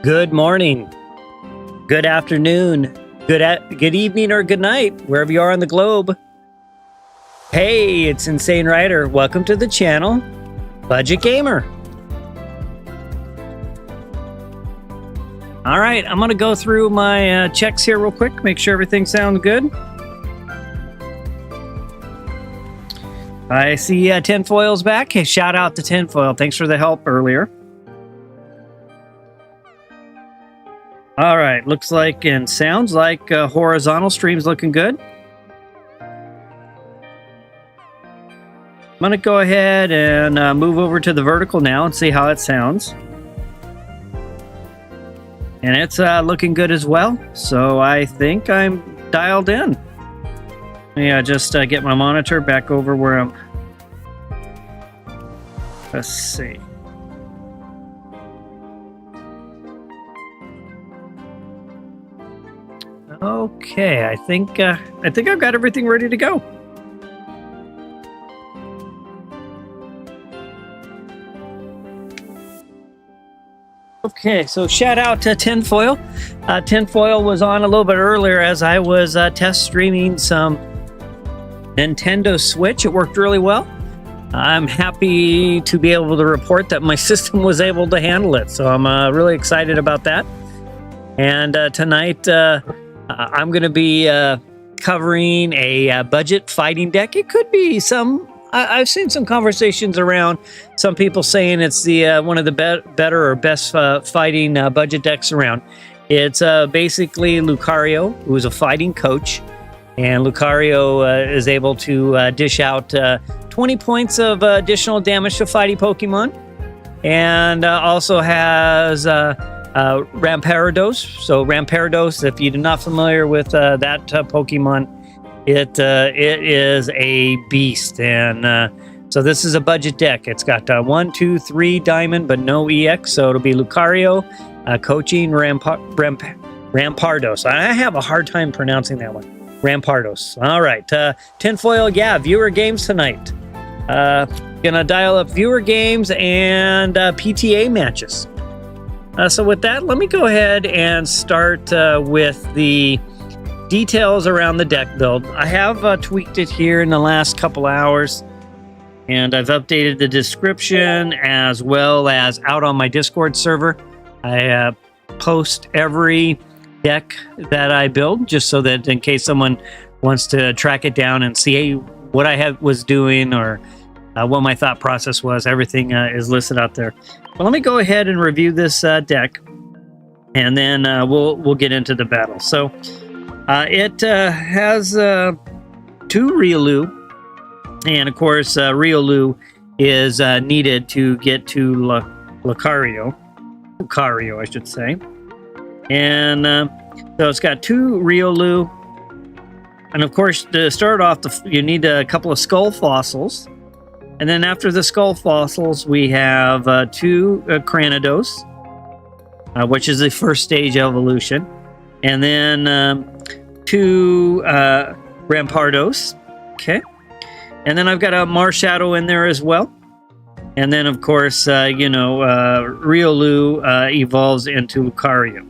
Good morning, good afternoon, good evening, or good night, wherever you are on the globe. Hey, it's Insane Rider. Welcome to the channel, Budget Gamer. All right, I'm going to go through my checks here real quick, make sure everything sounds good. I see Tinfoil's back. Hey, shout out to Tinfoil. Thanks for the help earlier. All right, looks like and sounds like horizontal stream's looking good. I'm going to go ahead and move over to the vertical now and see how it sounds. And it's looking good as well, so I think I'm dialed in. Yeah, just get my monitor back over where I'm... Let's see. Okay, I think I've got everything ready to go. Okay, so shout out to Tinfoil. Tinfoil was on a little bit earlier as I was test streaming some Nintendo Switch. It worked really well. I'm happy to be able to report that my system was able to handle it, so I'm really excited about that. And tonight, I'm going to be covering a budget fighting deck. It could be some... I've seen some conversations around some people saying it's the one of the better or best fighting budget decks around. It's basically Lucario, who's a fighting coach, and Lucario is able to dish out 20 points of additional damage to fighting Pokemon, and also has Rampardos. So Rampardos, if you're not familiar with that Pokemon, it is a beast, and so this is a budget deck. It's got 1, 2, 3 diamond, but no EX, so it'll be Lucario, coaching Rampardos. I have a hard time pronouncing that one. Rampardos. All right, Tinfoil, yeah, viewer games tonight. Gonna dial up viewer games and PTA matches. So with that, let me go ahead and start with the details around the deck build. I have tweaked it here in the last couple hours, and I've updated the description as well as out on my Discord server. I post every deck that I build, just so that in case someone wants to track it down and see what I was doing or what my thought process was, everything is listed out there. But let me go ahead and review this deck, and then we'll get into the battle. So it has 2 Riolu, and of course Riolu is needed to get to Lucario, I should say. And so it's got 2 Riolu, and of course to start off, you need a couple of skull fossils. And then after the skull fossils, we have 2 Cranidos, which is the first stage evolution. And then 2 Rampardos. Okay. And then I've got a Marshadow in there as well. And then, of course, Riolu evolves into Lucario.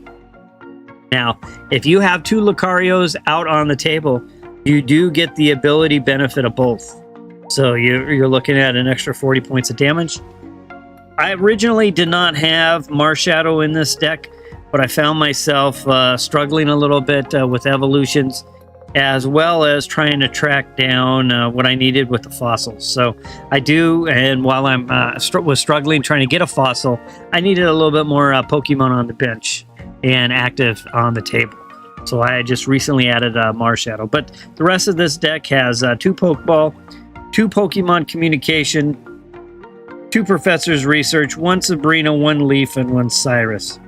Now, if you have 2 Lucarios out on the table, you do get the ability benefit of both. So you're looking at an extra 40 points of damage. I originally did not have Marshadow in this deck, but I found myself struggling a little bit with evolutions, as well as trying to track down what I needed with the fossils. So I do, and while I'm was struggling trying to get a fossil, I needed a little bit more Pokemon on the bench and active on the table. So I just recently added Marshadow. But the rest of this deck has 2 Pokeball, 2 Pokemon Communication, 2 professors research, 1 Sabrina, 1 Leaf, and 1 Cyrus.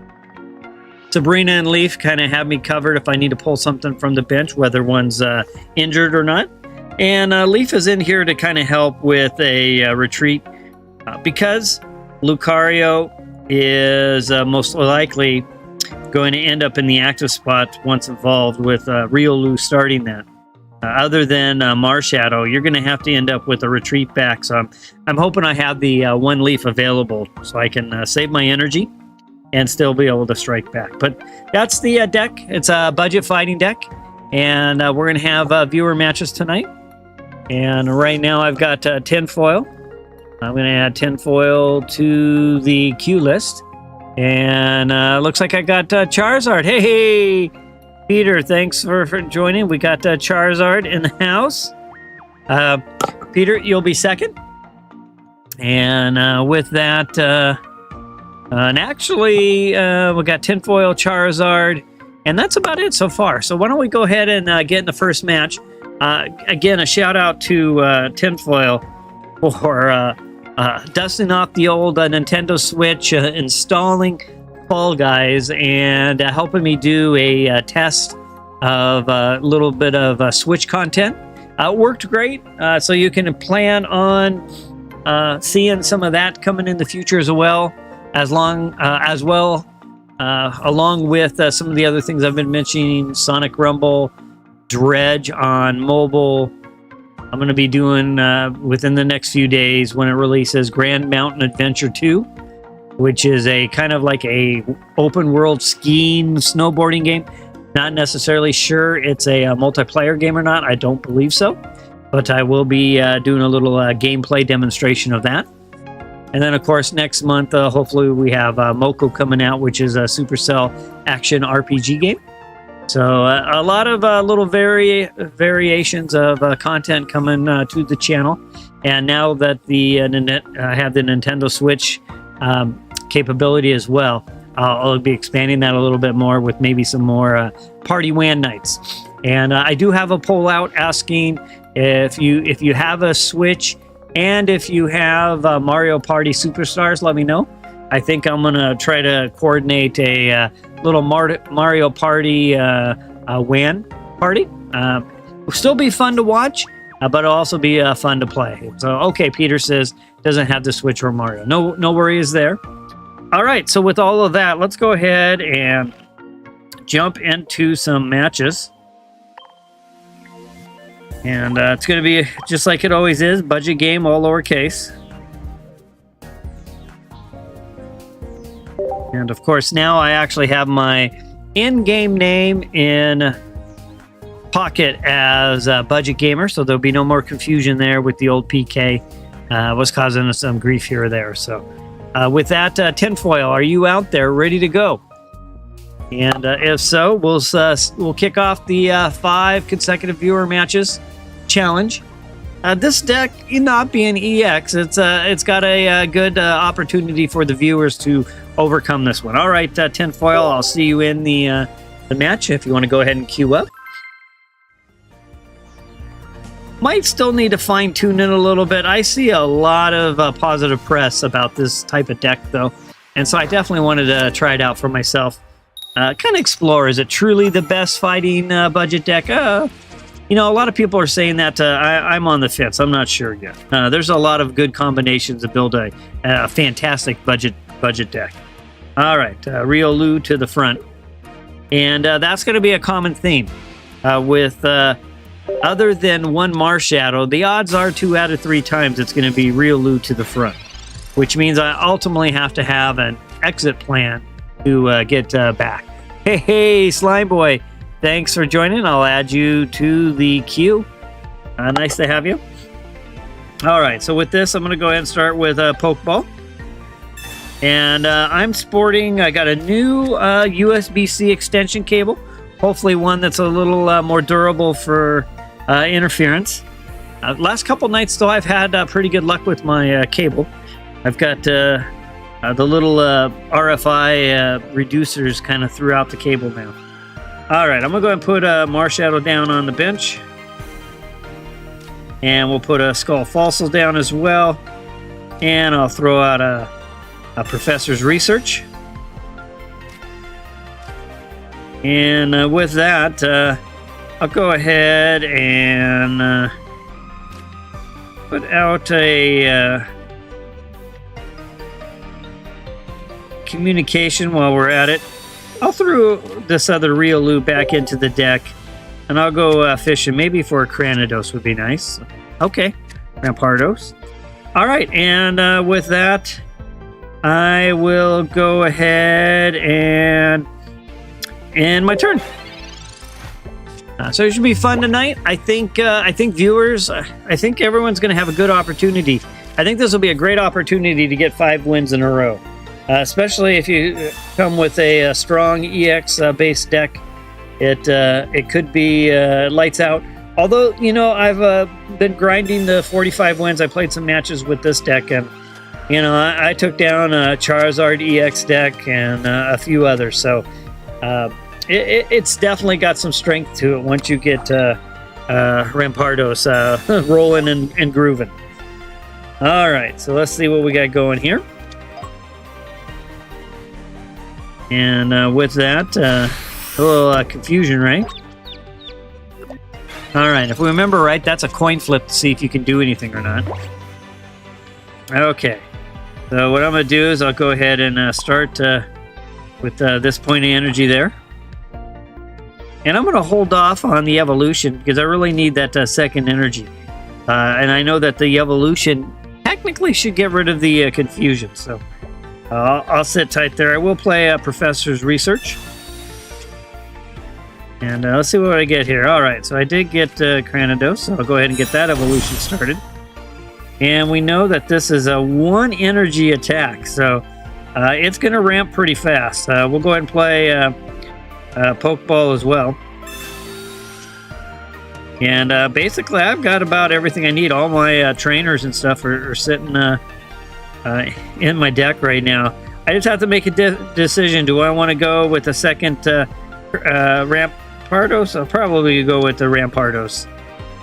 Sabrina and Leaf kind of have me covered if I need to pull something from the bench, whether one's injured or not. And Leaf is in here to kind of help with a retreat because Lucario is most likely going to end up in the active spot once involved with Riolu starting that. Other than Marshadow, you're going to have to end up with a retreat back. So I'm hoping I have the 1 Leaf available so I can save my energy and still be able to strike back. But that's the deck. It's a budget fighting deck. And we're going to have viewer matches tonight. And right now I've got tinfoil. I'm going to add tinfoil to the queue list. And looks like I got Charizard. Hey, Peter, thanks for joining. We got Charizard in the house. Peter, you'll be second. And with that, and actually, we got tinfoil, Charizard, and that's about it so far. So why don't we go ahead and get in the first match. Again, a shout out to tinfoil for dusting off the old Nintendo Switch, installing Fall Guys, and helping me do a test of a little bit of Switch content. Worked great, so you can plan on seeing some of that coming in the future as well, along with some of the other things I've been mentioning, Sonic Rumble, Dredge on mobile. I'm going to be doing within the next few days when it releases Grand Mountain Adventure 2, which is a kind of like a open world skiing snowboarding game. Not necessarily sure it's a multiplayer game or not. I don't believe so, but I will be doing a little gameplay demonstration of that. And then, of course, next month, hopefully we have Moko coming out, which is a Supercell action RPG game. So a lot of little variations of content coming to the channel. And now that I have the Nintendo Switch capability as well, I'll be expanding that a little bit more with maybe some more party WAN nights. And I do have a poll out asking if you have a Switch and if you have Mario Party Superstars, let me know. I think I'm going to try to coordinate a little Mario Party WAN party. Will still be fun to watch, but it'll also be fun to play. So, okay, Peter says doesn't have the Switch or Mario. No worries there. All right, so with all of that, let's go ahead and jump into some matches. And it's going to be just like it always is, budget game, all lowercase. And of course, now I actually have my in-game name in Pocket as Budget Gamer, so there'll be no more confusion there with the old PK. Was causing us some grief here or there. So with that, tinfoil, are you out there ready to go? And if so, we'll kick off the 5 consecutive viewer matches challenge. This deck, not being EX, it's got a good opportunity for the viewers to overcome this one. All right, tinfoil, I'll see you in the match if you want to go ahead and queue up. Might still need to fine-tune it a little bit. I see a lot of positive press about this type of deck, though, and so I definitely wanted to try it out for myself. Kind of explore, is it truly the best fighting budget deck? You know, a lot of people are saying that. I'm on the fence. I'm not sure yet. There's a lot of good combinations to build a fantastic budget deck. All right, Riolu to the front. And that's going to be a common theme with other than one Marshadow, the odds are 2 out of 3 times it's going to be Riolu to the front, which means I ultimately have to have an exit plan to get back. Hey, Slime Boy, thanks for joining. I'll add you to the queue. Nice to have you. All right, so with this, I'm going to go ahead and start with Pokeball. And I'm sporting, I got a new USB-C extension cable, hopefully one that's a little more durable for interference. Last couple nights, though, I've had pretty good luck with my cable. I've got the little RFI reducers kind of throughout the cable now. All right, I'm going to go ahead and put Marshadow down on the bench. And we'll put a Skull Fossil down as well. And I'll throw out a Professor's Research. And with that, I'll go ahead and put out a communication while we're at it. I'll throw this other Riolu back into the deck, and I'll go fishing. Maybe for a Cranidos would be nice. Okay, Rampardos. All right, and with that, I will go ahead and end my turn. So it should be fun tonight. I think viewers, I think everyone's going to have a good opportunity. I think this will be a great opportunity to get 5 wins in a row, especially if you come with a strong EX based deck. It could be lights out. Although, you know, I've been grinding the 45 wins. I played some matches with this deck, and you know, I took down a Charizard EX deck and a few others. So it's definitely got some strength to it once you get Rampardos rolling and grooving. All right, so let's see what we got going here. And with that, a little confusion, right? All right, if we remember right, that's a coin flip to see if you can do anything or not. Okay, so what I'm going to do is I'll go ahead and start with this point of energy there. And I'm going to hold off on the evolution because I really need that second energy. And I know that the evolution technically should get rid of the confusion. So I'll sit tight there. I will play Professor's Research. And let's see what I get here. All right, so I did get Cranidos, so I'll go ahead and get that evolution started. And we know that this is a 1 energy attack, so it's going to ramp pretty fast. We'll go ahead and play Pokeball as well. And basically, I've got about everything I need. All my trainers and stuff are sitting in my deck right now. I just have to make a decision. Do I want to go with the second Rampardos? I'll probably go with the Rampardos.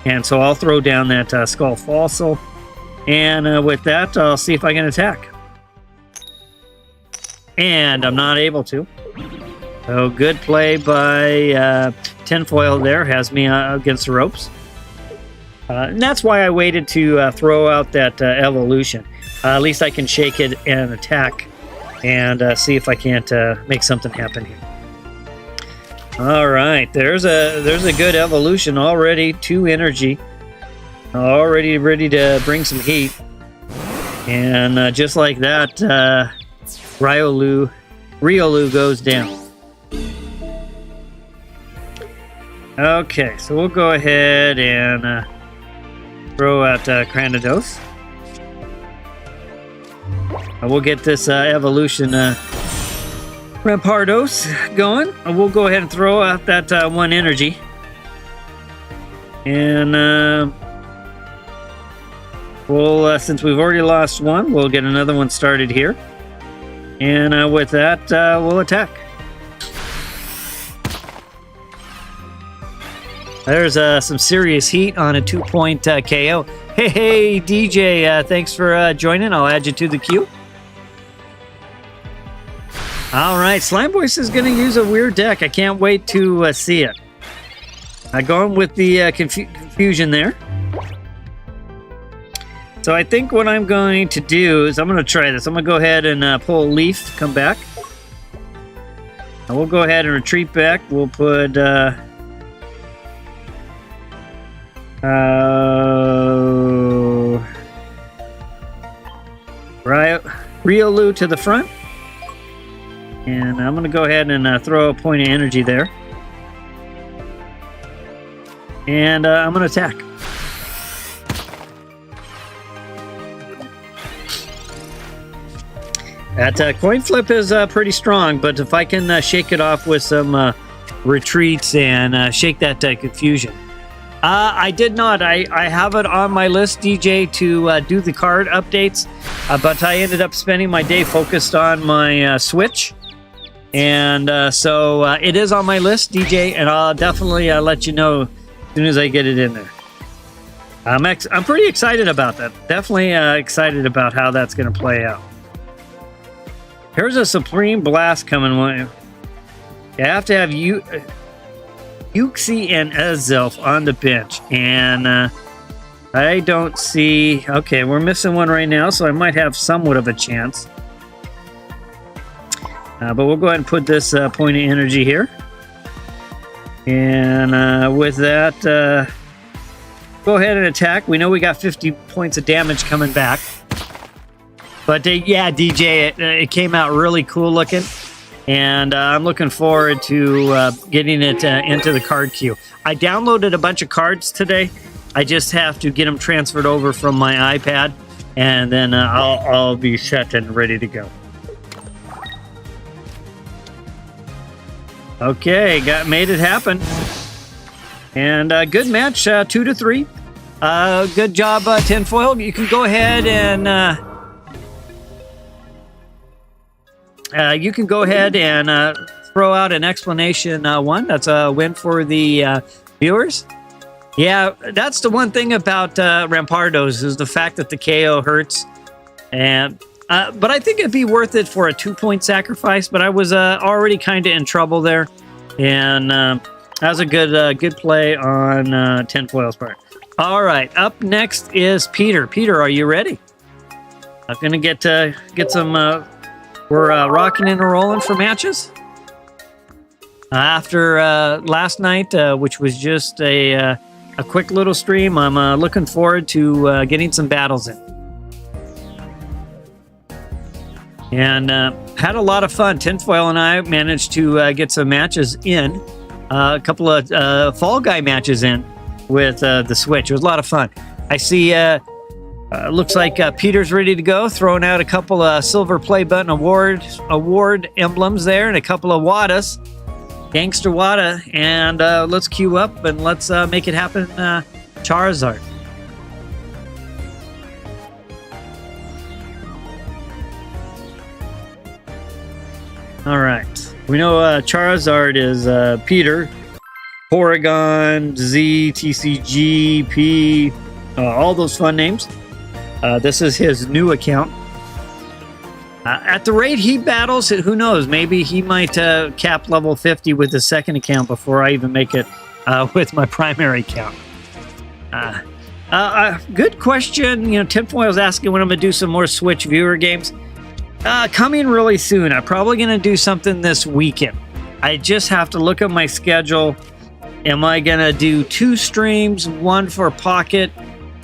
And so I'll throw down that Skull Fossil. And with that, I'll see if I can attack. And I'm not able to. So good play by Tinfoil there. Has me against the ropes. And that's why I waited to throw out that evolution. At least I can shake it and attack. And see if I can't make something happen here. All right, there's a good evolution already. 2 energy, already ready to bring some heat, and just like that, Riolu goes down. Okay, so we'll go ahead and throw out Cranidos. We'll get this evolution. Rampardos going. We'll go ahead and throw out that 1 energy. And we'll, since we've already lost 1, we'll get another one started here. And with that, we'll attack. There's some serious heat on a 2-point KO. Hey, DJ, thanks for joining. I'll add you to the queue. All right, Slime Voice is going to use a weird deck. I can't wait to see it. Going with the confusion there. So I think what I'm going to do is I'm going to try this. I'm going to go ahead and pull a leaf, come back. And we'll go ahead and retreat back. We'll put Riolu to the front. And I'm going to go ahead and throw a point of energy there. And I'm going to attack. That coin flip is pretty strong, but if I can shake it off with some retreats and shake that confusion. I did not. I have it on my list, DJ, to do the card updates, but I ended up spending my day focused on my Switch. And so it is on my list, DJ, and I'll definitely let you know as soon as I get it in there. I'm pretty excited about that. Definitely excited about how that's going to play out. Here's a Supreme Blast coming. You have to have Uxie and Ezelf on the bench. And I don't see... Okay, we're missing one right now, so I might have somewhat of a chance. But we'll go ahead and put this point of energy here. And with that, go ahead and attack. We know we got 50 points of damage coming back. But yeah, DJ, it came out really cool looking. And I'm looking forward to getting it into the card queue. I downloaded a bunch of cards today. I just have to get them transferred over from my iPad. And then I'll be set and ready to go. Okay, made it happen. And good match, 2-3. Good job, Tinfoil. You can go ahead and throw out an explanation one. That's a win for the viewers. Yeah, that's the one thing about Rampardos is the fact that the KO hurts. And but I think it'd be worth it for a 2-point sacrifice. But I was already kind of in trouble there, and that was a good play on Tinfoil's part. All right, up next is Peter. Peter, are you ready? I'm gonna get some. We're rocking and rolling for matches. After last night, which was just a quick little stream, I'm looking forward to getting some battles in. And had a lot of fun. Tinfoil and I managed to get some matches in. A couple of Fall Guy matches in with the Switch. It was a lot of fun. I see looks like Peter's ready to go, throwing out a couple of Silver Play Button award emblems there and a couple of Wadas. Gangster Wada. And let's queue up and let's make it happen, Charizard. All right. We know Charizard is Peter, Porygon, Z, TCG, P, all those fun names. This is his new account. At the rate he battles, who knows? Maybe he might cap level 50 with his second account before I even make it with my primary account. Good question. You know, Tinfoil's asking when I'm going to do some more Switch viewer games. Coming really soon. I'm probably going to do something this weekend. I just have to look at my schedule. Am I going to do 2 streams, one for Pocket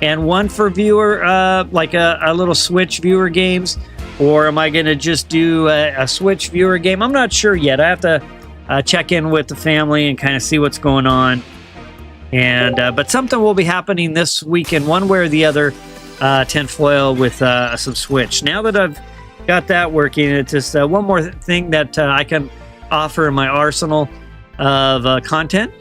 and one for viewer, like a little Switch viewer games? Or am I going to just do a Switch viewer game? I'm not sure yet. I have to check in with the family and kind of see what's going on. And but something will be happening this weekend, one way or the other, Tinfoil, with some Switch. Now that I've got that working, it's just one more thing that I can offer in my arsenal of content.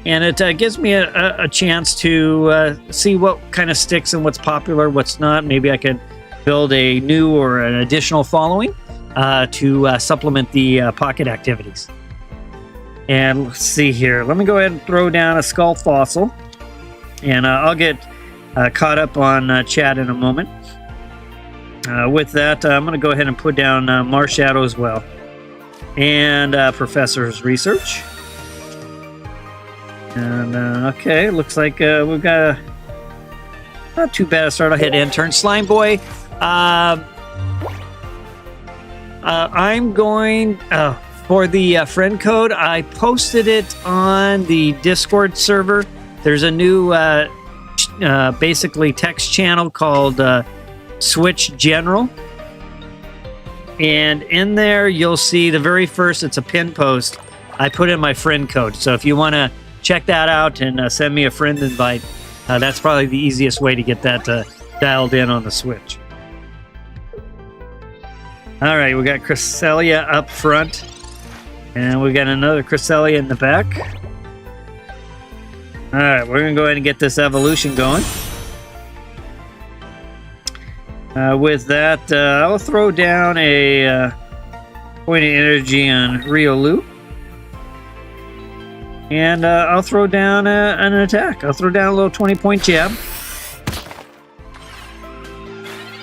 And it gives me a chance to see what kind of sticks and what's popular, what's not. Maybe I can build a new or an additional following to supplement the Pocket activities. And let's see here. Let me go ahead and throw down a Skull Fossil. And I'll get caught up on chat in a moment. With that, I'm going to go ahead and put down Marshadow as well. And Professor's Research. And okay, looks like we've got not too bad a start. I'll hit intern. Slime Boy. I'm going for the friend code. I posted it on the Discord server. There's a new basically text channel called Switch General. And in there, you'll see the very first, it's a pin post. I put in my friend code. So if you want to check that out and send me a friend invite, that's probably the easiest way to get that dialed in on the Switch. All right, we got Cresselia up front. And we got another Cresselia in the back. All right, we're going to go ahead and get this evolution going. With that, I'll throw down a point of energy on Riolu. And I'll throw down an attack. I'll throw down a little 20-point jab.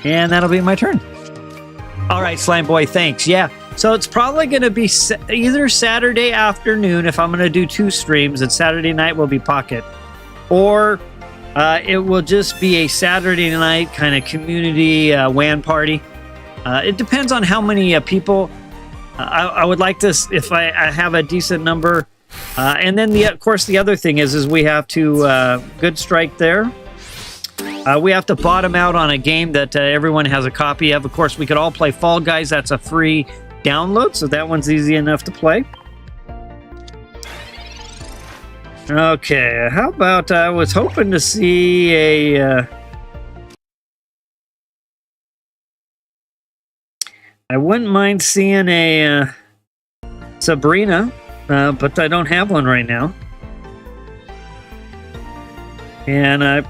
And that'll be my turn. All right, Slime Boy, thanks. Yeah, so it's probably going to be either Saturday afternoon if I'm going to do 2 streams, and Saturday night will be Pocket. Or it will just be a Saturday night kind of community WAN party. It depends on how many people. I would like this if I have a decent number. And then, of course, the other thing is we have to good strike there. We have to bottom out on a game that everyone has a copy of. Of course, we could all play Fall Guys. That's a free download, so that one's easy enough to play. Okay, how about I was hoping to see a... I wouldn't mind seeing a Sabrina, but I don't have one right now. And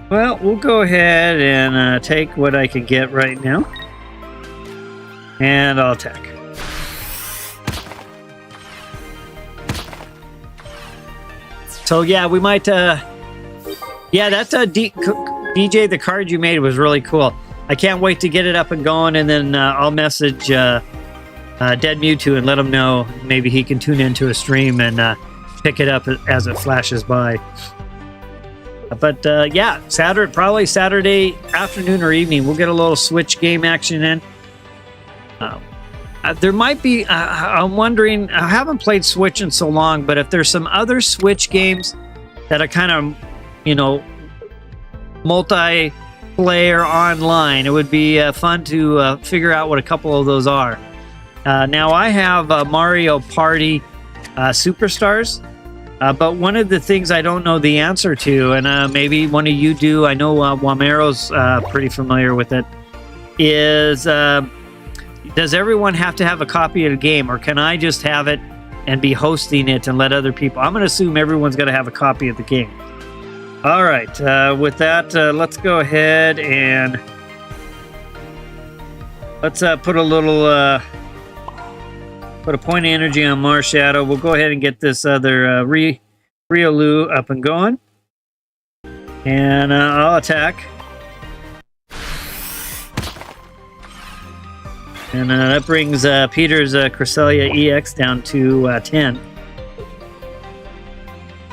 well, we'll go ahead and take what I can get right now. And I'll attack. So yeah, we might... yeah, that DJ, the card you made was really cool. I can't wait to get it up and going, and then I'll message Dead Mewtwo and let him know maybe he can tune into a stream and pick it up as it flashes by. But yeah, probably Saturday afternoon or evening, we'll get a little Switch game action in. There might be, I'm wondering, I haven't played Switch in so long, but if there's some other Switch games that are kind of, you know, multiplayer online, it would be fun to figure out what a couple of those are. Now, I have Mario Party Superstars. But one of the things I don't know the answer to, and maybe one of you do, I know Wamero's pretty familiar with it, is does everyone have to have a copy of the game, or can I just have it and be hosting it and let other people? I'm going to assume everyone's going to have a copy of the game. All right, with that, let's go ahead and let's put a little... put a point of energy on Marshadow. We'll go ahead and get this other Riolu up and going. And I'll attack. And that brings Peter's Cresselia EX down to 10.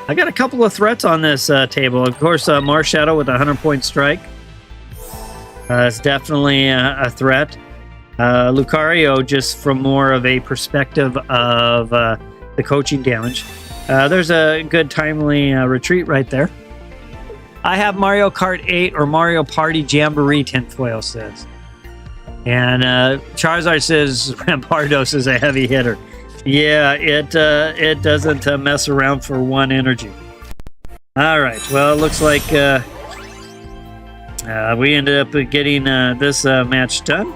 I got a couple of threats on this table. Of course, Marshadow with a 100-point strike. It's definitely a threat. Lucario, just from more of a perspective of the coaching damage. There's a good timely retreat right there. I have Mario Kart 8 or Mario Party Jamboree, Tinfoil says. And Charizard says Rampardos is a heavy hitter. Yeah, it doesn't mess around for 1 energy. All right, well, it looks like we ended up getting this match done.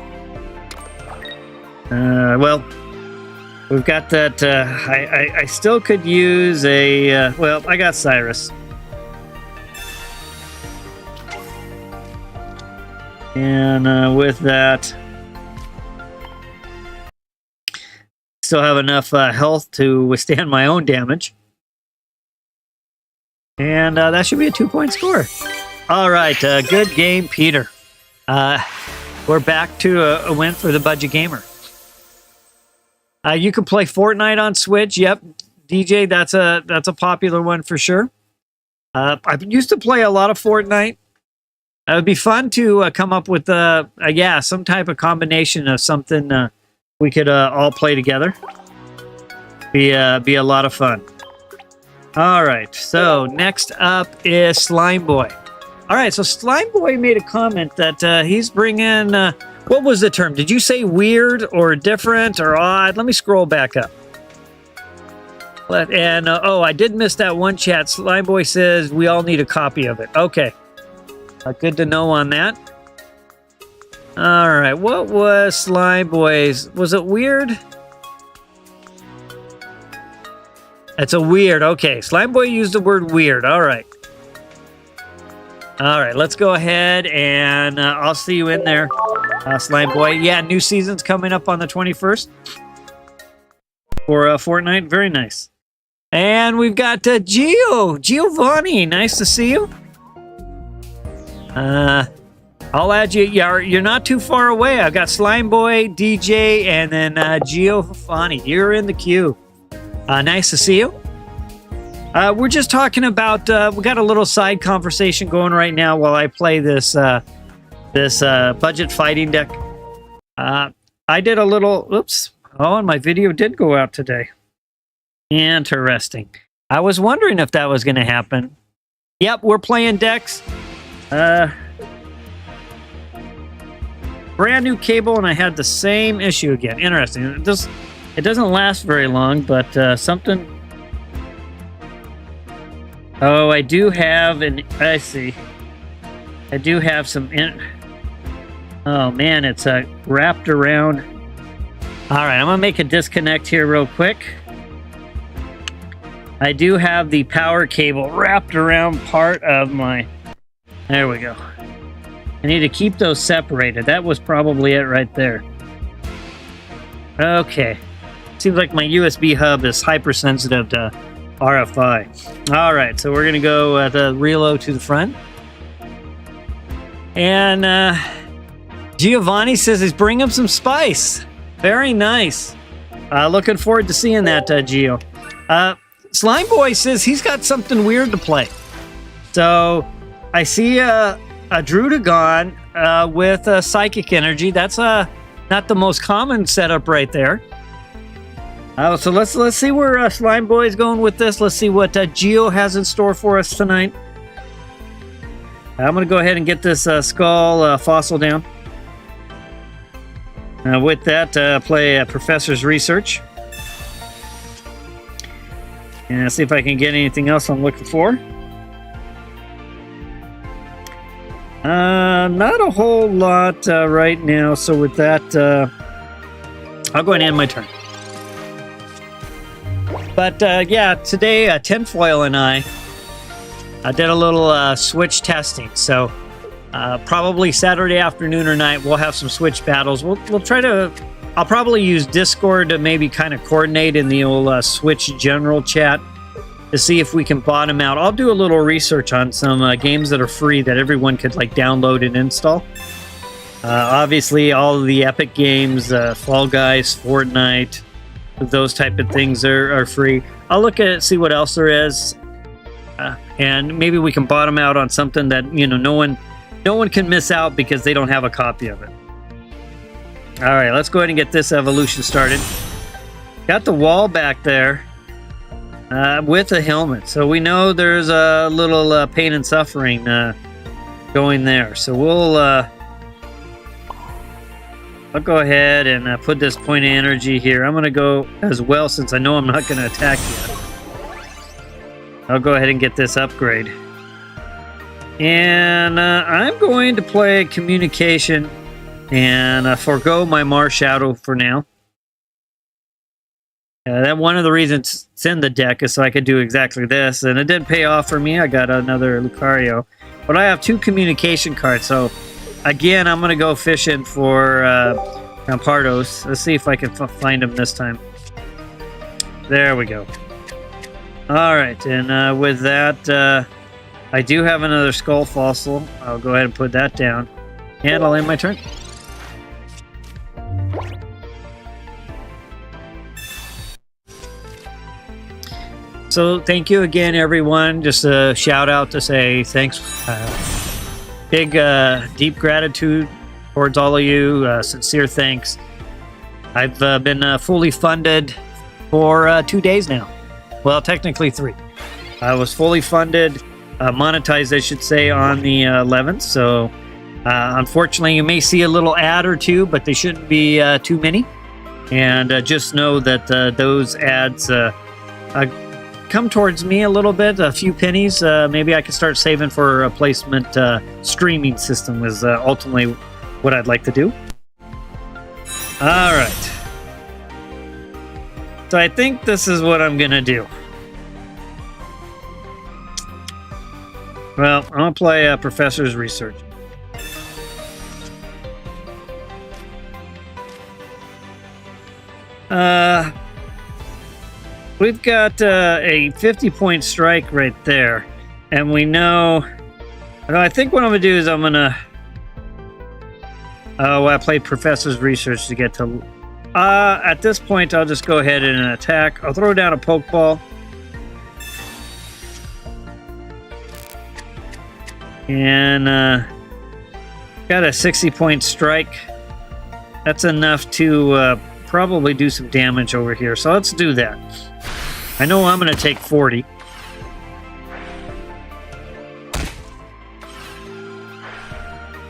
Well, we've got that. I still could use a. Well, I got Cyrus. And with that, still have enough health to withstand my own damage. And that should be a 2-point score. All right, good game, Peter. We're back to a win for the budget gamer. You can play Fortnite on Switch. Yep, DJ, that's a popular one for sure. I used to play a lot of Fortnite. It would be fun to come up with yeah, some type of combination of something we could all play together. Be a lot of fun. All right, so next up is Slime Boy. All right, so Slime Boy made a comment that he's bringing... what was the term? Did you say weird or different or odd? Let me scroll back up. And, oh, I did miss that one chat. Slime Boy says we all need a copy of it. Okay. Good to know on that. All right, what was Slime Boy's? Was it weird? That's a weird. Okay, Slime Boy used the word weird. All right. All right, let's go ahead and I'll see you in there, Slime Boy. Yeah, new season's coming up on the 21st for Fortnite. Very nice. And we've got Giovanni. Nice to see you. I'll add you. You're not too far away. I've got Slime Boy, DJ, and then Giovanni. You're in the queue. Nice to see you. We're just talking about. We got a little side conversation going right now while I play this budget fighting deck. I did a little. Oops. Oh, and my video did go out today. Interesting. I was wondering if that was going to happen. Yep, we're playing decks. Brand new cable, and I had the same issue again. Interesting. It doesn't last very long, but something. Oh, I do have an. I see. I do have some. Oh man, it's wrapped around. All right, I'm gonna make a disconnect here real quick. I do have the power cable wrapped around part of my... There we go. I need to keep those separated. That was probably it right there. Okay. Seems like my USB hub is hypersensitive to RFI. All right, so we're going to go the Riolu to the front. And Giovanni says he's bringing him some spice. Very nice. Looking forward to seeing that, Gio. Slime Boy says he's got something weird to play. So I see a Drudagon with psychic energy. That's not the most common setup right there. So let's see where Slime Boy is going with this. Let's see what Gio has in store for us tonight. I'm going to go ahead and get this skull fossil down. With that, play Professor's Research. And see if I can get anything else I'm looking for. Not a whole lot right now. So with that, I'll go ahead and end my turn. But yeah, today Tinfoil and I did a little Switch testing. So probably Saturday afternoon or night, we'll have some Switch battles. We'll try to... I'll probably use Discord to maybe kind of coordinate in the old Switch general chat to see if we can bottom out. I'll do a little research on some games that are free that everyone could like download and install. Obviously, all of the Epic games, Fall Guys, Fortnite, those type of things are free. I'll look at it, see what else there is, and maybe we can bottom out on something that no one can miss out because they don't have a copy of it. All right, let's go ahead and get this evolution started. Got the wall back there with a helmet. So we know there's a little pain and suffering going there. So I'll go ahead and put this point of energy here. I'm going to go as well since I know I'm not going to attack yet. I'll go ahead and get this upgrade. And I'm going to play Communication and forego my Marshadow for now. That one of the reasons it's in the deck is so I could do exactly this, and it did pay off for me. I got another Lucario, but I have 2 communication cards. So again, I'm going to go fishing for Rampardos. Let's see if I can find them this time. There we go. All right, and with that, I do have another skull fossil. I'll go ahead and put that down, and I'll end my turn. So thank you again, everyone. Just a shout out to say thanks. Big, deep gratitude towards all of you. Sincere thanks. I've been fully funded for 2 days now. Well, technically 3. I was fully funded, monetized, I should say, on the 11th. So unfortunately, you may see a little ad or 2, but they shouldn't be too many. And just know that those ads come towards me a little bit, a few pennies. Maybe I can start saving for a placement streaming system is ultimately what I'd like to do. All right. So I think this is what I'm going to do. Well, I'm going to play Professor's Research. we've got a 50-point strike right there. And we know... I think what I'm going to do is I'm going to... Oh, I played Professor's Research to get to... at this point, I'll just go ahead and attack. I'll throw down a Pokeball. And got a 60-point strike. That's enough to probably do some damage over here. So let's do that. I know I'm going to take 40.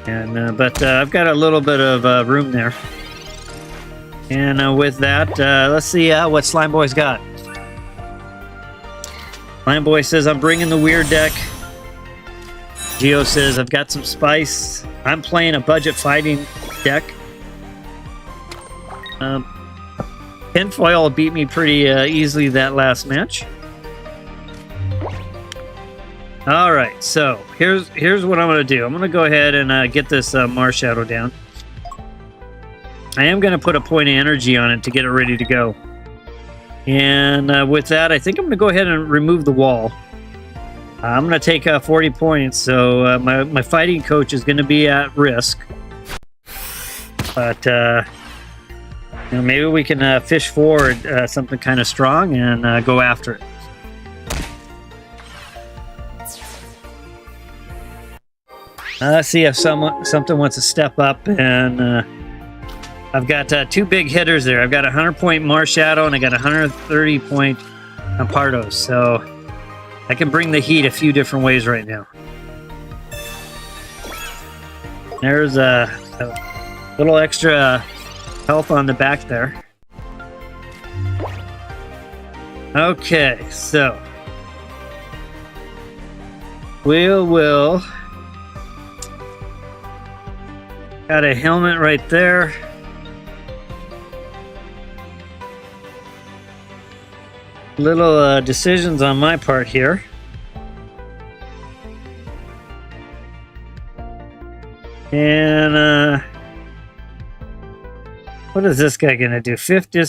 And but I've got a little bit of room there. And with that, let's see what Slime Boy's got. Slime Boy says, I'm bringing the weird deck. Geo says, I've got some spice. I'm playing a budget fighting deck. Tinfoil beat me pretty easily that last match. All right, so here's what I'm going to do. I'm going to go ahead and get this Marshadow down. I am going to put a point of energy on it to get it ready to go. And with that, I think I'm going to go ahead and remove the wall. I'm going to take 40 points, so my fighting coach is going to be at risk. But you know, maybe we can fish forward something kind of strong and go after it. Let's see if something wants to step up, and I've got 2 big hitters there. I've got a 100-point Marshadow and I got a 130-point Rampardos, so I can bring the heat a few different ways right now. There's a little extra health on the back there. Okay, so we'll got a helmet right there. Little decisions on my part here. And what is this guy gonna do? 50.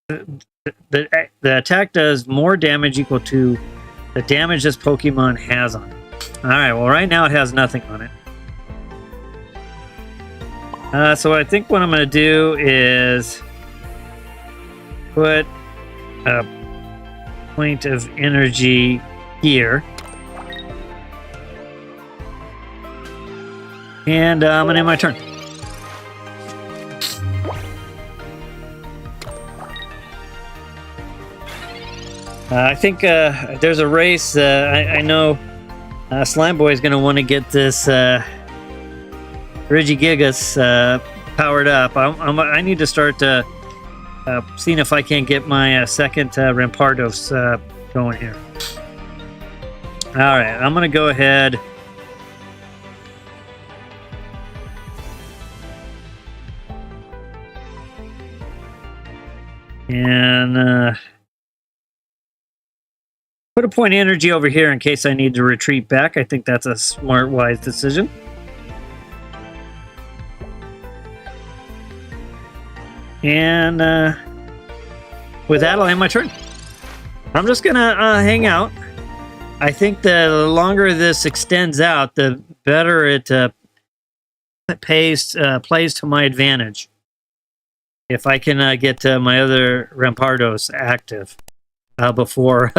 The attack does more damage equal to the damage this Pokemon has on it. All right. Well, right now it has nothing on it. So I think what I'm gonna do is put a point of energy here. And I'm gonna end my turn. I think there's a race. I know Slime Boy is going to want to get this Regigigas powered up. I need to start seeing if I can't get my second Rampardos going here. All right, I'm going to go ahead. And put a point of energy over here in case I need to retreat back. I think that's a smart, wise decision. And with that, I'll end my turn. I'm just going to hang out. I think the longer this extends out, the better it plays to my advantage. If I can get my other Rampardos active before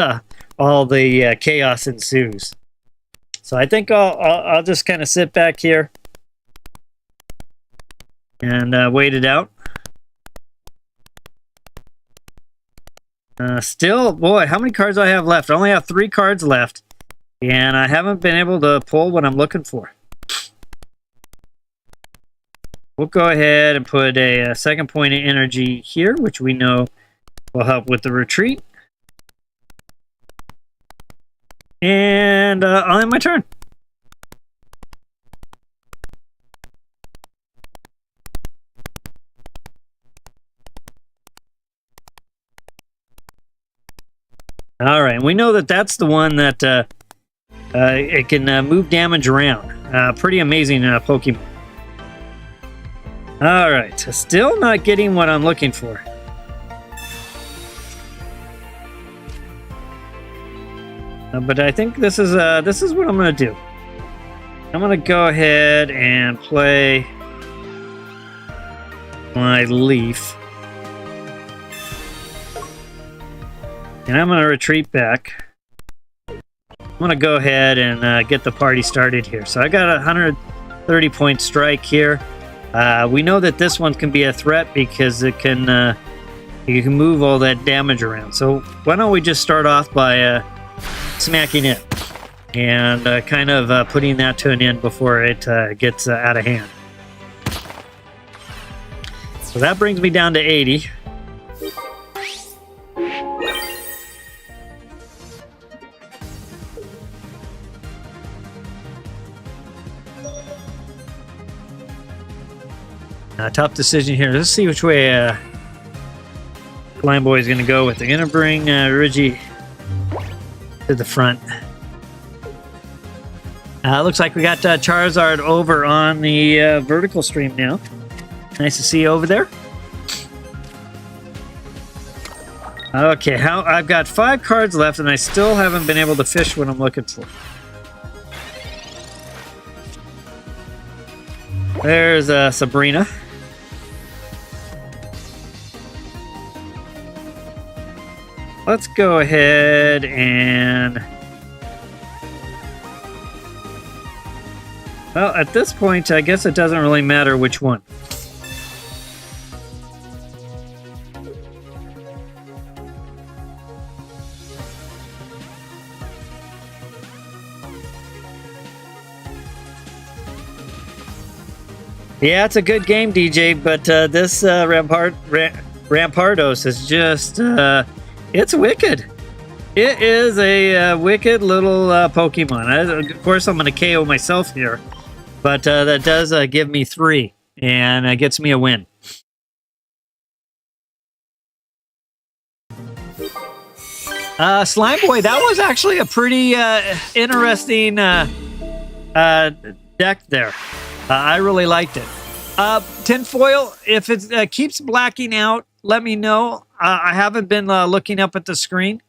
all the chaos ensues. So I think I'll just kind of sit back here and wait it out. Still, boy, how many cards do I have left? I only have 3 cards left, and I haven't been able to pull what I'm looking for. We'll go ahead and put a second point of energy here, which we know will help with the retreat. And I'll end my turn. All right, we know that that's the one that it can move damage around. Pretty amazing Pokemon. All right, still not getting what I'm looking for. But I think this is what I'm going to do. I'm going to go ahead and play my leaf. And I'm going to retreat back. I'm going to go ahead and get the party started here. So I got a 130-point strike here. We know that this one can be a threat because it can you can move all that damage around. So why don't we just start off by smacking it and kind of putting that to an end before it gets out of hand. So that brings me down to 80. Tough decision here. Let's see which way Blind Boy is going to go with. They're going to bring Reggie to the front. Looks like we got Charizard over on the vertical stream now. Nice to see you over there. Okay, I've got 5 cards left, and I still haven't been able to fish what I'm looking for. There's Sabrina. Let's go ahead and... Well, at this point, I guess it doesn't really matter which one. Yeah, it's a good game, DJ, but this Rampardos is just... it's wicked. It is a wicked little Pokemon. Of course, I'm going to KO myself here, but that does give me 3, and gets me a win. Slime Boy, that was actually a pretty interesting deck there. I really liked it. Tinfoil, if it keeps blacking out, let me know. I haven't been looking up at the screen.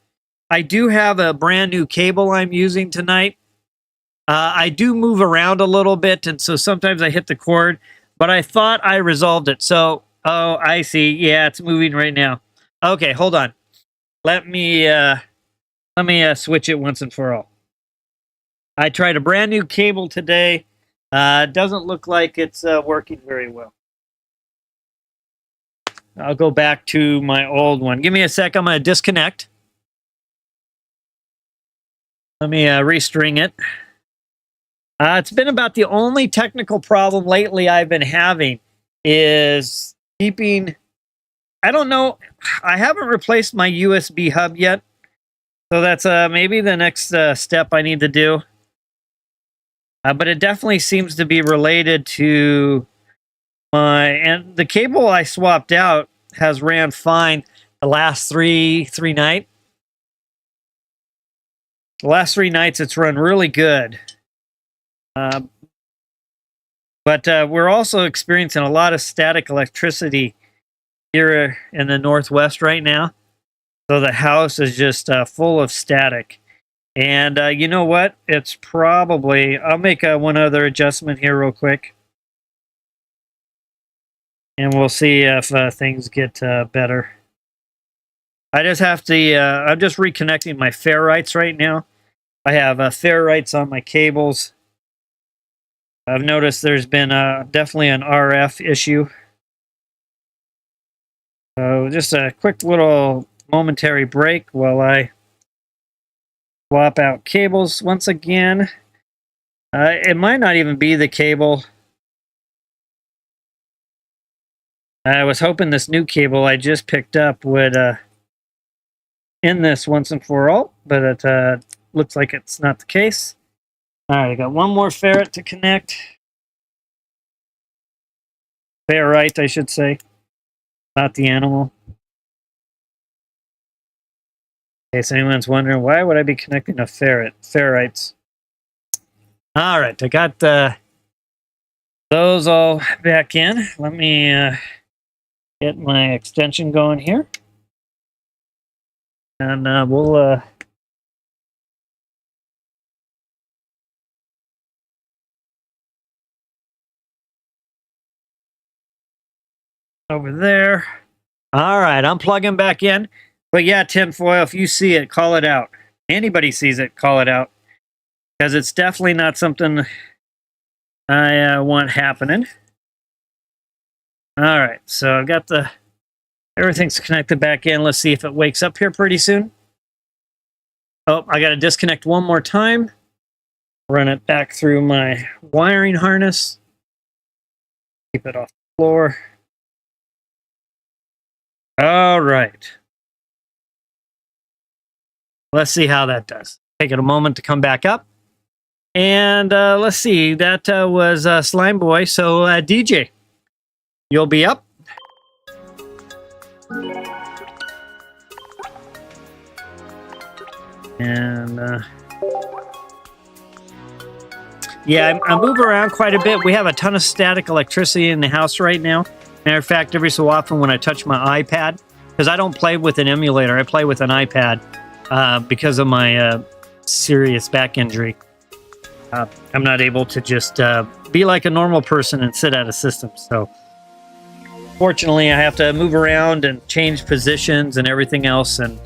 I do have a brand new cable I'm using tonight. I do move around a little bit, and so sometimes I hit the cord, but I thought I resolved it. So, oh, I see. Yeah, it's moving right now. Okay, hold on. Let me switch it once and for all. I tried a brand new cable today. Doesn't look like it's working very well. I'll go back to my old one. Give me a sec. I'm going to disconnect. Let me restring it. It's been about the only technical problem lately I've been having is keeping... I don't know. I haven't replaced my USB hub yet. So that's maybe the next step I need to do. But it definitely seems to be related to and the cable I swapped out has ran fine the last three nights. The last 3 nights it's run really good. But we're also experiencing a lot of static electricity here in the Northwest right now. So the house is just full of static. And you know what? It's probably... I'll make one other adjustment here real quick. And we'll see if things get better. I just have to... I'm just reconnecting my ferrites right now. I have ferrites on my cables. I've noticed there's been definitely an RF issue. So just a quick little momentary break while I swap out cables once again. It might not even be the cable. I was hoping this new cable I just picked up would end this once and for all, but it looks like it's not the case. All right, I got one more ferret to connect. Ferrite, I should say, not the animal. In case anyone's wondering, why would I be connecting a ferret? Ferrites. All right, I got those all back in. Let me get my extension going here. And we'll over there. All right, I'm plugging back in. But yeah, tinfoil, if you see it, call it out. Anybody sees it, call it out. Because it's definitely not something I want happening. All right, so I've got everything's connected back in. Let's see if it wakes up here pretty soon. Oh, I got to disconnect one more time. Run it back through my wiring harness. Keep it off the floor. All right. Let's see how that does. Take it a moment to come back up. And let's see, that was Slime Boy. So DJ, you'll be up. And yeah, I move around quite a bit. We have a ton of static electricity in the house right now. Matter of fact, every so often when I touch my iPad, because I don't play with an emulator, I play with an iPad because of my serious back injury. I'm not able to just be like a normal person and sit at a system. So fortunately, I have to move around and change positions and everything else. And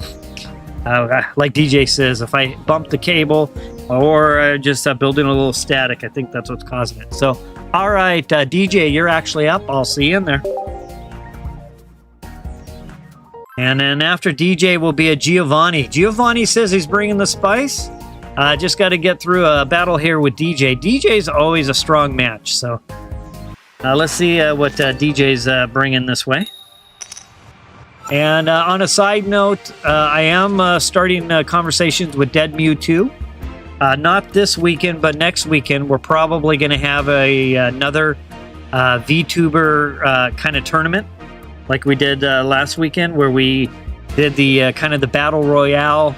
like DJ says, if I bump the cable or just building a little static, I think that's what's causing it. So, all right, DJ, you're actually up. I'll see you in there. And then after DJ will be a Giovanni. Giovanni says he's bringing the spice. Just got to get through a battle here with DJ. DJ's always a strong match. So let's see what DJ's bringing this way. And on a side note, I am starting conversations with Dead Mewtwo. Not this weekend, but next weekend, we're probably going to have another VTuber kind of tournament like we did last weekend, where we did the kind of the battle royale,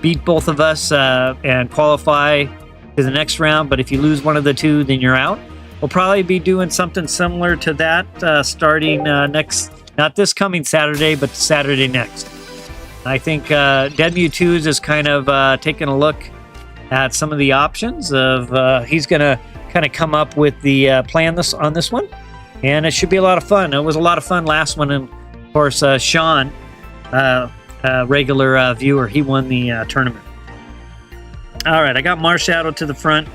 beat both of us and qualify to the next round. But if you lose one of the two, then you're out. We'll probably be doing something similar to that starting not this coming Saturday, but Saturday next. I think Dead Mewtwo is kind of taking a look at some of the options of he's going to kind of come up with the plan on this one, and it should be a lot of fun. It was a lot of fun last one, and of course Sean, regular viewer, he won the tournament. All right, I got Marshadow to the front.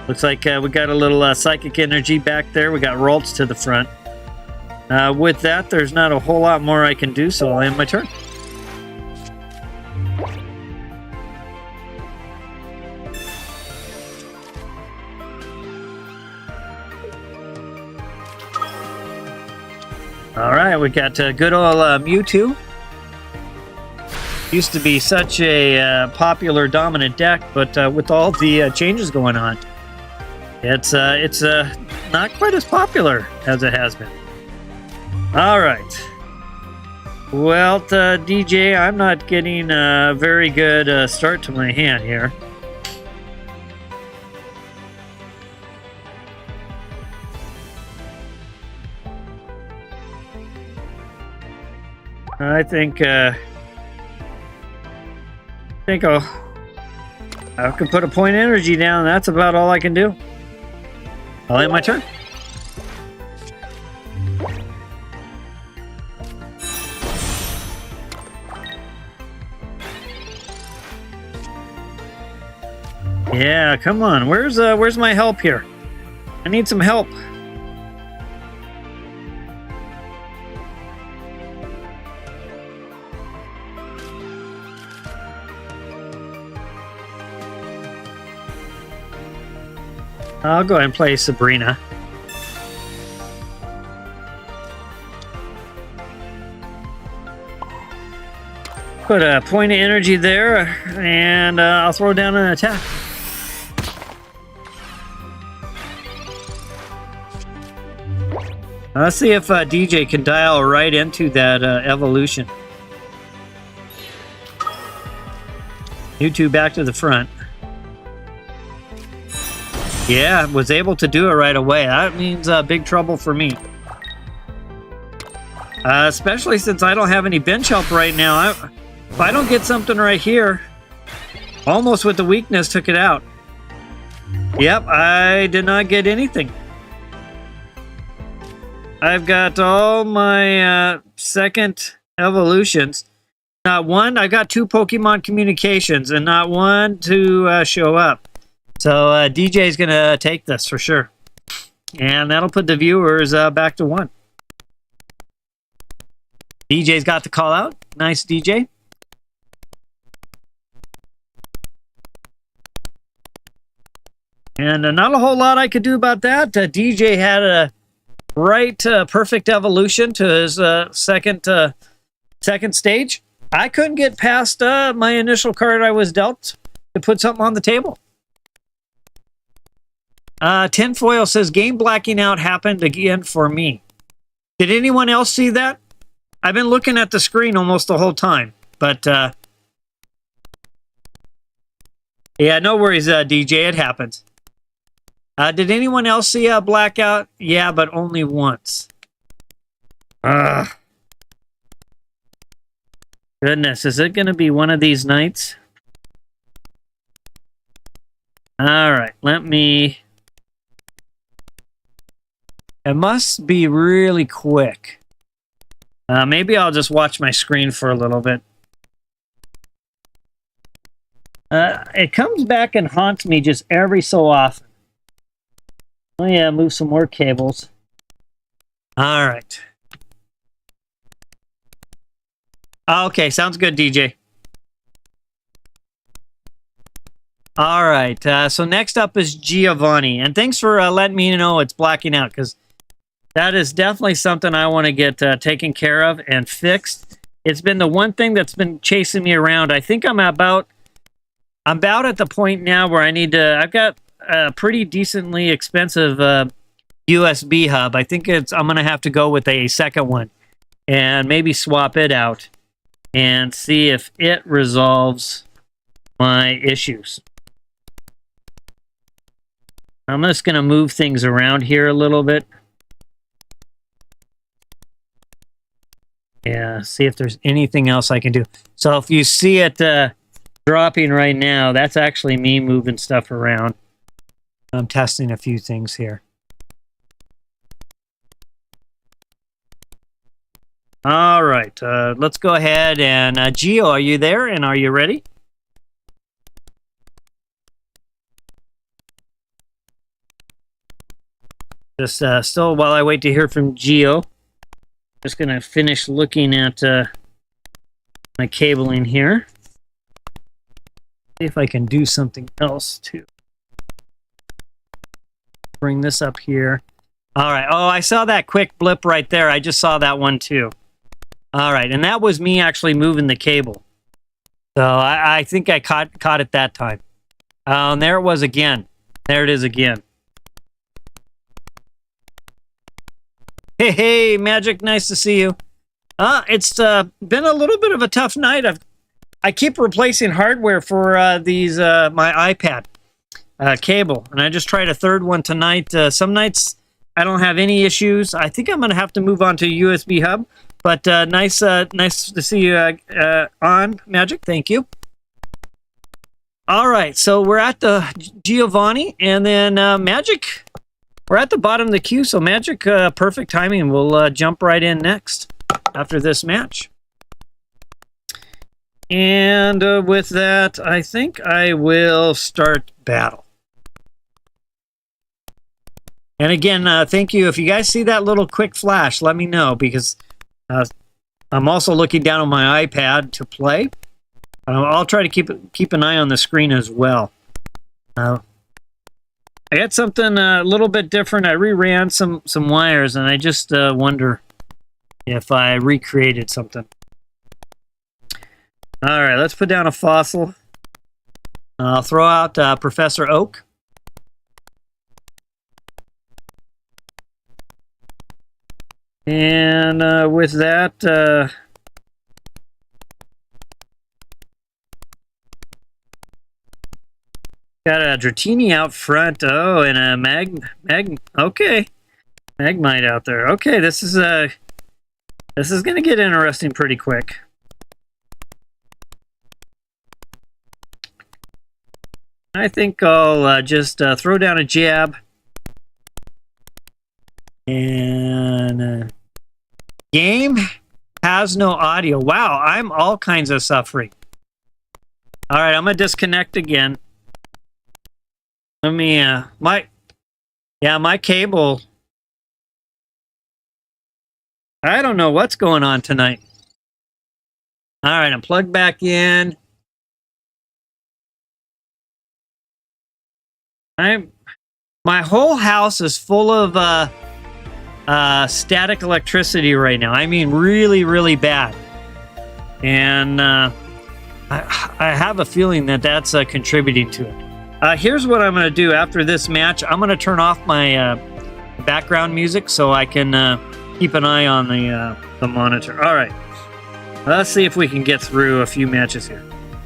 Looks like we got a little psychic energy back there. We got Ralts to the front. With that, there's not a whole lot more I can do, so I'll end my turn. All right, we got good old Mewtwo. Used to be such a popular dominant deck, but with all the changes going on, it's not quite as popular as it has been. All right. Well, DJ, I'm not getting a very good start to my hand here. I think I can put a point of energy down. That's about all I can do. I'll end my turn. Yeah, come on. Where's my help here? I need some help. I'll go ahead and play Sabrina. Put a point of energy there, and I'll throw down an attack. Let's see if DJ can dial right into that evolution. Mewtwo back to the front. Yeah, was able to do it right away. That means big trouble for me. Especially since I don't have any bench help right now. If I don't get something right here, almost with the weakness took it out. Yep, I did not get anything. I've got all my second evolutions. Not one. I got 2 Pokemon communications and not one to show up. So DJ's going to take this for sure. And that'll put the viewers back to 1. DJ's got the call out. Nice, DJ. And not a whole lot I could do about that. DJ had a perfect evolution to his second stage. I couldn't get past my initial card I was dealt to put something on the table. Tinfoil says, game blacking out happened again for me. Did anyone else see that? I've been looking at the screen almost the whole time. But, yeah, no worries, DJ. It happens. Did anyone else see a blackout? Yeah, but only once. Goodness, is it going to be one of these nights? All right, let me... It must be really quick. Maybe I'll just watch my screen for a little bit. It comes back and haunts me just every so often. Oh yeah, move some more cables. All right. Okay, sounds good, DJ. All right, so next up is Giovanni. And thanks for letting me know it's blacking out, because that is definitely something I want to get taken care of and fixed. It's been the one thing that's been chasing me around. I think I'm about at the point now where I need to... I've got a pretty decently expensive USB hub. I think I'm going to have to go with a second one and maybe swap it out and see if it resolves my issues. I'm just going to move things around here a little bit. Yeah, see if there's anything else I can do. So if you see it dropping right now, that's actually me moving stuff around. I'm testing a few things here. All right, let's go ahead and Gio, are you there and are you ready? Just still while I wait to hear from Gio, just gonna finish looking at my cabling here. See if I can do something else to bring this up here. All right. Oh, I saw that quick blip right there. I just saw that one too. All right, and that was me actually moving the cable. So I think I caught it that time. And there it was again. There it is again. Hey, Magic, nice to see you. It's been a little bit of a tough night. I keep replacing hardware for these my iPad cable, and I just tried a third one tonight. Some nights I don't have any issues. I think I'm going to have to move on to USB hub. But nice to see you on, Magic. Thank you. All right, so we're at the Giovanni, and then Magic. We're at the bottom of the queue, so Magic, perfect timing. We'll jump right in next after this match. And with that, I think I will start battle. And again, thank you. If you guys see that little quick flash, let me know, because I'm also looking down on my iPad to play. I'll try to keep an eye on the screen as well. I got something a little bit different. I reran some wires, and I just wonder if I recreated something. All right, let's put down a fossil. I'll throw out Professor Oak. And with that, got a Dratini out front. Oh, and a okay, Magmite out there. Okay, this is gonna get interesting pretty quick. I think I'll just throw down a jab. And has no audio. Wow, I'm all kinds of suffering. All right, I'm gonna disconnect again. Let me, my cable. I don't know what's going on tonight. All right, I'm plugged back in. My whole house is full of static electricity right now. I mean, really, really bad. And I have a feeling that that's contributing to it. Here's what I'm going to do after this match. I'm going to turn off my background music so I can keep an eye on the monitor. All right. Let's see if we can get through a few matches here.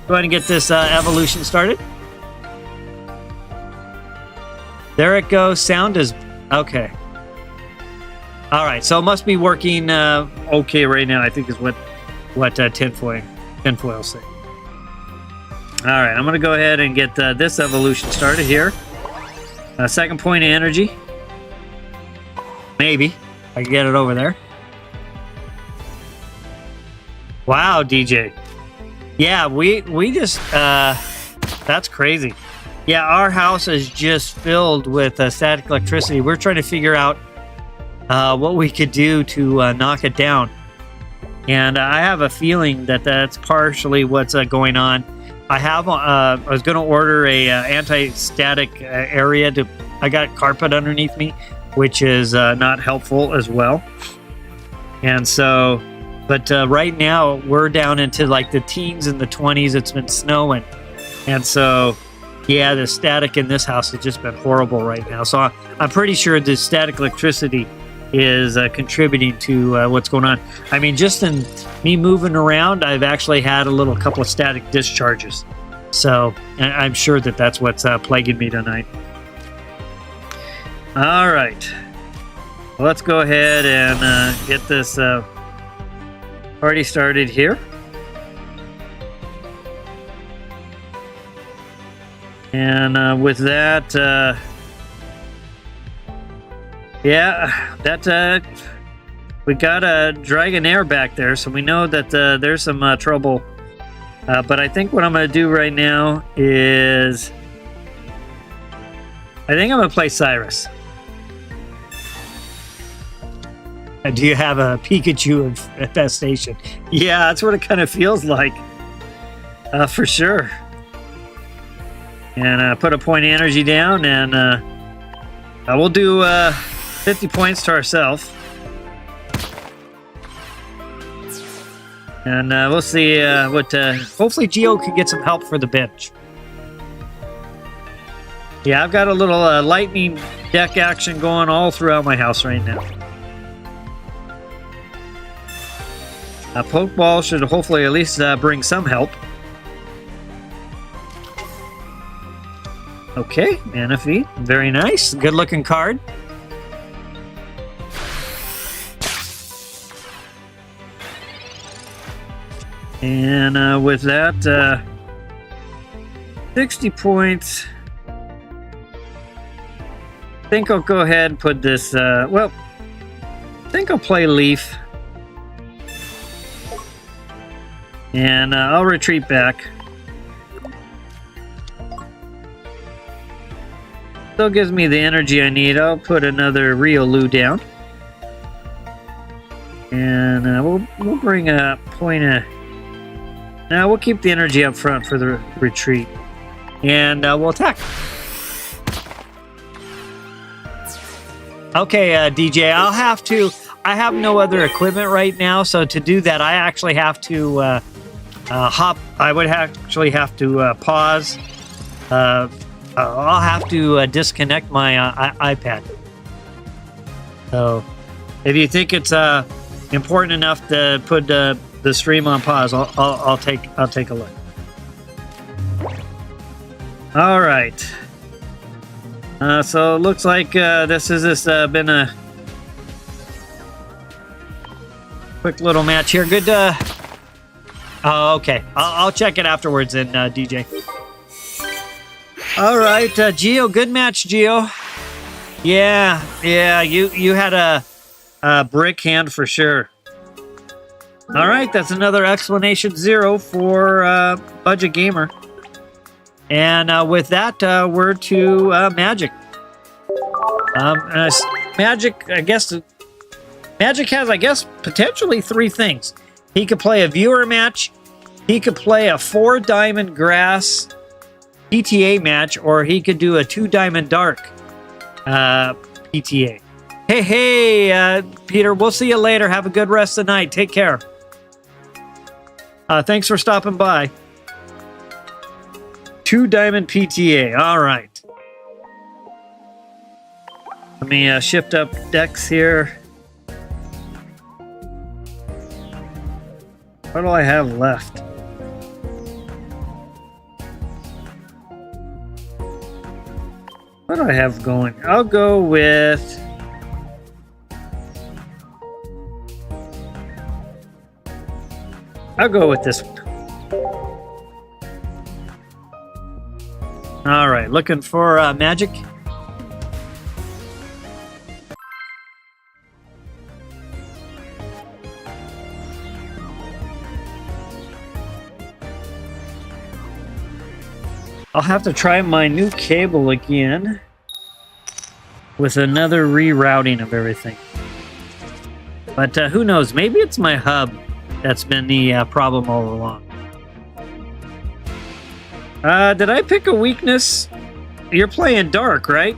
Go ahead and get this evolution started. There it goes. Sound is okay. All right. So it must be working okay right now, I think is what tinfoil say. All right, I'm going to go ahead and get this evolution started here. Second point of energy. Maybe I can get it over there. Wow, DJ. Yeah, we just, that's crazy. Yeah, our house is just filled with static electricity. We're trying to figure out what we could do to knock it down. And I have a feeling that that's partially what's going on. I was going to order a anti-static area I got carpet underneath me, which is not helpful as well. And so, but right now we're down into like the teens and the 20s. It's been snowing. And so, yeah, the static in this house has just been horrible right now. So I'm pretty sure the static electricity is contributing to what's going on. I mean, just in me moving around, I've actually had a couple of static discharges. So I'm sure that that's what's plaguing me tonight. All right. Well, let's go ahead and get this party started here. And with that... yeah, that we got a Dragonair back there, so we know that there's some trouble. But I think what I'm going to do right now is... I think I'm going to play Cyrus. Do you have a Pikachu infestation? Yeah, that's what it kind of feels like. For sure. And put a point of energy down, and we'll do 50 points to ourselves. And we'll see what... hopefully Geo can get some help for the bench. Yeah, I've got a little lightning deck action going all throughout my house right now. A Pokeball should hopefully at least bring some help. Okay, Manaphy. Very nice. Good looking card. And with that, 60 points. I think I'll go ahead and put this, well, I think I'll play Leaf. And I'll retreat back. Still gives me the energy I need. I'll put another Riolu down. And we'll bring a point of... Now we'll keep the energy up front for the retreat. And we'll attack. Okay, DJ, I have no other equipment right now, so to do that, I actually have to I would actually have to pause. I'll have to disconnect my iPad. So, if you think it's important enough to put the stream on pause, I'll take a look. All right. So it looks like this has been a quick little match here. Good. Oh, okay. I'll check it afterwards, then, DJ. All right, Geo. Good match, Geo. Yeah. You had a brick hand for sure. All right, that's another explanation 0 for Budget Gamer. And with that, we're to Magic. Magic, I guess, Magic has, I guess, potentially 3 things. He could play a viewer match, he could play a 4-diamond grass PTA match, or he could do a 2-diamond dark PTA. Hey, Peter, we'll see you later. Have a good rest of the night. Take care. Thanks for stopping by. 2-diamond PTA. All right. Let me shift up decks here. What do I have left? What do I have going? I'll go with... this one. All right, looking for Magic. I'll have to try my new cable again with another rerouting of everything. But who knows? Maybe it's my hub that's been the problem all along. Did I pick a weakness? You're playing dark, right?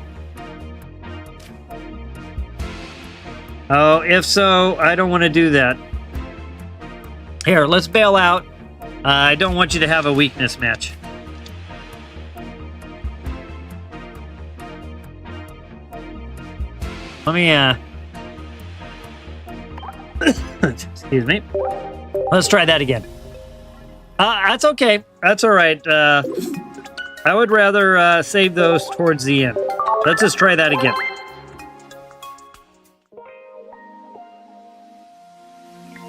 Oh, if so, I don't want to do that. Here, let's bail out. I don't want you to have a weakness match. Let me, excuse me. Let's try that again. That's okay. That's all right. I would rather save those towards the end. Let's just try that again.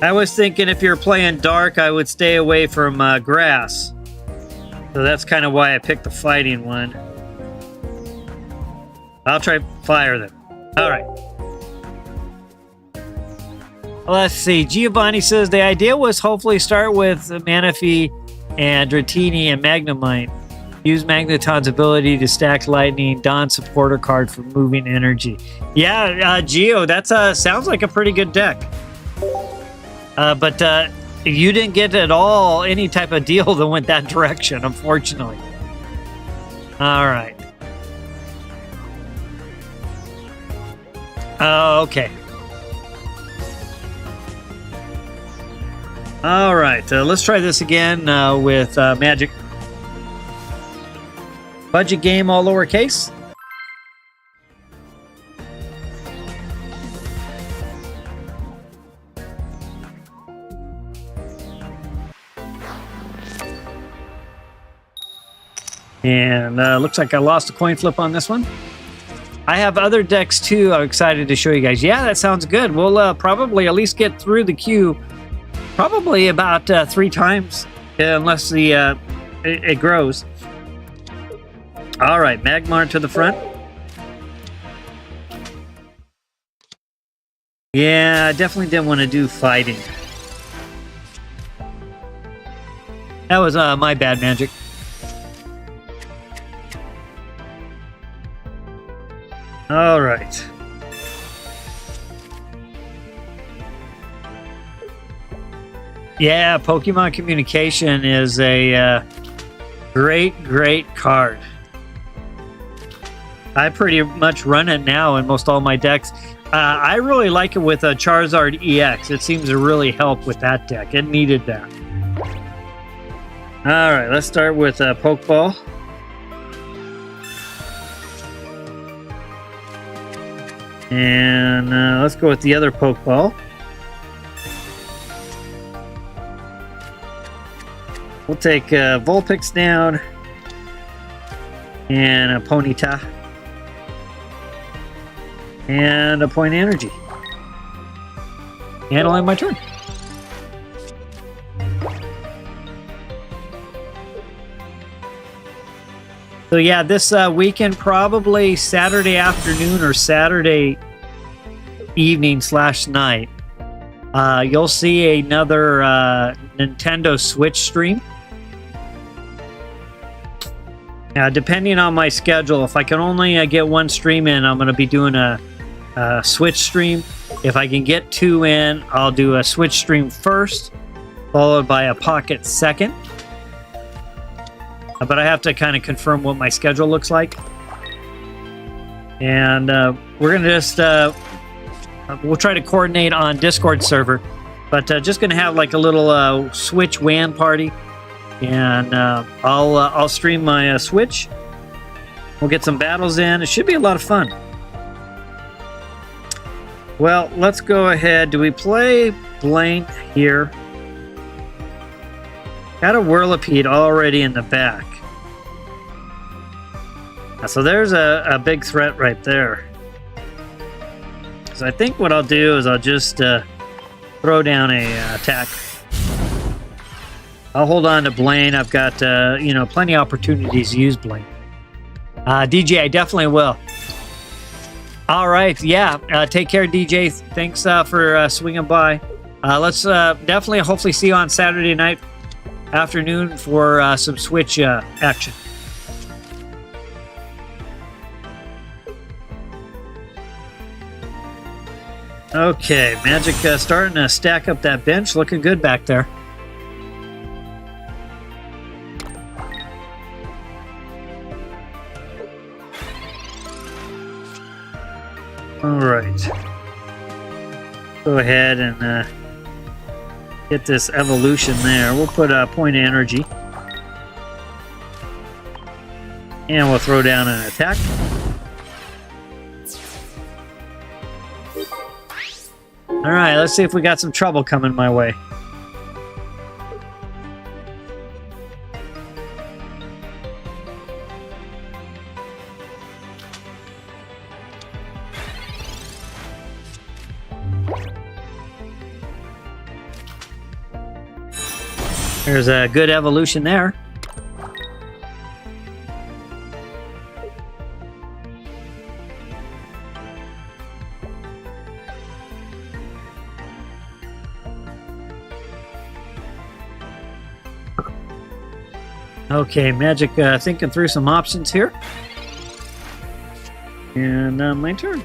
I was thinking if you're playing dark, I would stay away from grass. So that's kind of why I picked the fighting one. I'll try fire then. All right. Let's see. Giovanni says the idea was hopefully start with Manaphy and Dratini and Magnemite. Use Magneton's ability to stack lightning. Dawn supporter card for moving energy. Yeah, Gio, that sounds like a pretty good deck. But you didn't get at all any type of deal that went that direction, unfortunately. All right. Okay. All right, let's try this again with Magic. Budget game, all lowercase. And looks like I lost a coin flip on this one. I have other decks too. I'm excited to show you guys. Yeah, that sounds good. We'll probably at least get through the queue probably about 3 times, unless the it grows. All right, Magmar to the front. Yeah, I definitely didn't want to do fighting. That was my bad, Magic. All right. Yeah, Pokemon Communication is a great card. I pretty much run it now in most all my decks. I really like it with Charizard EX. It seems to really help with that deck. It needed that. All right, let's start with Pokeball. And let's go with the other Pokeball. We'll take Vulpix down. And a Ponyta. And a Point Energy. And I'll end my turn. So yeah, this weekend, probably Saturday afternoon or Saturday evening / night, you'll see another Nintendo Switch stream. Depending on my schedule, if I can only get one stream in, I'm going to be doing a Switch stream. If I can get 2 in, I'll do a Switch stream first, followed by a Pocket second. But I have to kind of confirm what my schedule looks like. And we're going to just... we'll try to coordinate on Discord server. But just going to have like a little Switch WAN party. And I'll stream my Switch. We'll get some battles in. It should be a lot of fun. Well, let's go ahead. Do we play Blaine here? Got a Whirlipede already in the back. So there's a big threat right there. So I think what I'll do is I'll just throw down a attack. I'll hold on to Blaine. I've got, plenty of opportunities to use Blaine. DJ, I definitely will. All right. Yeah. Take care, DJ. Thanks for swinging by. Let's definitely, hopefully see you on Saturday night afternoon for some Switch action. Okay. Magic starting to stack up that bench. Looking good back there. All right. Go ahead and get this evolution there. We'll put a point of energy. And we'll throw down an attack. All right, let's see if we got some trouble coming my way. There's a good evolution there. Okay, Magic thinking through some options here. And my turn.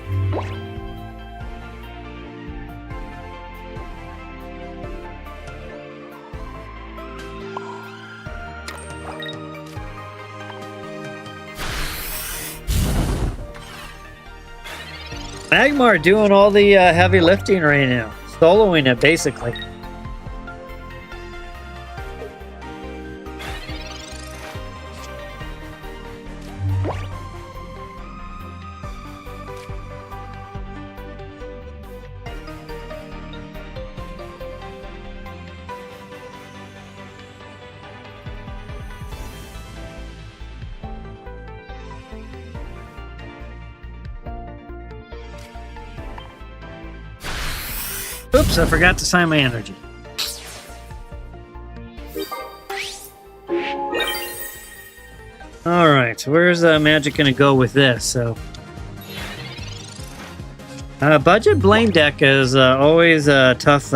Magmar doing all the heavy lifting right now. Soloing it, basically. Oops, I forgot to sign my energy. All right, so where's Magic going to go with this? So, budget Blaine deck is always a tough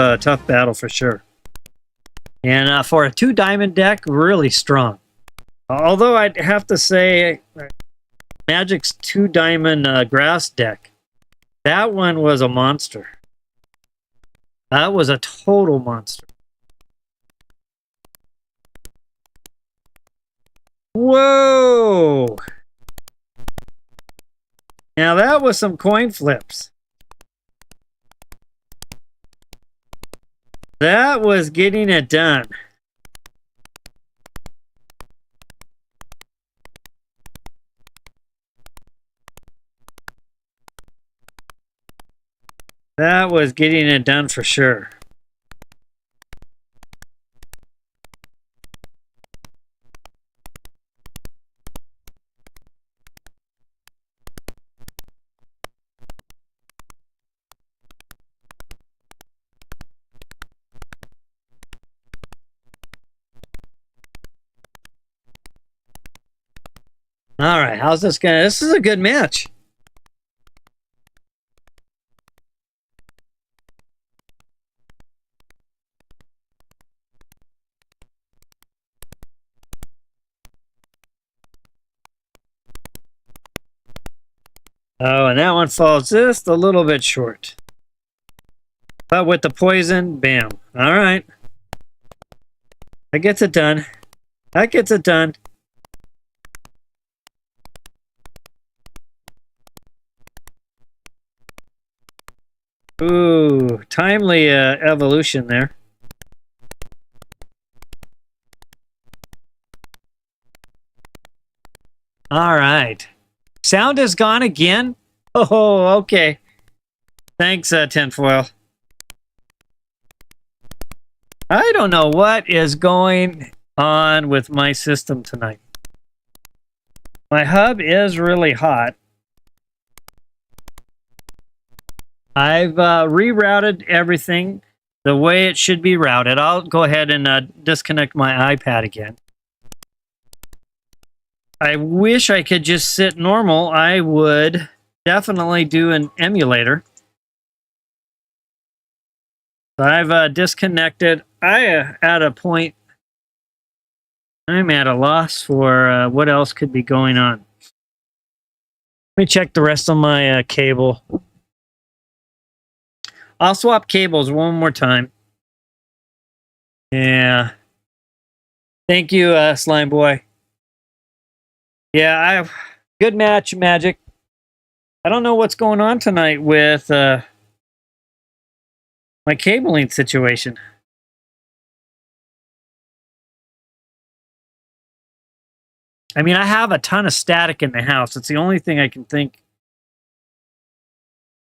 battle for sure. And for a 2-diamond deck, really strong. Although I'd have to say, Magic's 2-diamond grass deck, that one was a monster. That was a total monster. Whoa! Now that was some coin flips. That was getting it done. That was getting it done for sure. All right, how's this going? This is a good match. Oh, and that one falls just a little bit short. But with the poison, bam. All right. That gets it done. That gets it done. Ooh, timely evolution there. All right. Sound is gone again? Oh, okay. Thanks, Tinfoil. I don't know what is going on with my system tonight. My hub is really hot. I've rerouted everything the way it should be routed. I'll go ahead and disconnect my iPad again. I wish I could just sit normal. I would definitely do an emulator. So I've disconnected. At a point, I'm at a loss for what else could be going on. Let me check the rest of my cable. I'll swap cables one more time. Yeah. Thank you, Slime Boy. Yeah, good match, Magic. I don't know what's going on tonight with my cabling situation. I mean, I have a ton of static in the house. It's the only thing I can think.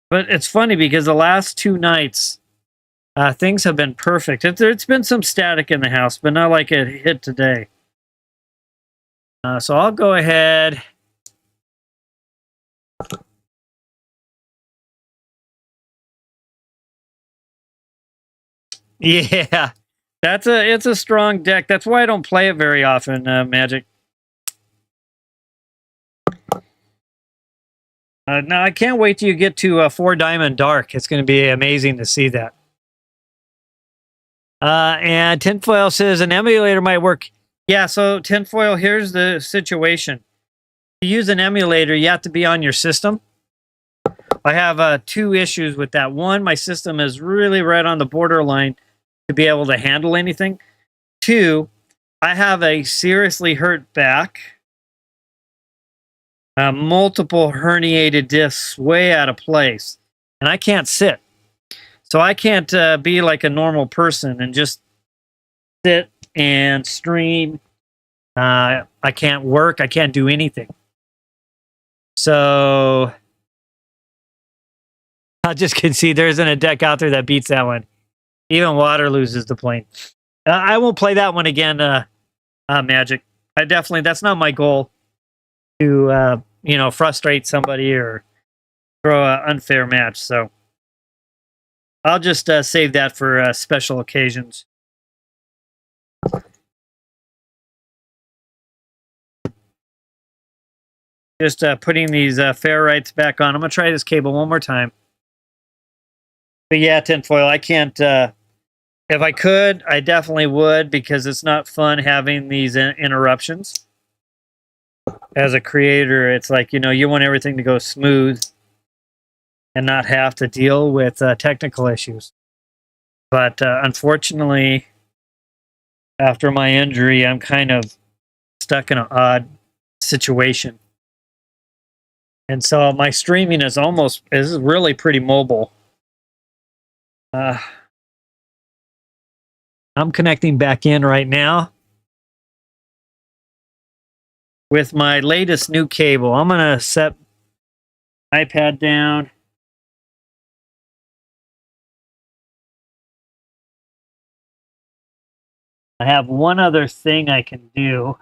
But it's funny because the last 2 nights, things have been perfect. It's been some static in the house, but not like it hit today. So I'll go ahead. Yeah, it's a strong deck. That's why I don't play it very often, Magic. Now, I can't wait till you get to 4 Diamond Dark. It's going to be amazing to see that. And Tinfoil says an emulator might work. Yeah, so Tinfoil, here's the situation. To use an emulator, you have to be on your system. I have 2 issues with that. One, my system is really right on the borderline to be able to handle anything. 2, I have a seriously hurt back. Multiple herniated discs way out of place. And I can't sit. So I can't be like a normal person and just sit and stream. I can't work. I can't do anything. So I just can see there isn't a deck out there that beats that one. Even water loses the plane. I won't play that one again, Magic. That's not my goal to, frustrate somebody or throw an unfair match. So I'll just save that for special occasions. Just putting these ferrites back on. I'm going to try this cable one more time. But yeah, Tinfoil, I can't... if I could, I definitely would, because it's not fun having these interruptions. As a creator, it's like, you want everything to go smooth and not have to deal with technical issues. But unfortunately, after my injury, I'm kind of stuck in an odd situation. And so my streaming is really pretty mobile. I'm connecting back in right now with my latest new cable. I'm going to set iPad down. I have one other thing I can do.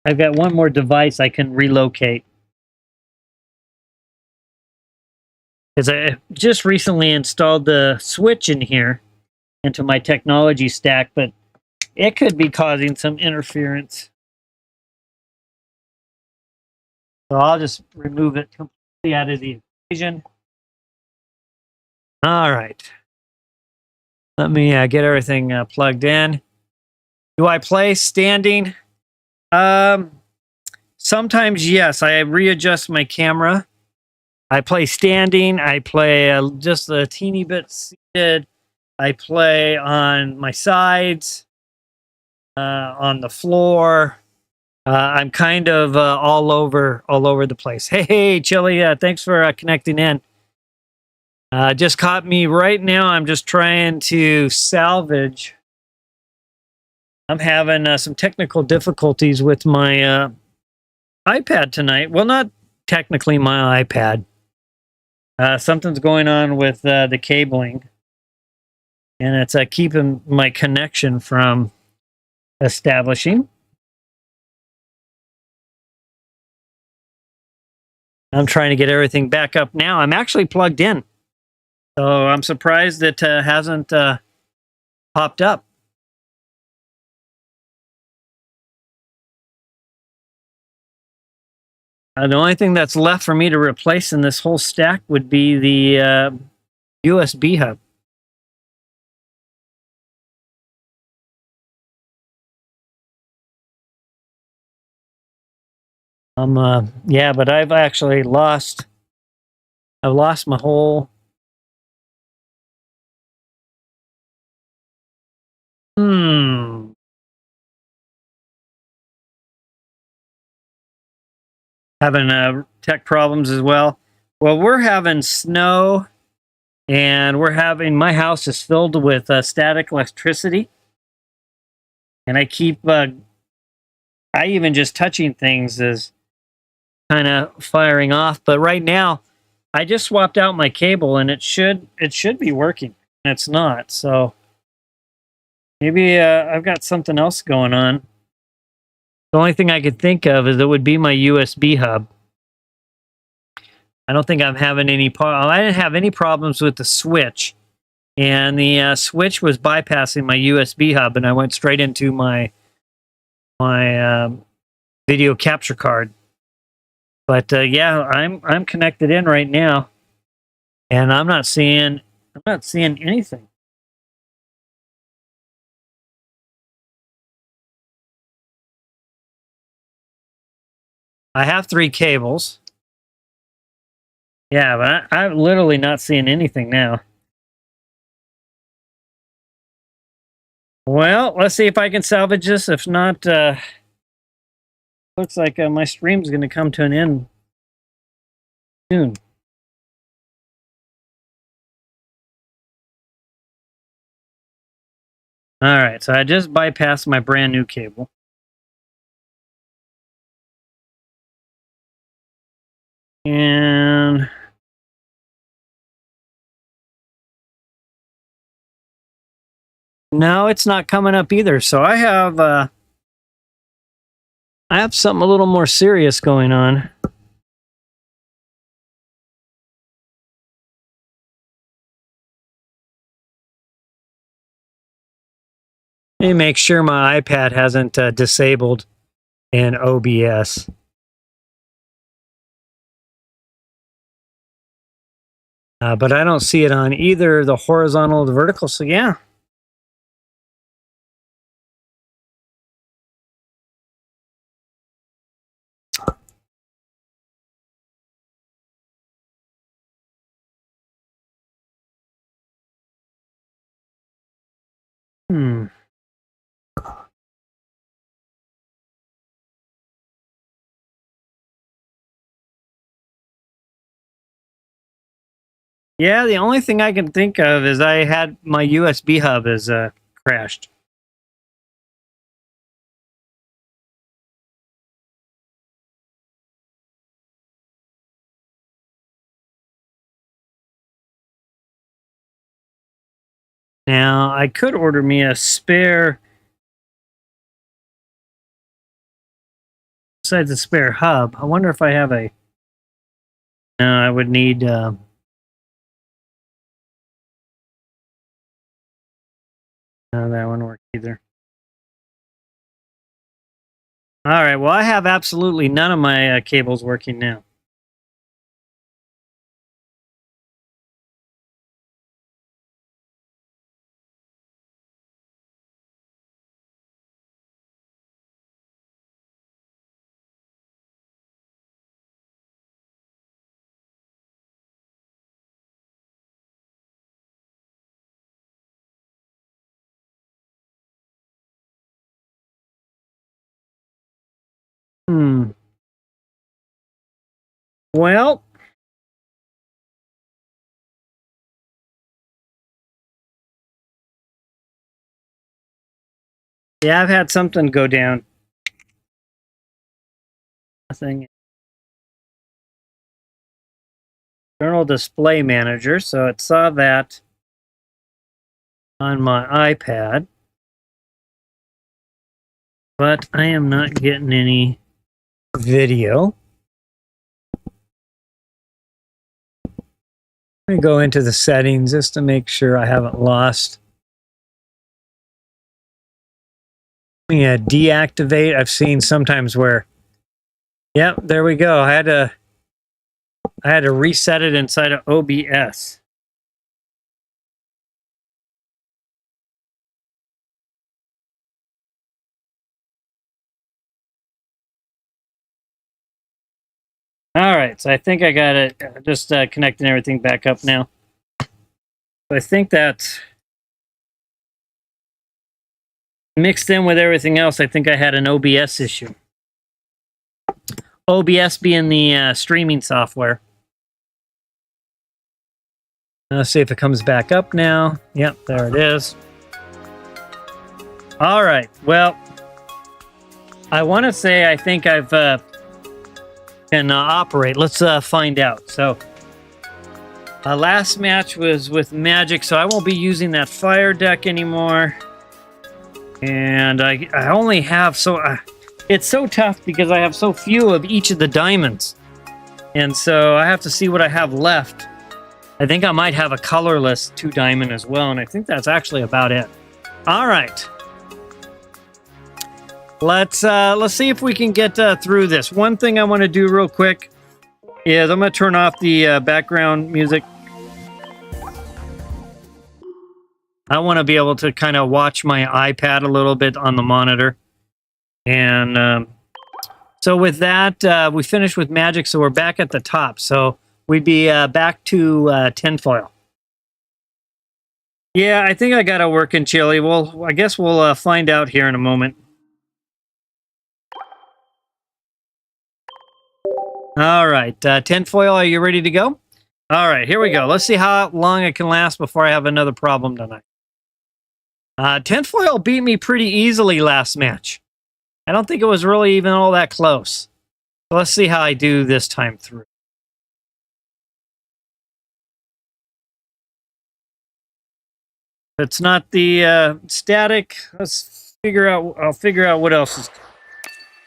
I've got one more device I can relocate. Because I just recently installed the switch in here into my technology stack, but it could be causing some interference. So I'll just remove it completely out of the equation. All right. Let me get everything plugged in. Do I play standing? Sometimes, yes, I readjust my camera. I play standing. I play just a teeny bit seated. I play on my sides, on the floor. I'm kind of all over the place. Hey, Chili, thanks for connecting in. Just caught me right now. I'm just trying to salvage. I'm having some technical difficulties with my iPad tonight. Well, not technically my iPad. Something's going on with the cabling, and it's keeping my connection from establishing. I'm trying to get everything back up now. I'm actually plugged in, so I'm surprised it hasn't popped up. The only thing that's left for me to replace in this whole stack would be the USB hub. Yeah, but I've actually lost. I've lost my whole. Having tech problems as well. Well, we're having snow, and my house is filled with static electricity, and I keep. I even just touching things is kind of firing off. But right now, I just swapped out my cable, and it should be working. And it's not. So maybe I've got something else going on. The only thing I could think of is it would be my USB hub. I don't think I'm having any I didn't have any problems with the switch, and the switch was bypassing my USB hub, and I went straight into my video capture card. But yeah, I'm connected in right now, and I'm not seeing anything. I have 3 cables. Yeah, but I'm literally not seeing anything now. Well, let's see if I can salvage this. If not, looks like my stream's going to come to an end soon. All right, so I just bypassed my brand new cable. And no, it's not coming up either. So I have something a little more serious going on. Let me make sure my iPad hasn't disabled in OBS. But I don't see it on either the horizontal or the vertical. So yeah. Yeah, the only thing I can think of is I had my USB hub is crashed. Now, I could order me a spare, besides a spare hub. I wonder if I have a, no, I would need, no, that wouldn't work either. All right, well, I have absolutely none of my cables working now. Well, yeah, I've had something go down. Nothing. Journal Display Manager, so it saw that on my iPad. But I am not getting any video. Let me go into the settings just to make sure I haven't lost. Yeah, deactivate. I've seen sometimes where, yep, there we go. I had to reset it inside of OBS. All right, so I think I got it. Just connecting everything back up now. So I think that's mixed in with everything else. I think I had an OBS issue. OBS being the streaming software. Let's see if it comes back up now. Yep, there it is. All right, well, I want to say I think I've can operate. Let's find out. So, last match was with Magic, so I won't be using that fire deck anymore. And I only have it's so tough because I have so few of each of the diamonds. And so I have to see what I have left. I think I might have a colorless 2 diamond as well, and I think that's actually about it. All right. Let's see if we can get through this. One thing I want to do real quick is I'm going to turn off the background music. I want to be able to kind of watch my iPad a little bit on the monitor. And so with that, we finished with Magic, so we're back at the top. So we'd be back to tinfoil. Yeah, I think I got to work in Chile. Well, I guess we'll find out here in a moment. All right, tinfoil, are you ready to go? All right, here we go. Let's see how long it can last before I have another problem tonight. Tinfoil beat me pretty easily last match. I don't think it was really even all that close. So let's see how I do this time through. If it's not the static, let's figure out. I'll figure out what else is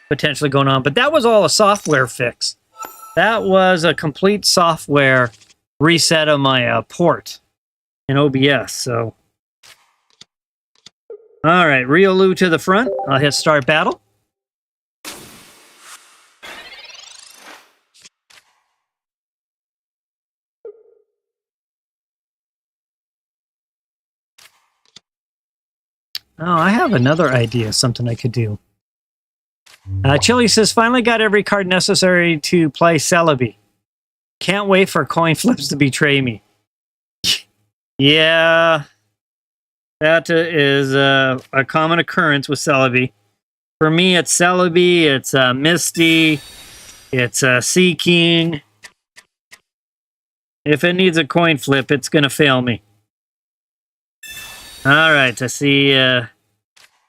potentially going on. But that was all a software fix. That was a complete software reset of my port in OBS. So, all right, Riolu to the front. I'll hit start battle. Oh, I have another idea, something I could do. Chili says, finally got every card necessary to play Celebi. Can't wait for coin flips to betray me. Yeah, that is a common occurrence with Celebi. For me, it's Celebi, it's Misty, it's Sea King. If it needs a coin flip, it's going to fail me. All right, I see a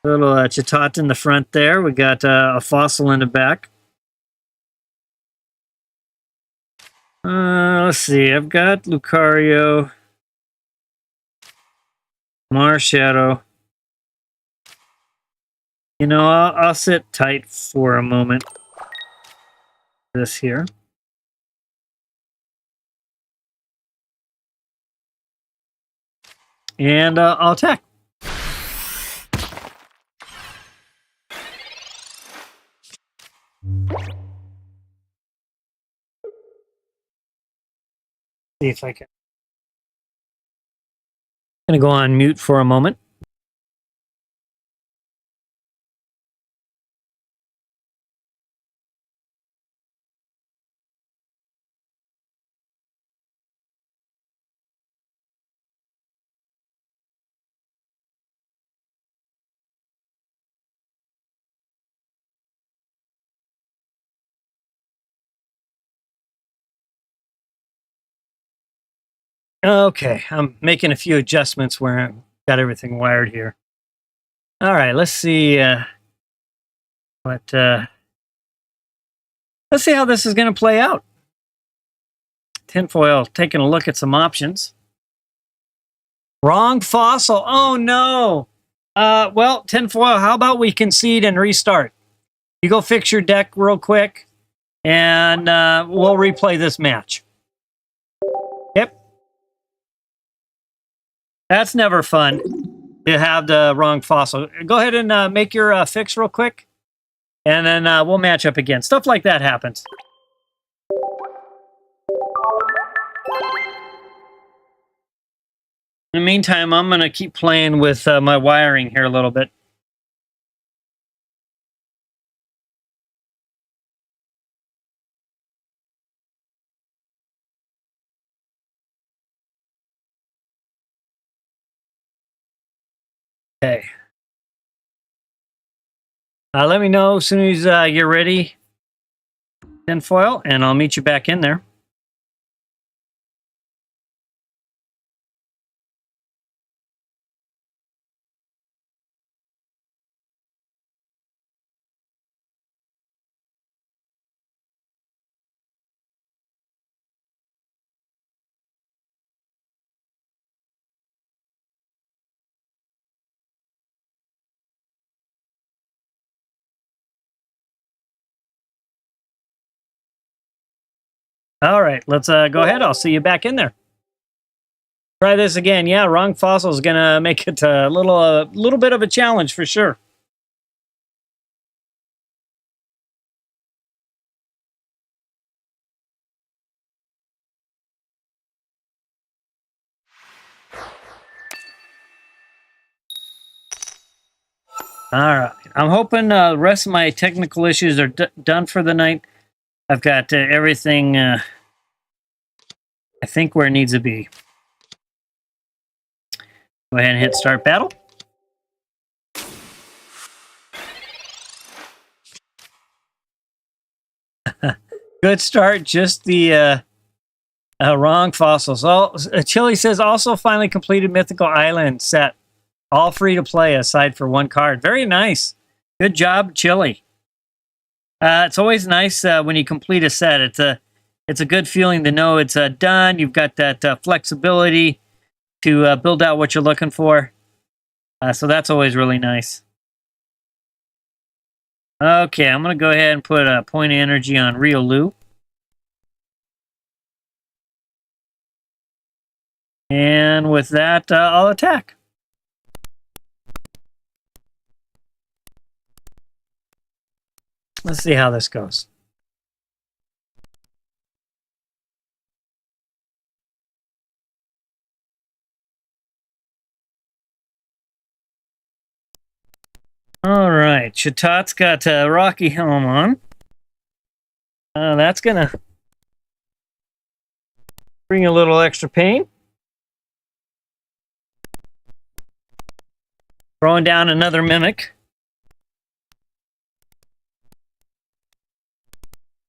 little Chatot in the front there. We got a fossil in the back. Let's see, I've got Lucario, Marshadow. You know, I'll sit tight for a moment. This here. And I'll attack. See if I can. I'm going to go on mute for a moment. Okay, I'm making a few adjustments where I've got everything wired here. All right, let's see let's see how this is going to play out. Tinfoil taking a look at some options. Wrong fossil. Oh no. Well, Tinfoil, how about we concede and restart? You go fix your deck real quick, and we'll replay this match. Yep. That's never fun to have the wrong fossil. Go ahead and make your fix real quick, and then we'll match up again. Stuff like that happens. In the meantime, I'm going to keep playing with my wiring here a little bit. Okay. Let me know as soon as you're ready, Tinfoil, and I'll meet you back in there. All right, let's go ahead. I'll see you back in there. Try this again. Yeah, wrong fossil is going to make it a little bit of a challenge for sure. All right. I'm hoping the rest of my technical issues are done for the night. I've got everything, I think, where it needs to be. Go ahead and hit start battle. Good start. Just the wrong fossils. Chili says also finally completed Mythical Island set. All free to play aside for one card. Very nice. Good job, Chili. It's always nice when you complete a set. It's a good feeling to know it's done. You've got that flexibility to build out what you're looking for. So that's always really nice. Okay, I'm going to go ahead and put a point of energy on Riolu. And with that, I'll attack. Let's see how this goes. All right, Chatat's got Rocky Helm on. That's going to bring a little extra pain. Throwing down another Mimic.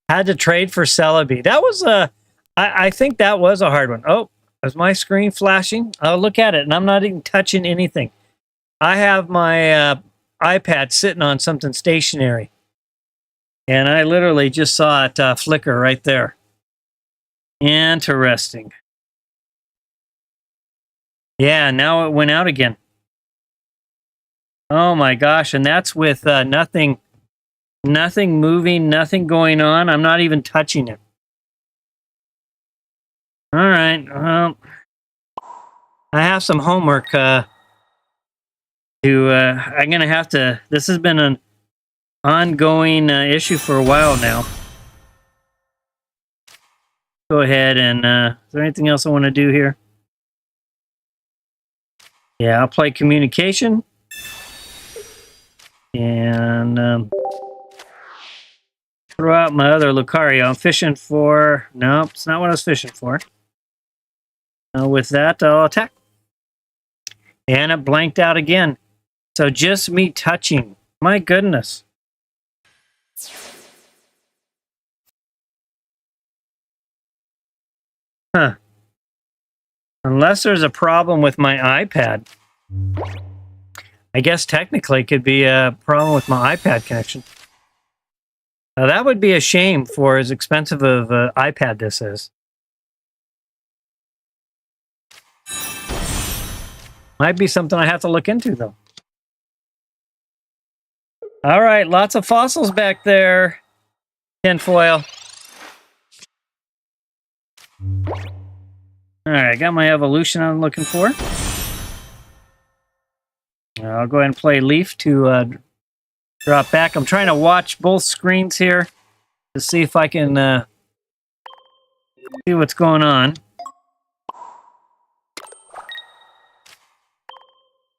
Had to trade for Celebi. That was I think that was a hard one. Oh, is my screen flashing? Oh, look at it, and I'm not even touching anything. I have my iPad sitting on something stationary, and I literally just saw it flicker right there. Interesting. Yeah, now it went out again. Oh my gosh, and that's with nothing moving, nothing going on. I'm not even touching it. All right. Well, I have some homework I'm going to have to... This has been an ongoing issue for a while now. Go ahead and... is there anything else I want to do here? Yeah, I'll play communication. And... throw out my other Lucario. I'm fishing for... Nope, it's not what I was fishing for. With that, I'll attack. And it blanked out again. So just me touching. My goodness. Huh. Unless there's a problem with my iPad. I guess technically it could be a problem with my iPad connection. Now, that would be a shame for as expensive of an iPad this is. Might be something I have to look into, though. All right, lots of fossils back there. Tinfoil. All right, got my evolution I'm looking for. I'll go ahead and play Leaf to drop back. I'm trying to watch both screens here to see if I can see what's going on.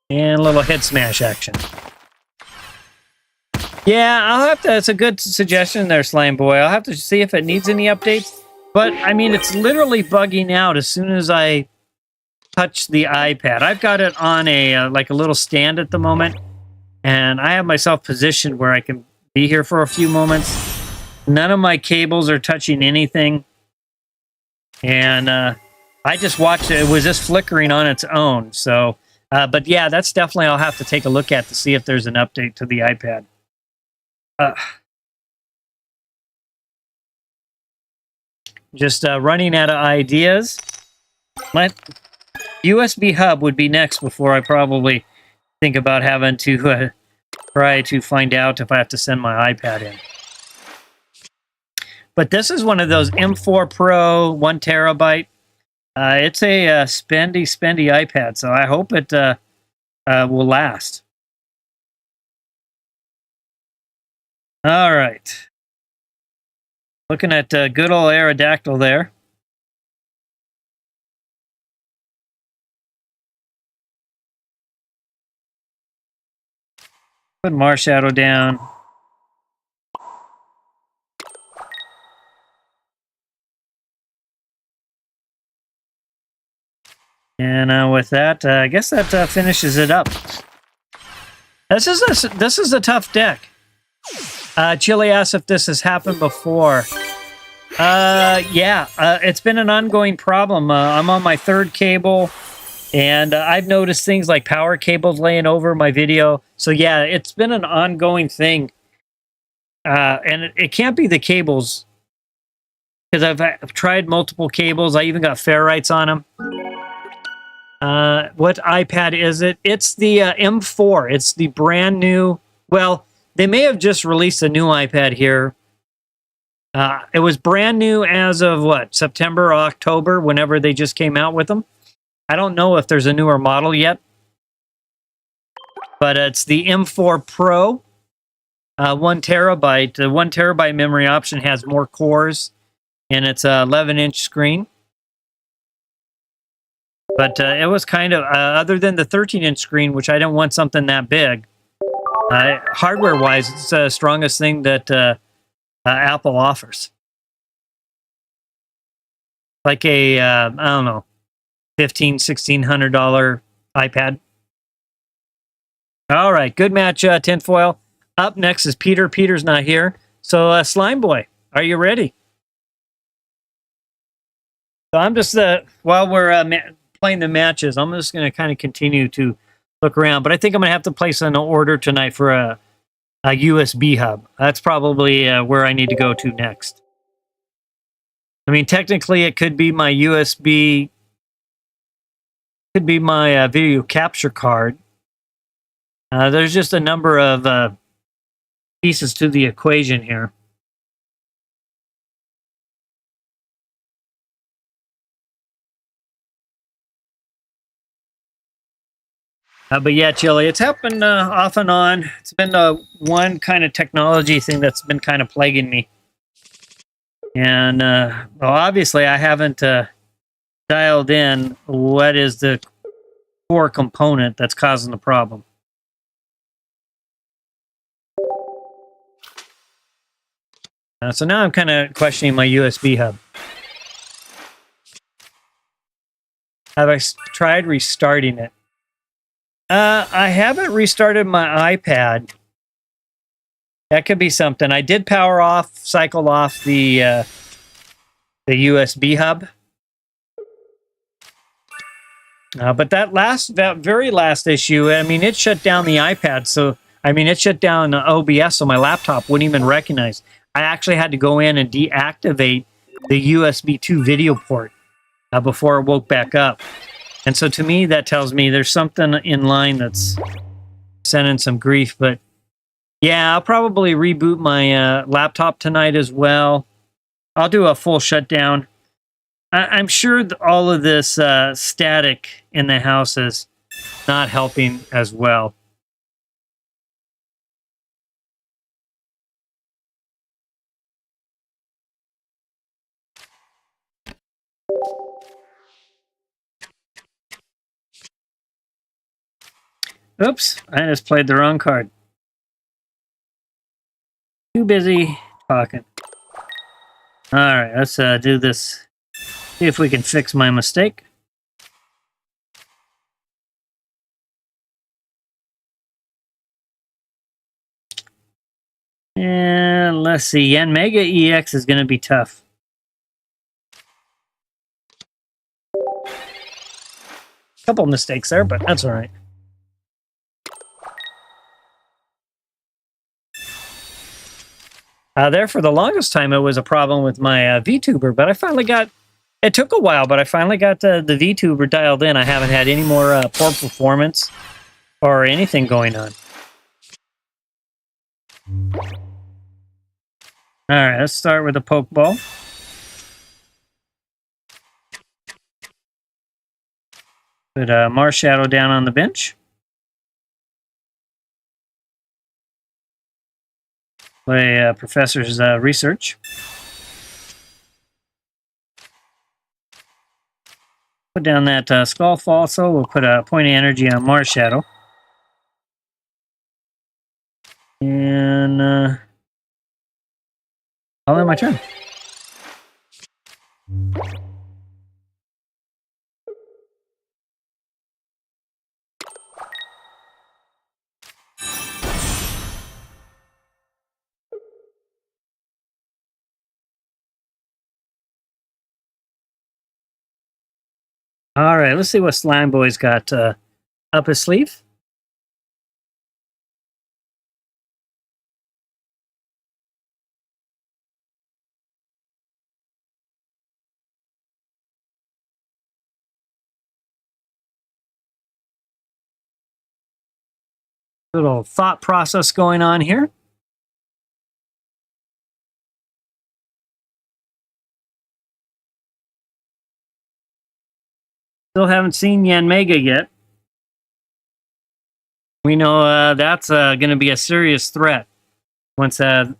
And a little head smash action. Yeah, I'll have to. That's a good suggestion there, Slime Boy. I'll have to see if it needs any updates. But, I mean, it's literally bugging out as soon as I touch the iPad. I've got it on a like a little stand at the moment. And I have myself positioned where I can be here for a few moments. None of my cables are touching anything. And I just watched it. It was just flickering on its own. So, but yeah, that's definitely I'll have to take a look at to see if there's an update to the iPad. Just running out of ideas. My USB hub would be next before I probably think about having to try to find out if I have to send my iPad in. But this is one of those M4 Pro 1 terabyte. It's a spendy iPad, so I hope it will last. All right. Looking at good old Aerodactyl there. Put Marshadow down. And with that, I guess that finishes it up. This is a tough deck. Chili asks if this has happened before. Yeah, it's been an ongoing problem. I'm on my third cable, and I've noticed things like power cables laying over my video. So yeah, it's been an ongoing thing. And it can't be the cables, because I've tried multiple cables. I even got ferrites on them. What iPad is it? It's the M4. It's the brand new... Well, they may have just released a new iPad here. It was brand new as of, what, September or October, whenever they just came out with them. I don't know if there's a newer model yet. But it's the M4 Pro. 1 terabyte. The 1 terabyte memory option has more cores. And it's an 11-inch screen. But it was kind of, other than the 13-inch screen, which I don't want something that big, hardware-wise, it's the strongest thing that Apple offers. Like a, I don't know, $1,500, $1,600 iPad. All right, good match, Tinfoil. Up next is Peter. Peter's not here. So, Slime Boy, are you ready? So I'm just, while we're playing the matches, I'm just going to kind of continue to look around. But I think I'm going to have to place an order tonight for a USB hub. That's probably where I need to go to next. I mean, technically, it could be my USB, could be my video capture card. There's just a number of pieces to the equation here. But yeah, Chili, it's happened off and on. It's been one kind of technology thing that's been kind of plaguing me. And, well, obviously, I haven't dialed in what is the core component that's causing the problem. So now I'm kind of questioning my USB hub. Have I tried restarting it? I haven't restarted my iPad. That could be something. I did power off, cycle off the USB hub. But that very last issue, I mean, it shut down the iPad. So, I mean, it shut down OBS, so my laptop wouldn't even recognize. I actually had to go in and deactivate the USB 2 video port before it woke back up. And so to me, that tells me there's something in line that's sending some grief. But yeah, I'll probably reboot my laptop tonight as well. I'll do a full shutdown. I'm sure all of this static in the house is not helping as well. Oops, I just played the wrong card. Too busy talking. All right, let's do this. See if we can fix my mistake. And let's see, Yanmega EX is going to be tough. Couple mistakes there, but that's all right. There for the longest time, it was a problem with my VTuber, but I finally got. It took a while, but I finally got the VTuber dialed in. I haven't had any more poor performance or anything going on. All right, let's start with a Pokeball. Put Marshadow down on the bench. Play Professor's Research. Put down that Skull also. We'll put a point of energy on Marshadow. And I'll end my turn. All right, let's see what Slime Boy's got up his sleeve. Little thought process going on here. Still haven't seen Yanmega yet. We know that's going to be a serious threat once there's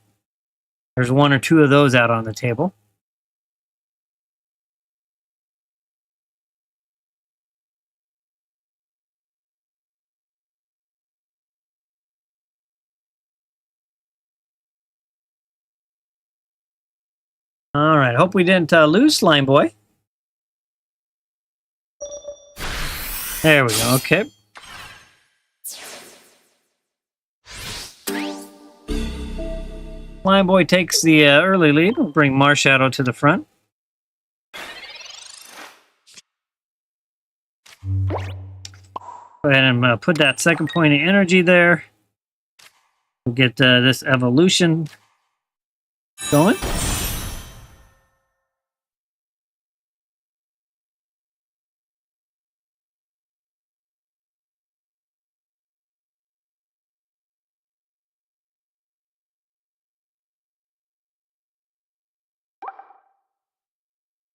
one or two of those out on the table. All right, hope we didn't lose Slime Boy. There we go, okay. Slime Boy takes the early lead. We'll bring Marshadow to the front. Go ahead and put that second point of energy there. We'll get this evolution going.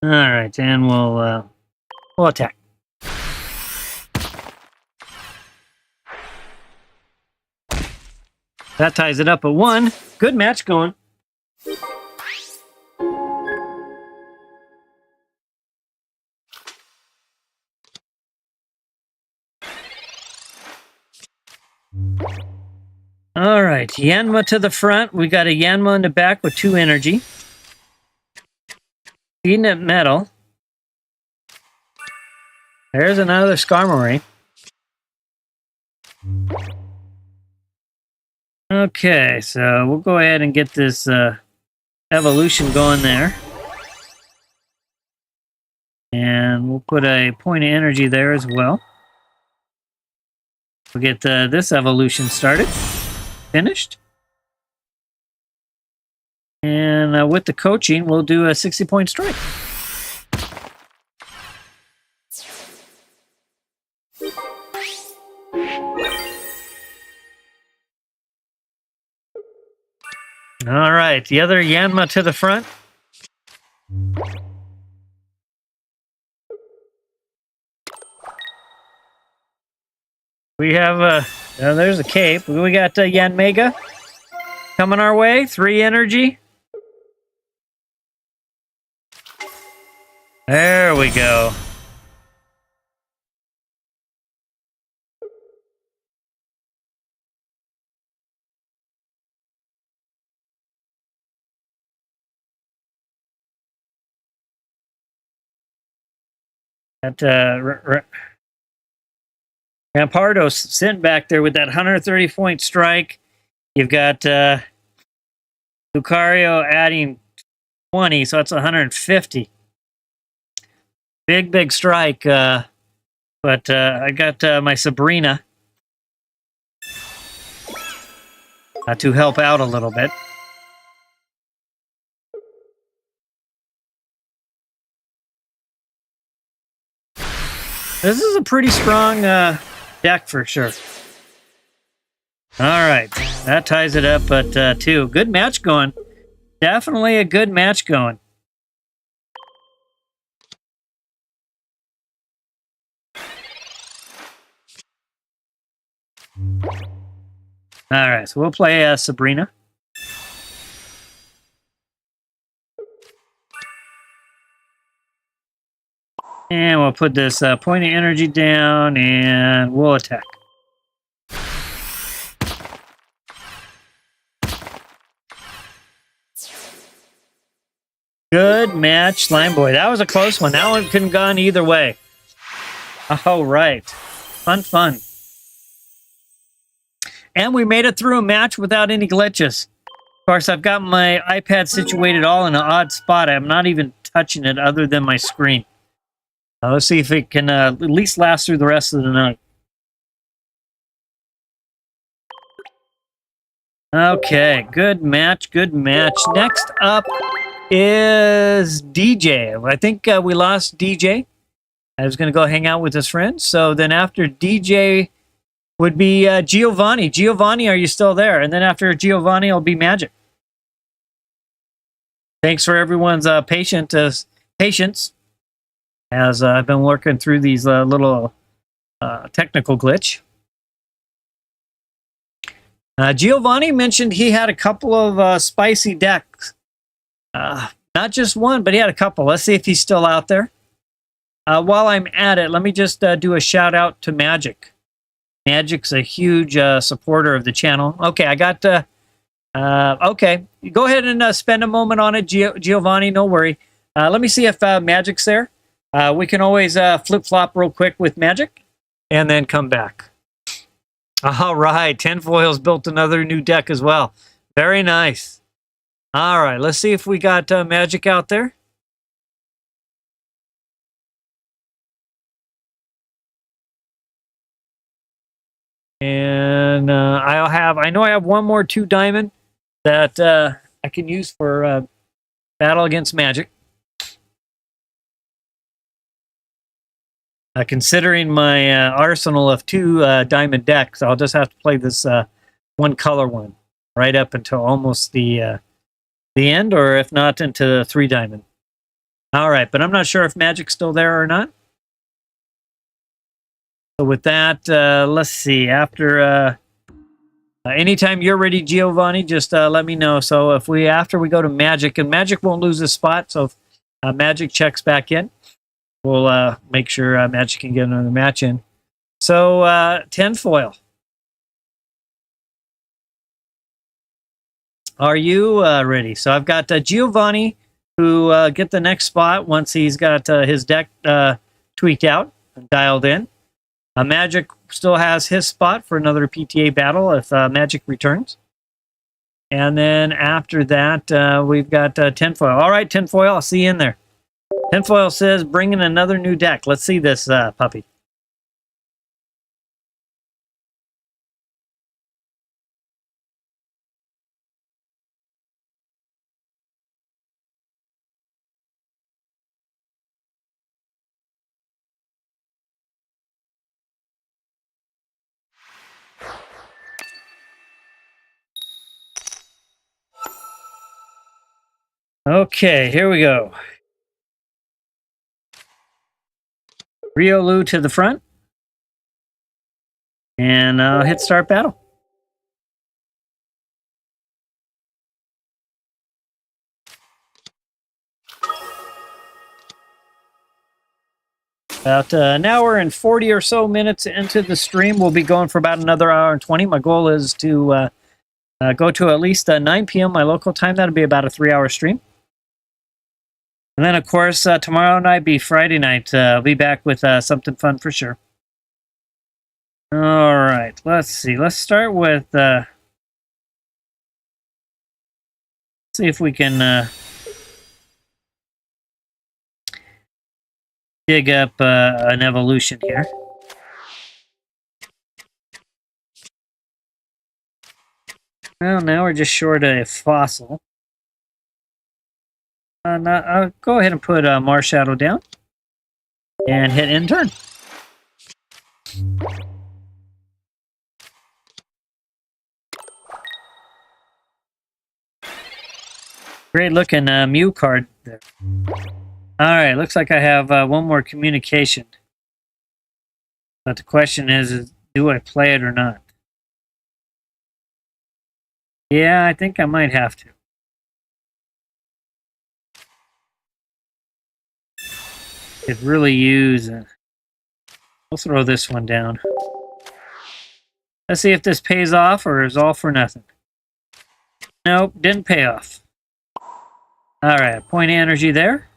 All right, and we'll attack. That ties it up at 1. Good match going. All right, Yanma to the front. We got a Yanma in the back with 2 energy. Feeding it metal. There's another Skarmory. Okay, so we'll go ahead and get this evolution going there. And we'll put a point of energy there as well. We'll get this evolution started. Finished. And with the coaching, we'll do a 60-point strike. All right, the other Yanma to the front. We have there's a cape. We got Yanmega coming our way. 3 energy. There we go. That Rampardos sitting back there with that 130-point strike. You've got Lucario adding 20, so that's 150. Big strike. But I got my Sabrina to help out a little bit. This is a pretty strong deck for sure. All right, that ties it up at 2. Good match going. Definitely a good match going. All right, so we'll play Sabrina. And we'll put this point of energy down, and we'll attack. Good match, Slime Boy. That was a close one. That one couldn't have gone either way. All right. Fun. And we made it through a match without any glitches. Of course, I've got my iPad situated all in an odd spot. I'm not even touching it other than my screen. Let's see if it can at least last through the rest of the night. Okay, good match. Next up is DJ. I think we lost DJ. I was going to go hang out with his friends. So then after DJ would be Giovanni. Giovanni, are you still there? And then after Giovanni, it'll be Magic. Thanks for everyone's patience. As I've been working through these little technical glitch. Giovanni mentioned he had a couple of spicy decks. Not just one, but he had a couple. Let's see if he's still out there. While I'm at it, let me just do a shout out to Magic. Magic's a huge supporter of the channel. Okay, I got... okay, go ahead and spend a moment on it, Giovanni, no worry. Let me see if Magic's there. We can always flip-flop real quick with Magic and then come back. All right, Tinfoil's built another new deck as well. Very nice. All right, let's see if we got Magic out there. And I know I have one more 2 diamond that I can use for battle against Magic. Considering my arsenal of 2 diamond decks, I'll just have to play this 1 color one right up until almost the end, or if not, into 3 diamond. All right, but I'm not sure if Magic's still there or not. So with that, let's see. After anytime you're ready, Giovanni, just let me know. So after we go to Magic, and Magic won't lose his spot, so if Magic checks back in, we'll make sure Magic can get another match in. So, Tinfoil. Are you ready? So I've got Giovanni, who get the next spot once he's got his deck tweaked out and dialed in. Magic still has his spot for another PTA battle if Magic returns. And then after that, we've got Tinfoil. All right, Tinfoil, I'll see you in there. Tinfoil says, bring in another new deck. Let's see this puppy. Okay, here we go. Riolu to the front. And I'll hit start battle. About an hour and 40 or so minutes into the stream. We'll be going for about another hour and 20. My goal is to go to at least 9 p.m. my local time. That'll be about a 3-hour stream. And then, of course, tomorrow night be Friday night. I'll be back with something fun for sure. All right, let's see. Let's start with... see if we can dig up an evolution here. Well, now we're just short a fossil. I'll go ahead and put Marshadow down and hit end turn. Great looking Mew card there. All right, looks like I have one more communication. But the question is do I play it or not? Yeah, I think I might have to. Could really use... we'll throw this one down. Let's see if this pays off or is all for nothing. Nope, didn't pay off. All right, point of energy there.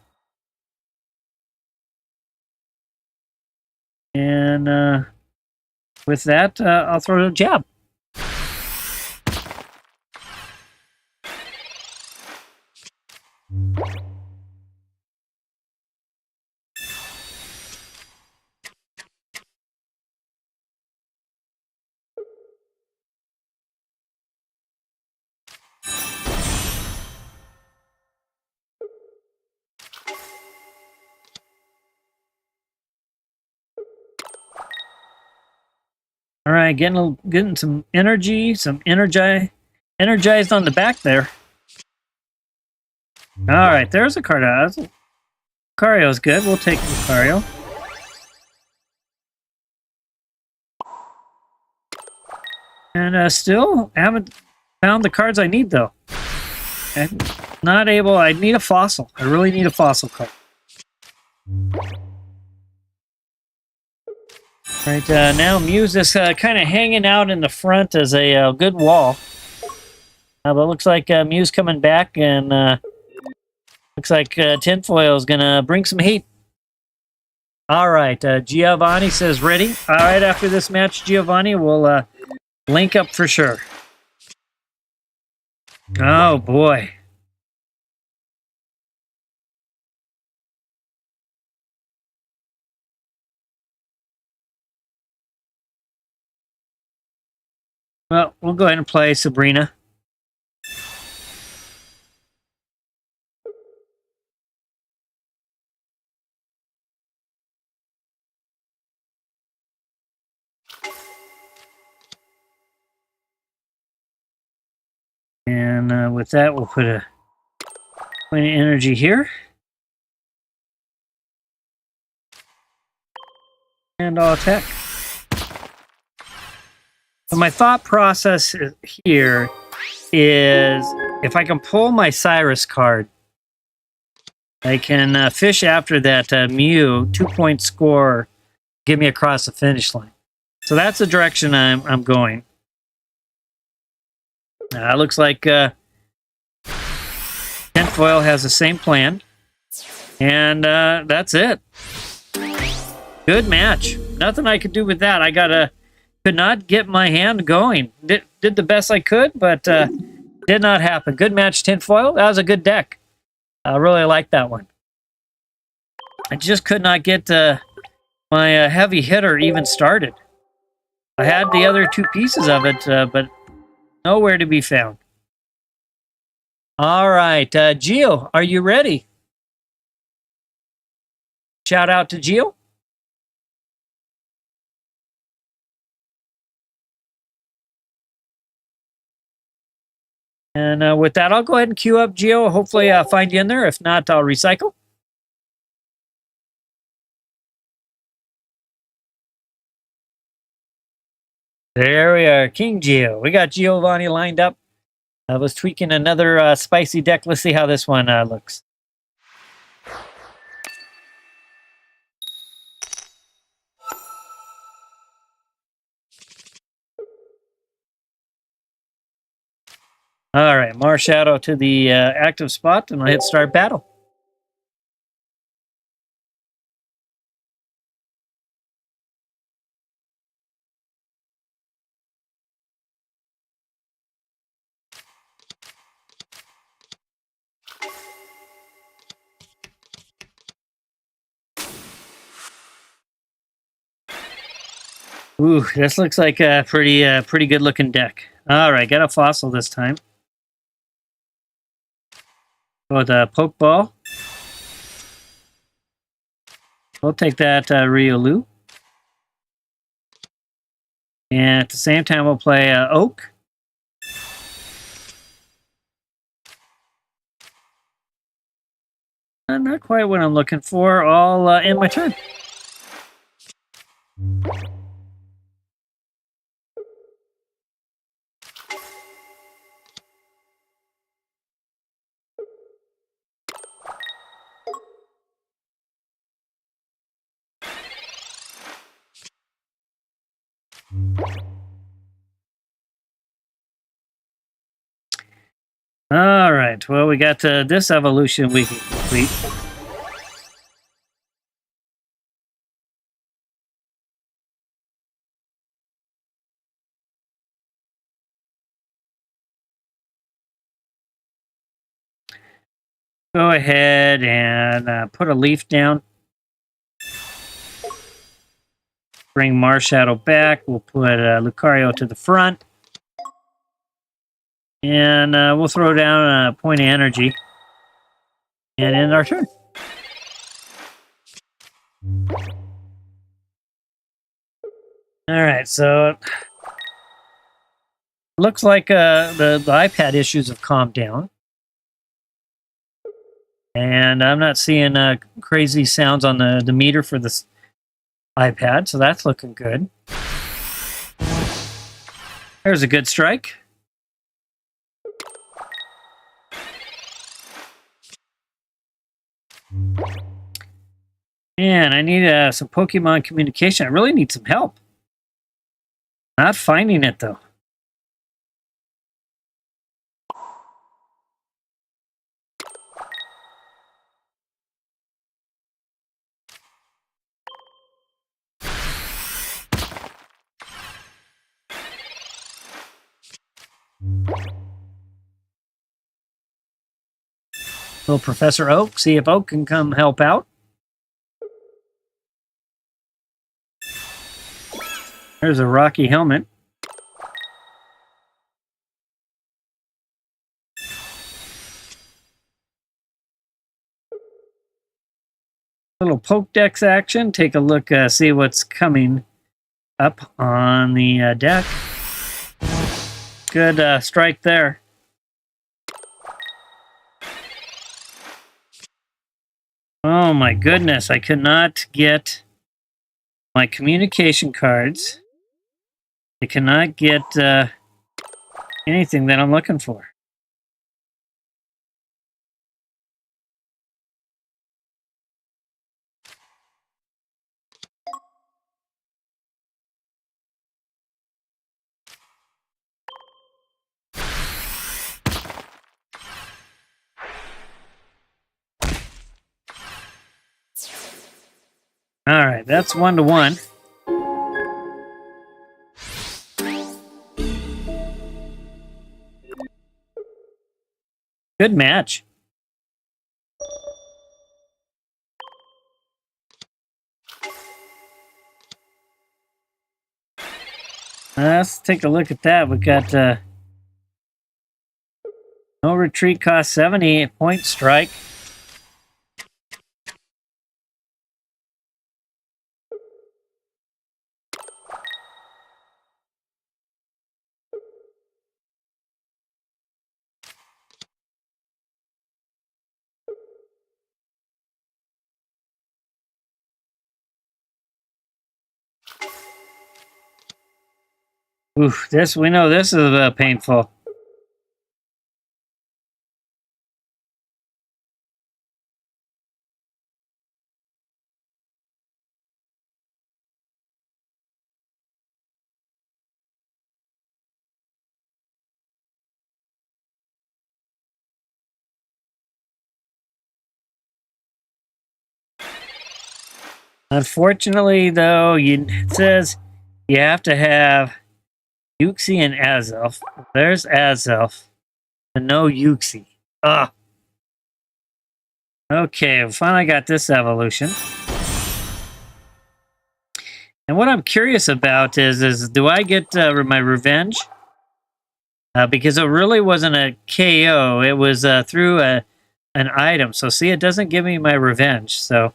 And with that, I'll throw a jab. All right, getting some energy, some energized on the back there. All right, there's a card. Lucario's good. We'll take Lucario. And still haven't found the cards I need, though. I'm not able. I need a fossil. I really need a fossil card. Right, now Mew's is kind of hanging out in the front as a good wall. But it looks like Mew's coming back, and looks like Tinfoil is going to bring some heat. All right, Giovanni says ready. All right, after this match, Giovanni will link up for sure. Oh, boy. Well, we'll go ahead and play Sabrina. And with that, we'll put a point of energy here. And I'll attack. So my thought process here is if I can pull my Cyrus card, I can fish after that Mew 2-point score, get me across the finish line. So that's the direction I'm going. Looks like Tinfoil has the same plan. And that's it. Good match. Nothing I could do with that. Could not get my hand going. Did the best I could, but did not happen. Good match, Tinfoil. That was a good deck. I really like that one. I just could not get my heavy hitter even started. I had the other two pieces of it, but nowhere to be found. All right, Gio, are you ready? Shout out to Gio. And with that, I'll go ahead and queue up Gio. Hopefully I'll find you in there. If not, I'll recycle. There we are, King Gio. We got Giovanni lined up. I was tweaking another spicy deck. Let's see how this one looks. All right, Marshadow to the active spot, and I'll hit start battle. Ooh, this looks like a pretty good looking deck. All right, got a fossil this time. Go with a Pokeball. We'll take that Riolu. And at the same time, we'll play Oak. Not quite what I'm looking for. I'll end my turn. All right. Well, we got this evolution we can complete. Go ahead and put a leaf down. Bring Marshadow back. We'll put Lucario to the front. And we'll throw down a point of energy. And end our turn. All right, so looks like the iPad issues have calmed down. And I'm not seeing crazy sounds on the meter for this iPad, so that's looking good. There's a good strike. Man, I need some Pokemon communication. I really need some help. Not finding it, though. Little Professor Oak, see if Oak can come help out. There's a Rocky helmet. Little Pokedex action. Take a look, see what's coming up on the deck. Good strike there. Oh my goodness, I could not get my communication cards. I cannot get anything that I'm looking for. All right, that's 1-1. Good match. Let's take a look at that. We got no retreat cost 70 point strike. Oof, we know this is painful. Unfortunately, though, it says you have to have Yuxi and Azelf. There's Azelf, but no Yuxi. Ugh. Okay, we finally got this evolution. And what I'm curious about is do I get my revenge? Because it really wasn't a KO. It was through an item. So see, it doesn't give me my revenge. So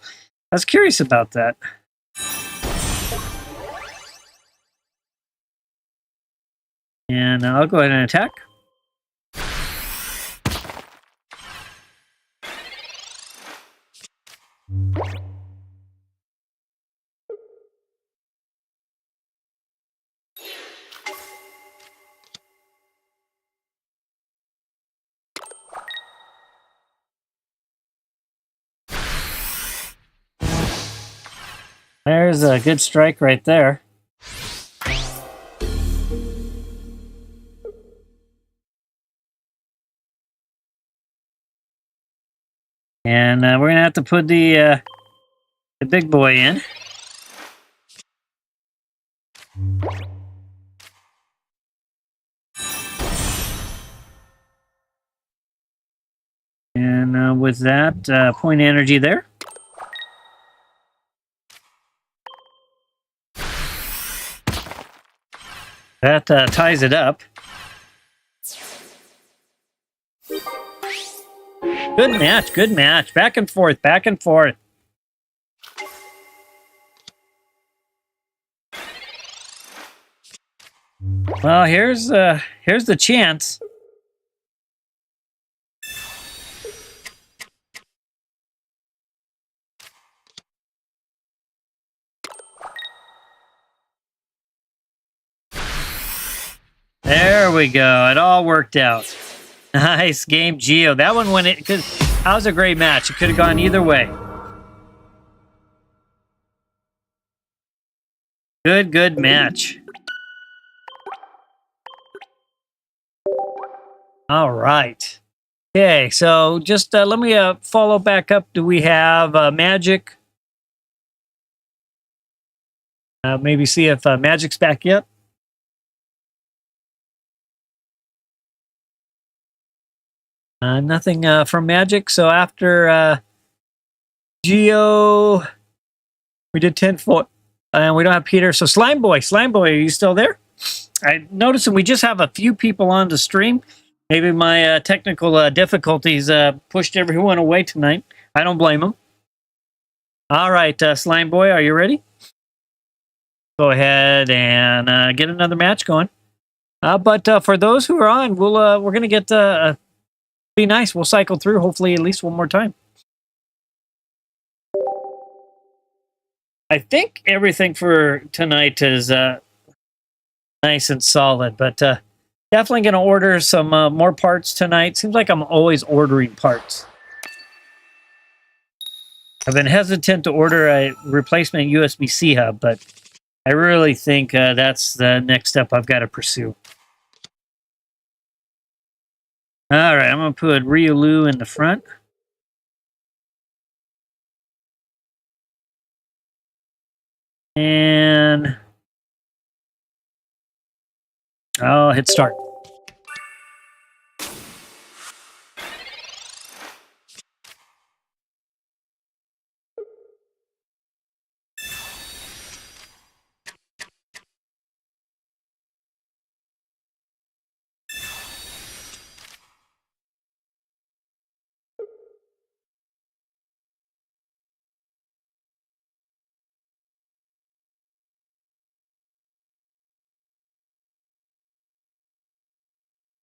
I was curious about that. And I'll go ahead and attack. There's a good strike right there. And we're going to have to put the big boy in. And with that, point energy there. That ties it up. Good match, good match. Back and forth, back and forth. Well, here's the chance. There we go. It all worked out. Nice game, Geo. That one went it. That was a great match. It could have gone either way. Good match. All right. Okay, so just let me follow back up. Do we have Magic? Maybe see if Magic's back yet. Nothing from Magic. So after Geo, we did 10-4, and we don't have Peter. So Slime Boy, are you still there? I noticed we just have a few people on the stream. Maybe my technical difficulties pushed everyone away tonight. I don't blame them. All right, Slime Boy, are you ready? Go ahead and get another match going. But for those who are on, we're gonna get be nice. We'll cycle through hopefully at least one more time. I think everything for tonight is nice and solid, but definitely going to order some more parts tonight. Seems like I'm always ordering parts. I've been hesitant to order a replacement USB-C hub, but I really think that's the next step I've got to pursue. All right, I'm going to put Riolu in the front. And I'll hit start.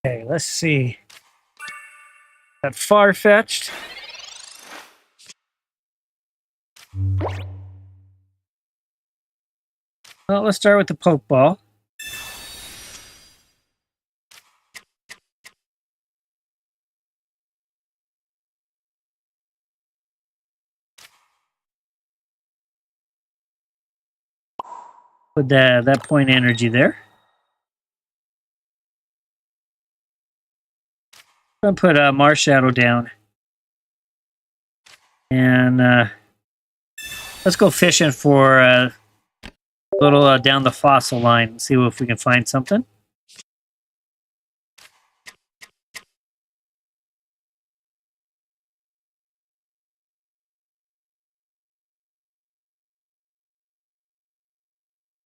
Okay, let's see. Got far-fetched. Well, let's start with the Pokeball. Put that point energy there. I'm gonna put Marshadow down. And let's go fishing for a little down the fossil line. See if we can find something.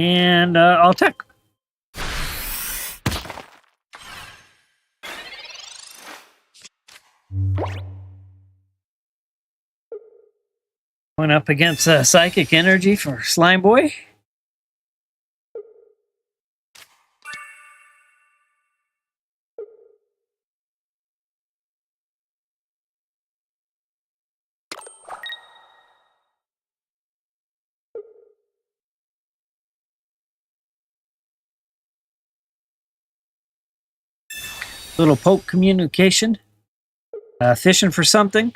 And I'll tech. Going up against Psychic Energy for Slime Boy. Little poke communication. Fishing for something.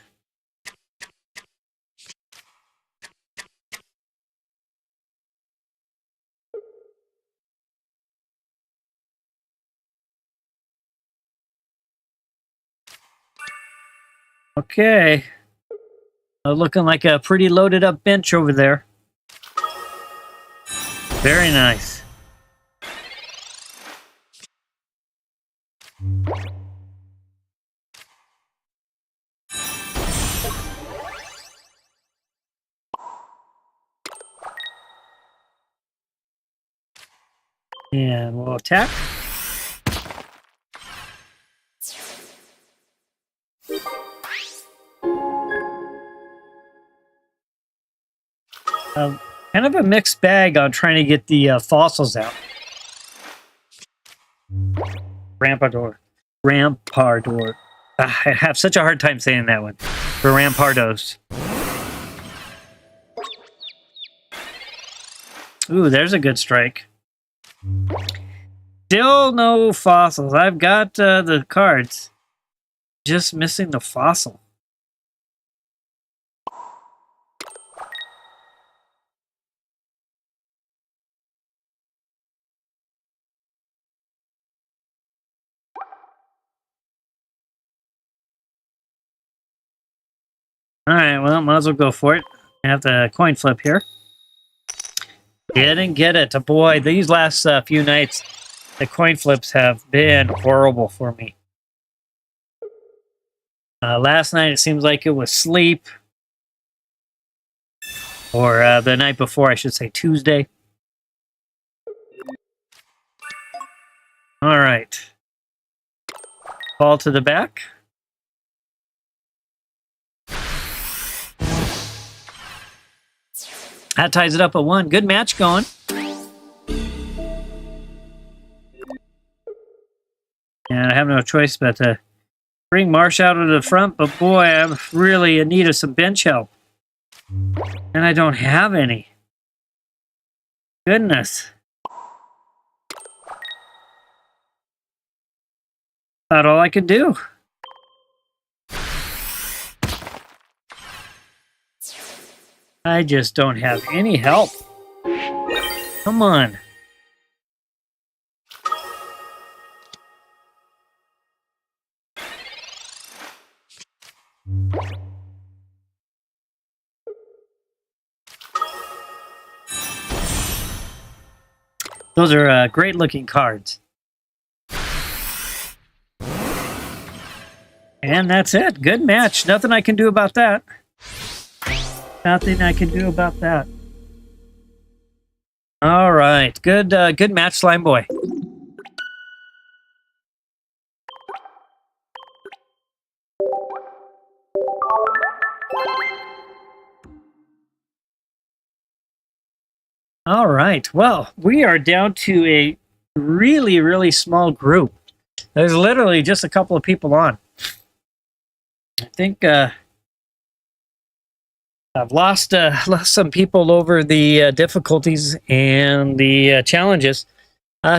Okay. Looking like a pretty loaded up bench over there. Very nice. And we'll attack. Kind of a mixed bag on trying to get the fossils out. Rampardos. I have such a hard time saying that one. For Rampardos. Ooh, there's a good strike. Still no fossils. I've got the cards. Just missing the fossil. Alright, well, might as well go for it. I have the coin flip here. Didn't get it. Boy, these last few nights, the coin flips have been horrible for me. Last night, it seems like it was sleep. Or the night before, I should say Tuesday. Alright. Ball to the back. That ties it up at 1. Good match going. And I have no choice but to bring Marsh out of the front. But boy, I'm really in need of some bench help. And I don't have any. Goodness. About all I could do. I just don't have any help. Come on. Those are great looking cards. And that's it. Good match. Nothing I can do about that. Nothing I can do about that. All right. Good good match, Slime Boy. All right. Well, we are down to a really, really small group. There's literally just a couple of people on. I think I've lost some people over the difficulties and the challenges.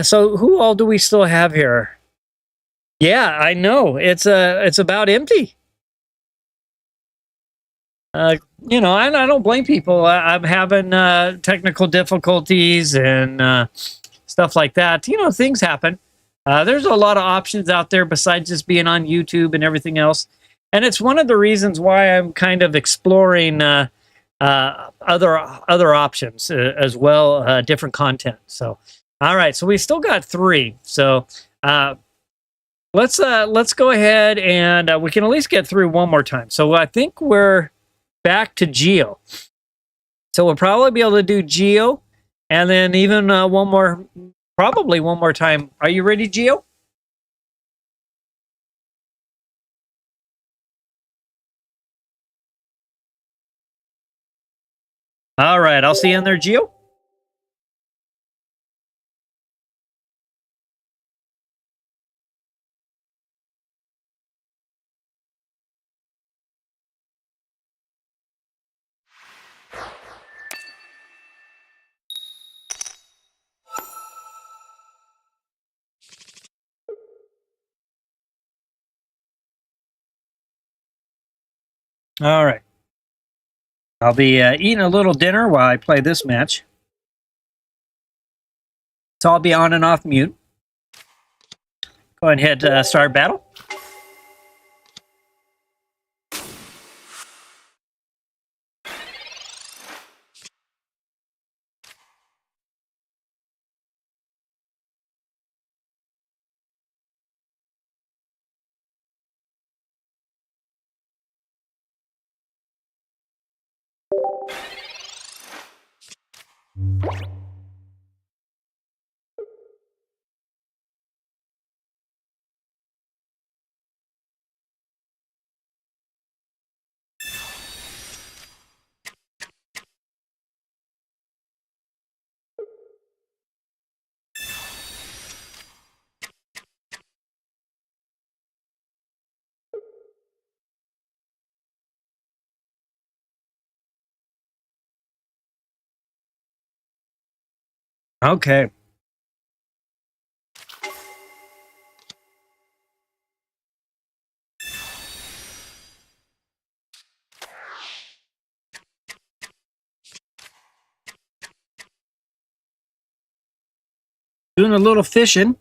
So who all do we still have here? Yeah, I know. It's about empty. You know, I don't blame people. I'm having technical difficulties and stuff like that. You know, things happen. There's a lot of options out there besides just being on YouTube and everything else. And it's one of the reasons why I'm kind of exploring other options as well, different content. So, all right. So we still got 3. So let's go ahead and we can at least get through one more time. So I think we're back to Geo. So we'll probably be able to do Geo, and then even probably one more time. Are you ready, Geo? All right, I'll see you in there, Geo. All right. I'll be eating a little dinner while I play this match. So I'll be on and off mute. Go ahead and hit start battle. Okay. Doing a little fishing.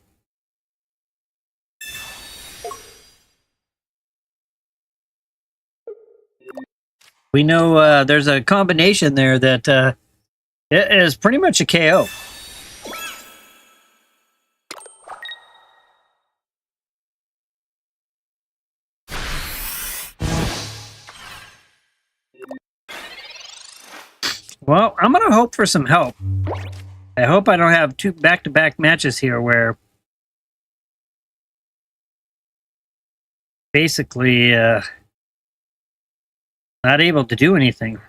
We know there's a combination there that it is pretty much a KO. Well, I'm going to hope for some help. I hope I don't have 2 back-to-back matches here where basically not able to do anything.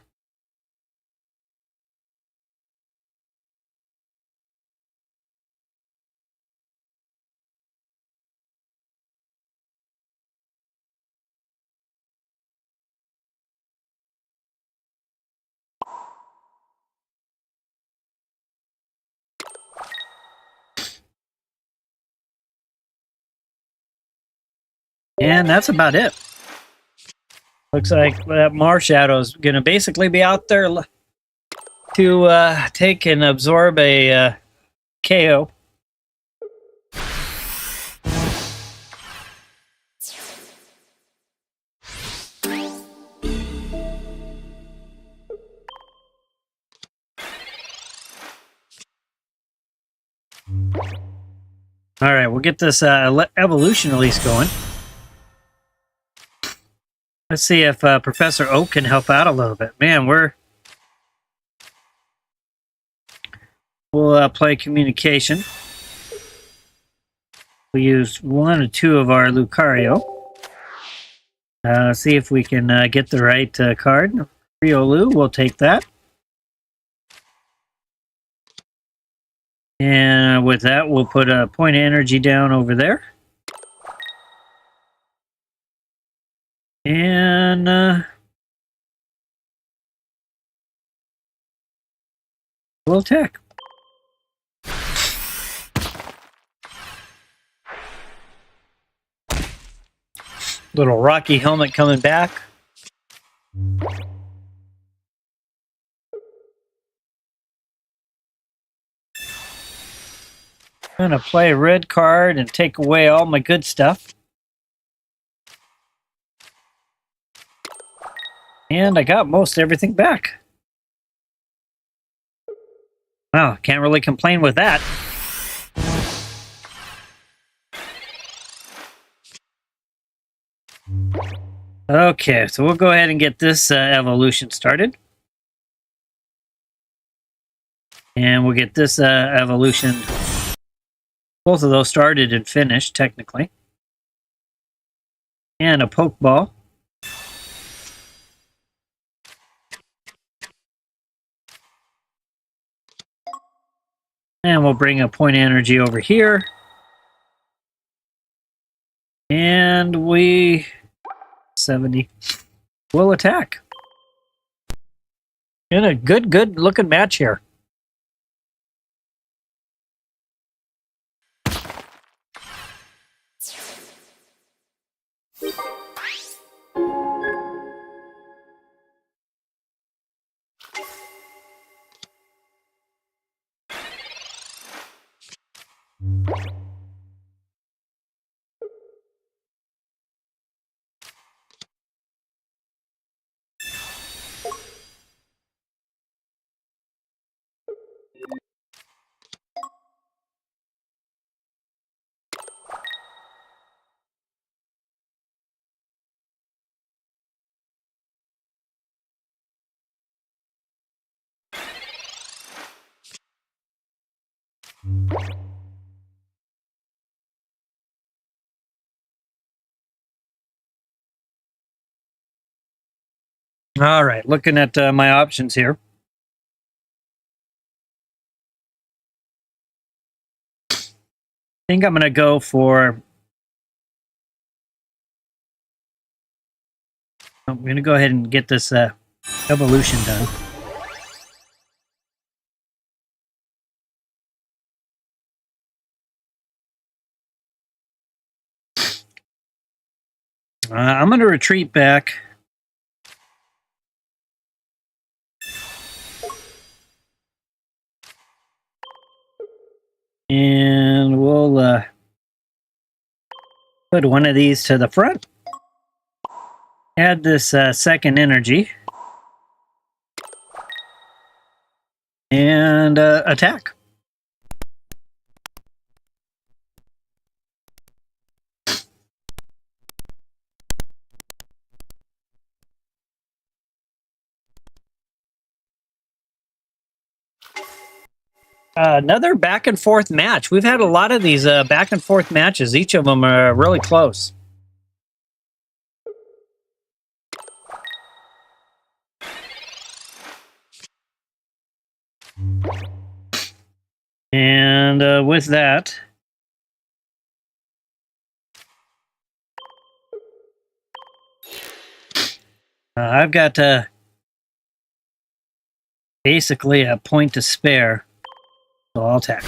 And that's about it. Looks like that Marshadow is going to basically be out there to take and absorb a KO. All right, we'll get this evolution at least going. Let's see if Professor Oak can help out a little bit. Man, we'll play communication. We used 1 or 2 of our Lucario. See if we can get the right card. Riolu, we'll take that. And with that, we'll put a point of energy down over there. And we'll attack. Little Rocky helmet coming back. I'm gonna play a red card and take away all my good stuff. And I got most everything back. Wow, can't really complain with that. Okay, so we'll go ahead and get this evolution started. And we'll get this evolution, both of those started and finished, technically. And a Pokeball. And we'll bring a point energy over here. And we... 70. We'll attack. In a good looking match here. All right, looking at my options here. I think I'm going to go for... I'm going to go ahead and get this evolution done. I'm going to retreat back. And we'll put one of these to the front. Add this second energy. And attack. Another back and forth match. We've had a lot of these back and forth matches. Each of them are really close. And with that, I've got basically a point to spare. So I'll attack.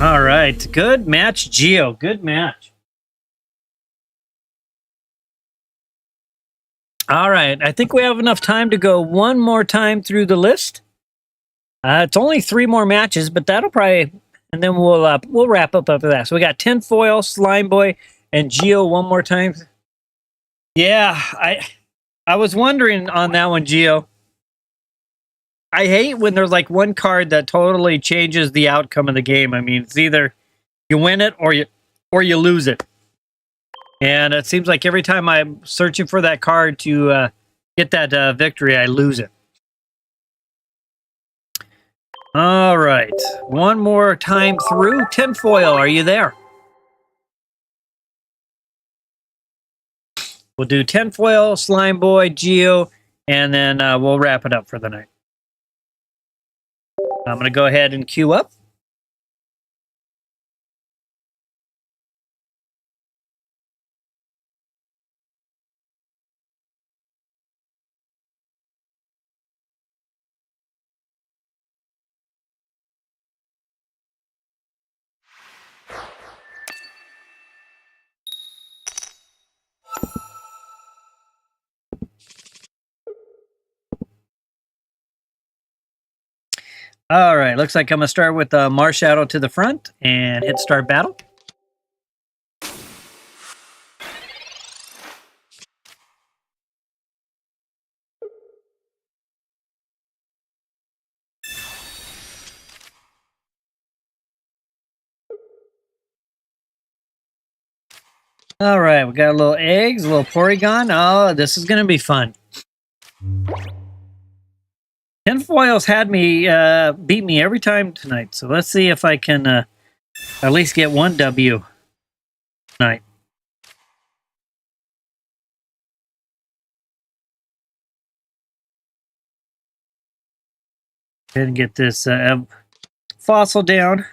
All right, good match, Geo. Good match. All right, I think we have enough time to go one more time through the list. It's only 3 more matches, but that'll probably... And then we'll wrap up after that. So we got Tinfoil, Slime Boy, and Geo one more time. Yeah, I was wondering on that one, Geo. I hate when there's like one card that totally changes the outcome of the game. I mean, it's either you win it or you lose it. And it seems like every time I'm searching for that card to get that victory, I lose it. All right, one more time through. Tinfoil, are you there? We'll do Tinfoil, Slime Boy, Geo, and then we'll wrap it up for the night. I'm going to go ahead and queue up. All right, looks like I'm going to start with Marshadow to the front and hit start battle. All right, we got a little eggs, a little Porygon. Oh, this is going to be fun. Tinfoils had me beat me every time tonight, so let's see if I can at least get one W tonight. Go ahead and get this fossil down.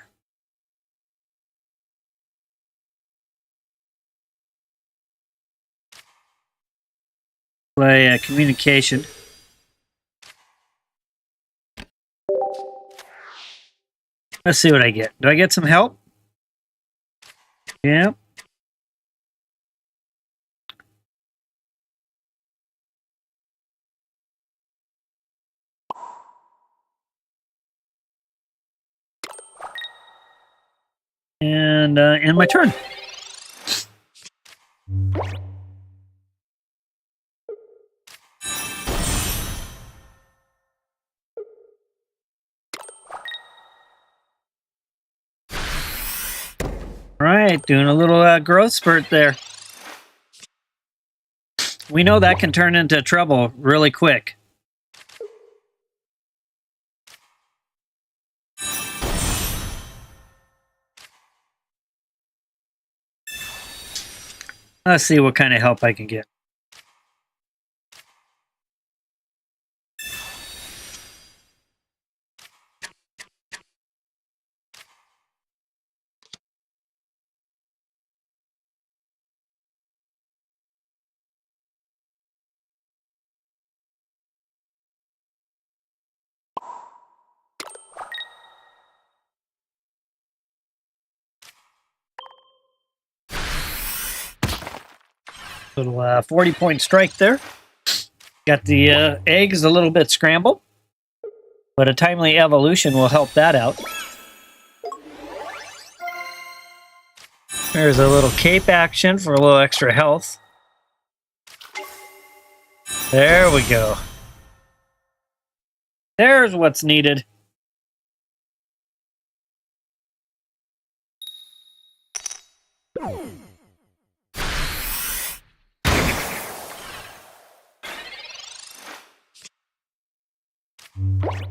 Play communication. Let's see what I get. Do I get some help? Yeah. And end my turn. All right, doing a little growth spurt there. We know that can turn into trouble really quick. Let's see what kind of help I can get. Little 40-point strike there. Got the eggs a little bit scrambled, but a timely evolution will help that out. There's a little cape action for a little extra health. There we go. There's what's needed.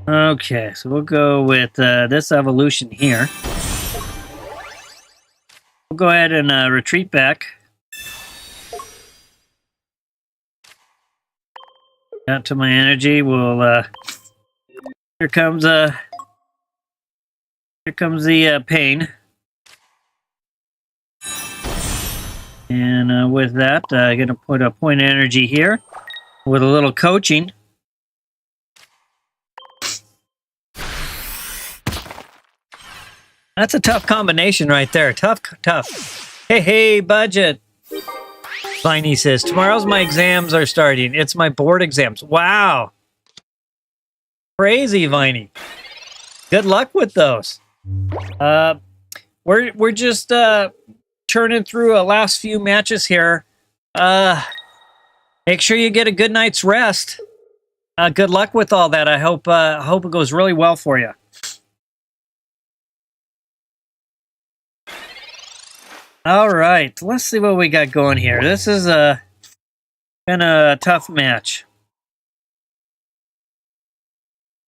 Okay, so we'll go with this evolution here. We'll go ahead and retreat back. Out to my energy. We'll here comes the pain. And with that, I'm going to put a point of energy here with a little coaching. That's a tough combination right there. Tough. Hey, budget. Viney says, tomorrow's my exams are starting. It's my board exams. Wow. Crazy, Viney. Good luck with those. We're just churning through a last few matches here. Make sure you get a good night's rest. Good luck with all that. I hope it goes really well for you. All right, let's see what we got going here. This is a kind of a tough match.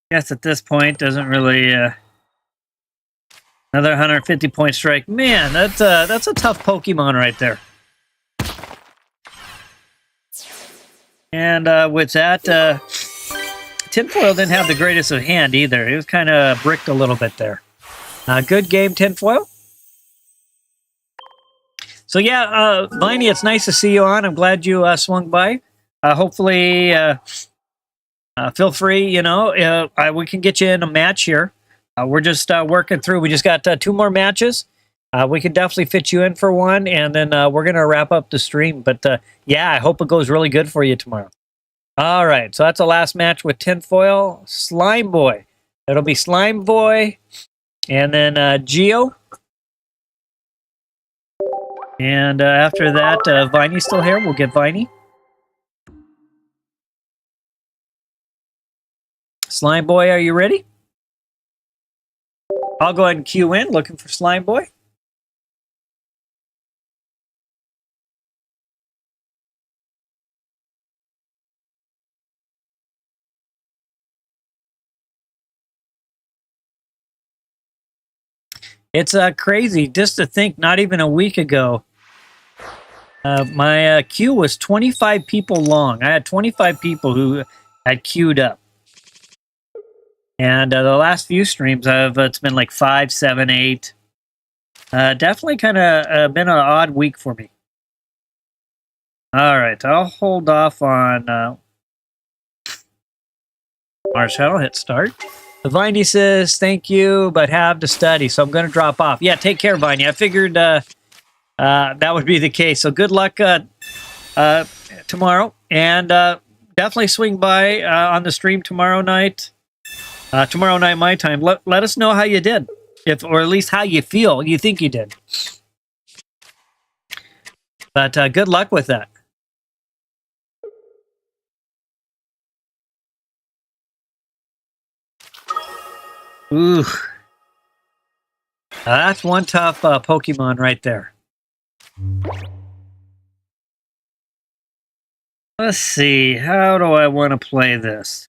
Guess at this point doesn't really another 150-point strike. Man, that's a tough Pokemon right there. And with that, Tinfoil didn't have the greatest of hand either. It was kind of bricked a little bit there. Good game, Tinfoil. So yeah, Viney, it's nice to see you on. I'm glad you swung by. Hopefully, feel free, you know, we can get you in a match here. We're just working through. We just got 2 more matches. We can definitely fit you in for one, and then we're going to wrap up the stream. But yeah, I hope it goes really good for you tomorrow. All right, so that's the last match with Tinfoil. Slime Boy. It'll be Slime Boy, and then Geo. And after that, Viney's still here. We'll get Viney. Slime Boy, are you ready? I'll go ahead and queue in, looking for Slime Boy. It's crazy just to think not even a week ago, my queue was 25 people long. I had 25 people who had queued up. And the last few streams, it's been like 5, 7, 8. Definitely kind of been an odd week for me. All right, I'll hold off on Marshadow. Hit start. Viney says, thank you, but have to study, so I'm going to drop off. Yeah, take care, Viney. I figured that would be the case. So good luck tomorrow. And definitely swing by on the stream tomorrow night. Tomorrow night, my time. Let us know how you did, or at least how you feel. You think you did. But good luck with that. Ooh. That's one tough Pokemon right there. Let's see. How do I want to play this?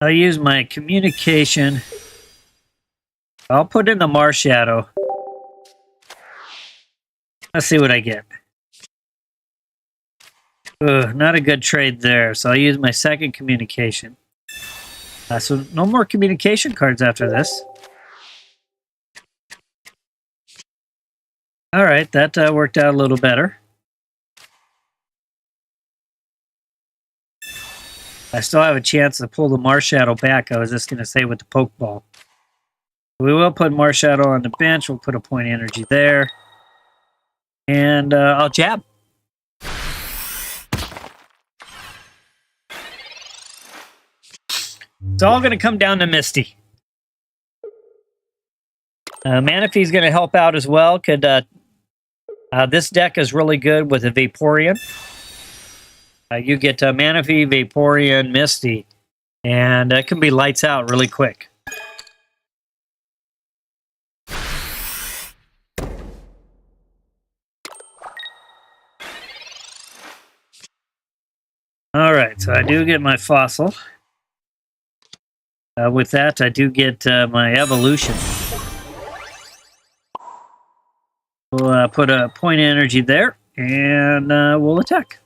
I'll use my communication. I'll put in the Marshadow. Let's see what I get. Ugh, not a good trade there, so I'll use my second communication. So no more communication cards after this. All right, that worked out a little better. I still have a chance to pull the Marshadow back. I was just going to say with the Pokeball. We will put Marshadow on the bench. We'll put a point of energy there. And I'll jab. It's all going to come down to Misty. Manaphy's going to help out as well. This deck is really good with a Vaporeon. You get Manaphy, Vaporeon, Misty, and it can be lights out really quick. All right, so I do get my fossil. With that, I do get my evolution. We'll put a point of energy there, and we'll attack.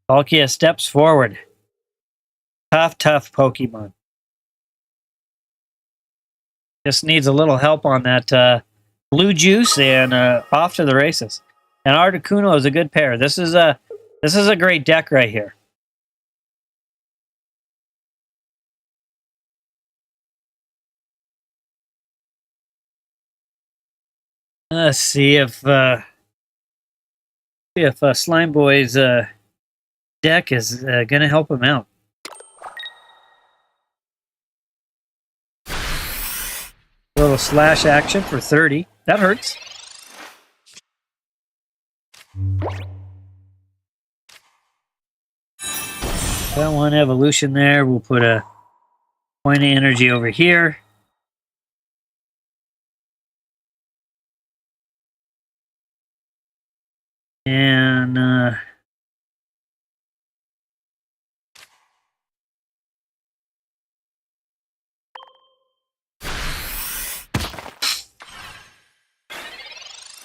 Palkia steps forward. Tough Pokemon. Just needs a little help on that blue juice, and off to the races. And Articuno is a good pair. This is a great deck right here. Let's see if Slime Boy's deck is going to help him out. A little slash action for 30. That hurts. Got one evolution there. We'll put a point of energy over here. And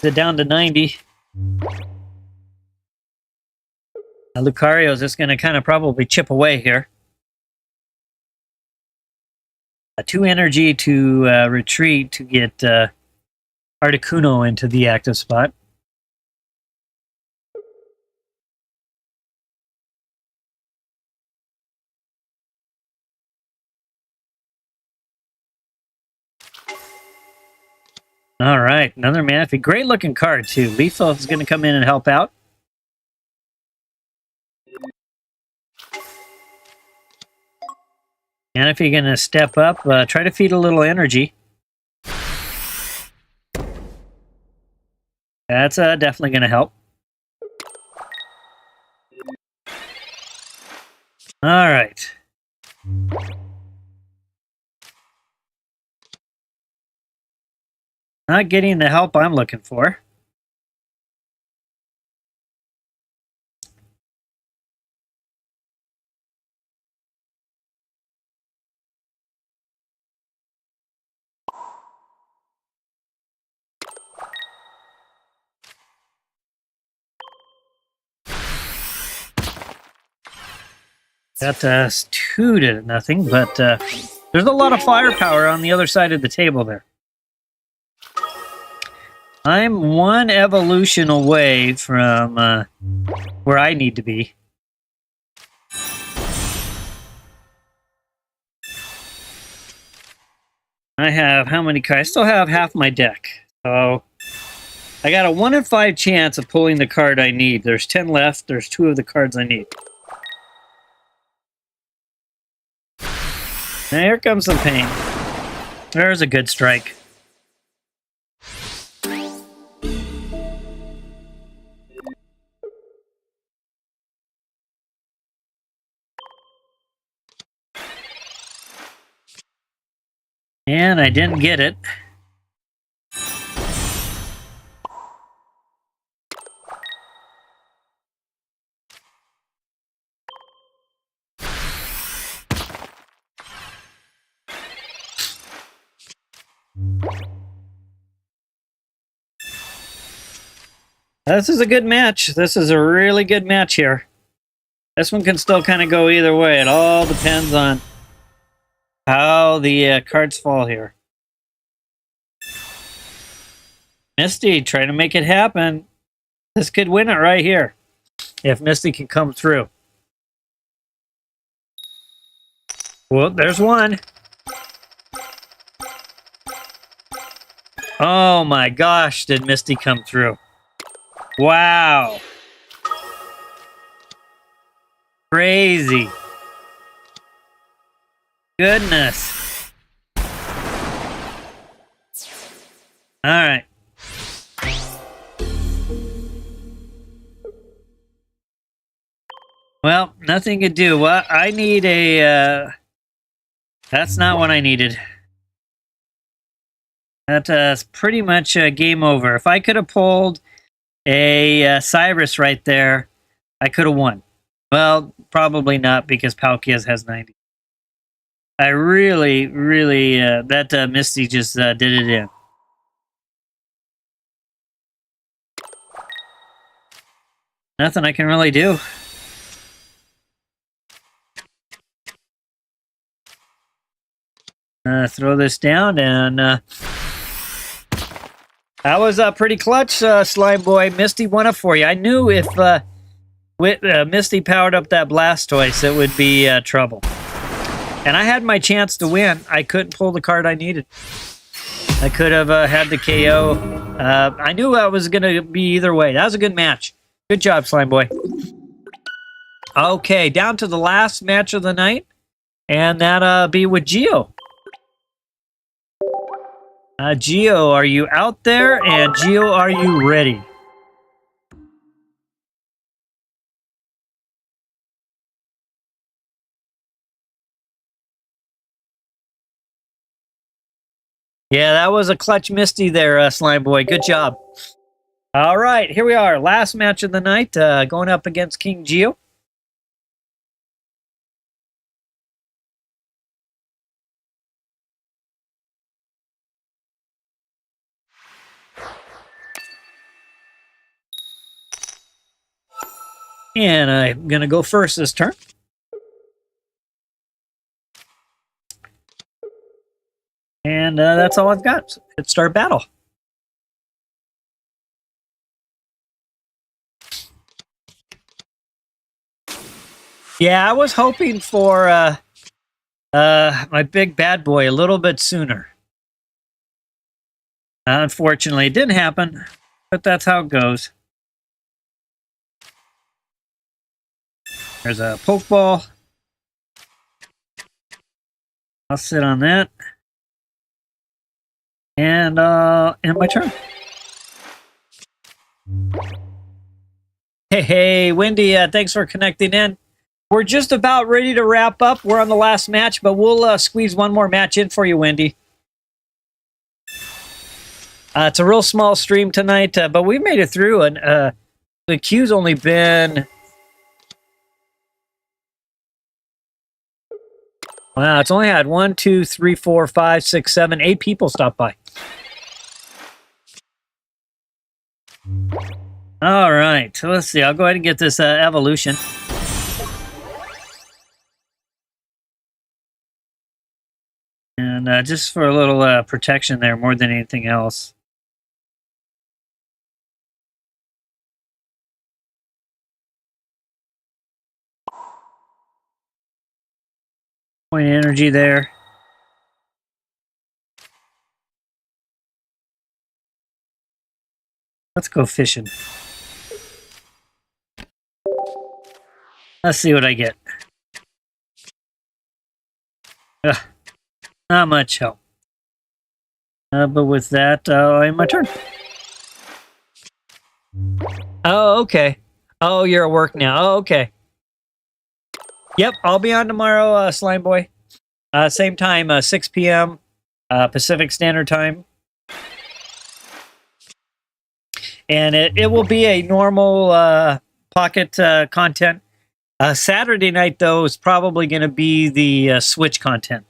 it down to 90. Lucario is just going to kind of probably chip away here. 2 energy to retreat to get Articuno into the active spot. All right, another Manaphy. Great looking card, too. Lethal is going to come in and help out. And if you're going to step up, try to feed a little energy. That's definitely going to help. All right. Not getting the help I'm looking for. Got 2 to nothing, but there's a lot of firepower on the other side of the table there. I'm 1 evolution away from where I need to be. I have how many cards? I still have half my deck. So I got a 1 in 5 chance of pulling the card I need. There's 10 left. There's 2 of the cards I need. Now here comes some pain. There's a good strike. And I didn't get it. This is a good match. This is a really good match here. This one can still kind of go either way. It all depends on how the cards fall here. Misty, trying to make it happen. This could win it right here. If Misty can come through. Well, there's one. Oh my gosh, did Misty come through. Wow. Crazy. Goodness. All right. Well, nothing to do. Well, I need a... that's not what I needed. That's pretty much game over. If I could have pulled a Cyrus right there, I could have won. Well, probably not because Palkias has 90. I really, that Misty just did it in. Nothing I can really do. Throw this down, and that was pretty clutch, Slime Boy. Misty won it for you. I knew if Misty powered up that Blastoise, it would be trouble. And I had my chance to win. I couldn't pull the card I needed. I could have had the KO. I knew I was going to be either way. That was a good match. Good job, Slime Boy. Okay, down to the last match of the night. And that'll be with Geo. Geo, are you out there? And Geo, are you ready? Yeah, that was a clutch Misty there, Slime Boy. Good job. All right, here we are. Last match of the night, going up against King Geo. And I'm going to go first this turn. And that's all I've got. Let's start battle. Yeah, I was hoping for my big bad boy a little bit sooner. Unfortunately, it didn't happen, but that's how it goes. There's a Pokeball. I'll sit on that. And end my turn. Hey, Wendy, thanks for connecting in. We're just about ready to wrap up. We're on the last match, but we'll squeeze one more match in for you, Wendy. It's a real small stream tonight, but we've made it through, and the queue's only been... Wow, it's only had 1, 2, 3, 4, 5, 6, 7, 8 people stop by. All right, so let's see. I'll go ahead and get this evolution. And just for a little protection there, more than anything else. Point energy there. Let's go fishing. Let's see what I get. Ugh, not much help. But with that, I'll end my turn. Oh, okay. Oh, you're at work now. Oh, okay. Yep, I'll be on tomorrow, Slime Boy. Same time, 6 p.m. Pacific Standard Time. And it will be a normal Pocket content. Saturday night, though, is probably going to be the Switch content.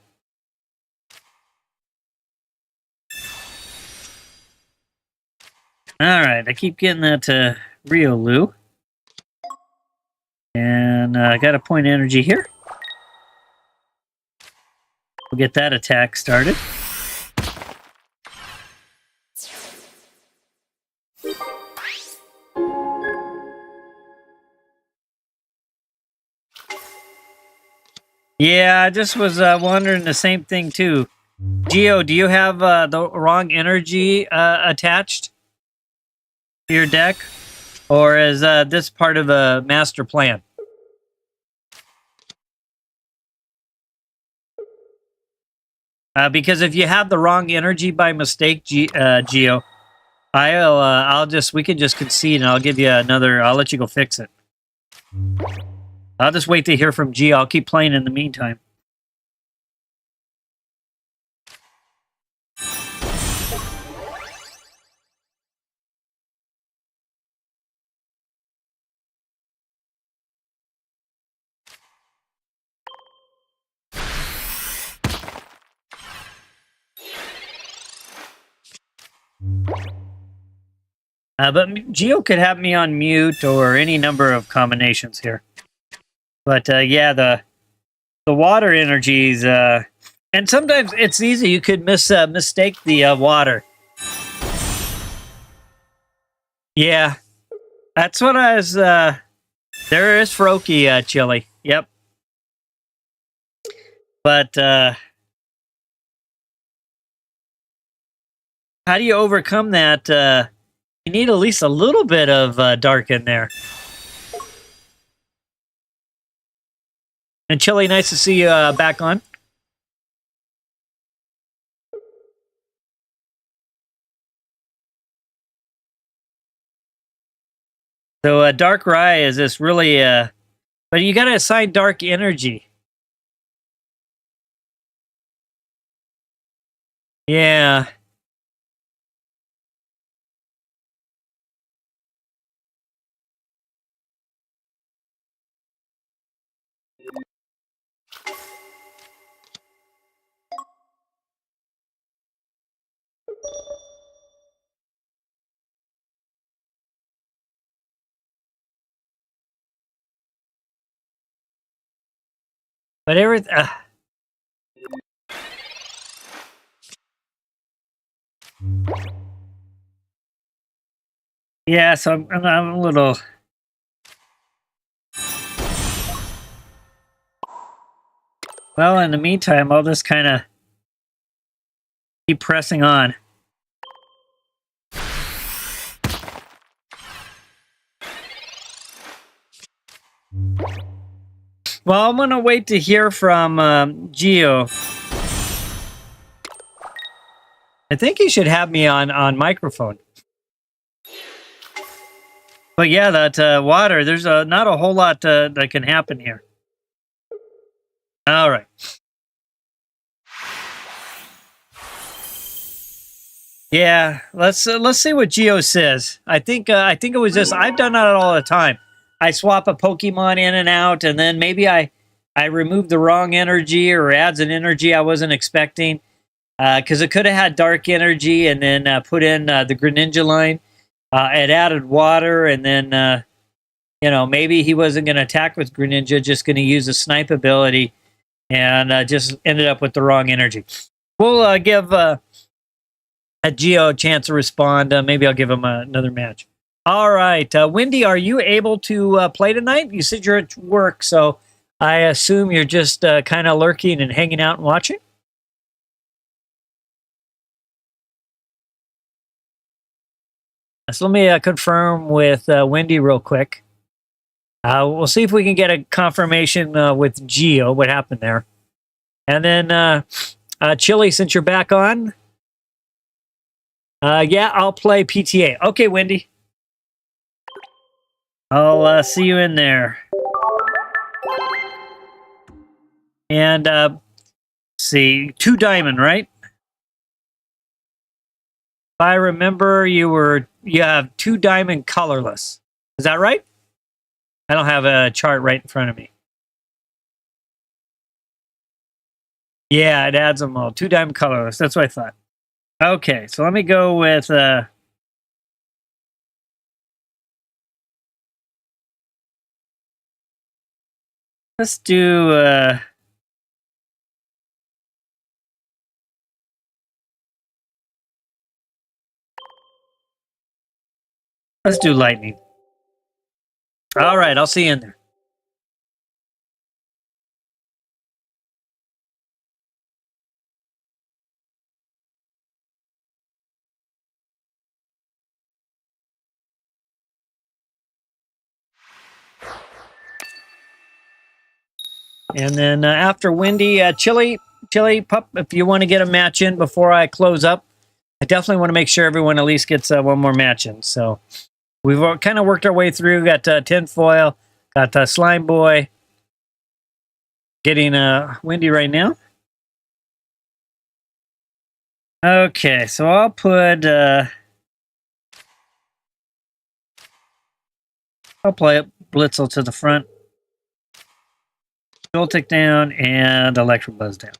All right, I keep getting that Riolu. And I got a point energy here. We'll get that attack started. Yeah, I just was wondering the same thing too. Geo, do you have the wrong energy attached to your deck? Or is this part of a master plan? Because if you have the wrong energy by mistake, Geo, we can just concede and I'll give you another, I'll let you go fix it. I'll just wait to hear from Geo. I'll keep playing in the meantime. But Geo could have me on mute or any number of combinations here. But yeah, the water energies, and sometimes it's easy. You could mistake the water. Yeah, that's what I was. There is Froakie chili. Yep. But how do you overcome that? You need at least a little bit of dark in there. And Chili, nice to see you back on. So Dark Rye is this really... but you got to assign dark energy. Yeah. But everything... yeah, so I'm a little... Well, in the meantime, I'll just kind of keep pressing on. Well, I'm going to wait to hear from Geo. I think he should have me on microphone. But yeah, that water, there's not a whole lot that can happen here. All right. Yeah, let's see what Geo says. I think it was just, I've done that all the time. I swap a Pokemon in and out, and then maybe I remove the wrong energy or adds an energy I wasn't expecting. Because it could have had dark energy and then put in the Greninja line. It added water, and then, you know, maybe he wasn't going to attack with Greninja, just going to use a snipe ability, and just ended up with the wrong energy. We'll give a Geo a chance to respond. Maybe I'll give him another match. All right. Wendy, are you able to play tonight? You said you're at work, so I assume you're just kind of lurking and hanging out and watching? So let me confirm with Wendy real quick. We'll see if we can get a confirmation with Geo, what happened there. And then, Chili, since you're back on. Yeah, I'll play PTA. Okay, Wendy. I'll see you in there. And, see, 2 diamond, right? If I remember, you have 2 diamond colorless. Is that right? I don't have a chart right in front of me. Yeah, it adds them all. 2 diamond colorless. That's what I thought. Okay, so let me go with... let's do... let's do lightning. All right, I'll see you in there. And then after Wendy, Chili, Pup, if you want to get a match in before I close up, I definitely want to make sure everyone at least gets one more match in. So we've kind of worked our way through. Got Tinfoil, got Slime Boy, getting Wendy right now. Okay, so I'll put... I'll play it Blitzel to the front. Joltik down and Electabuzz down.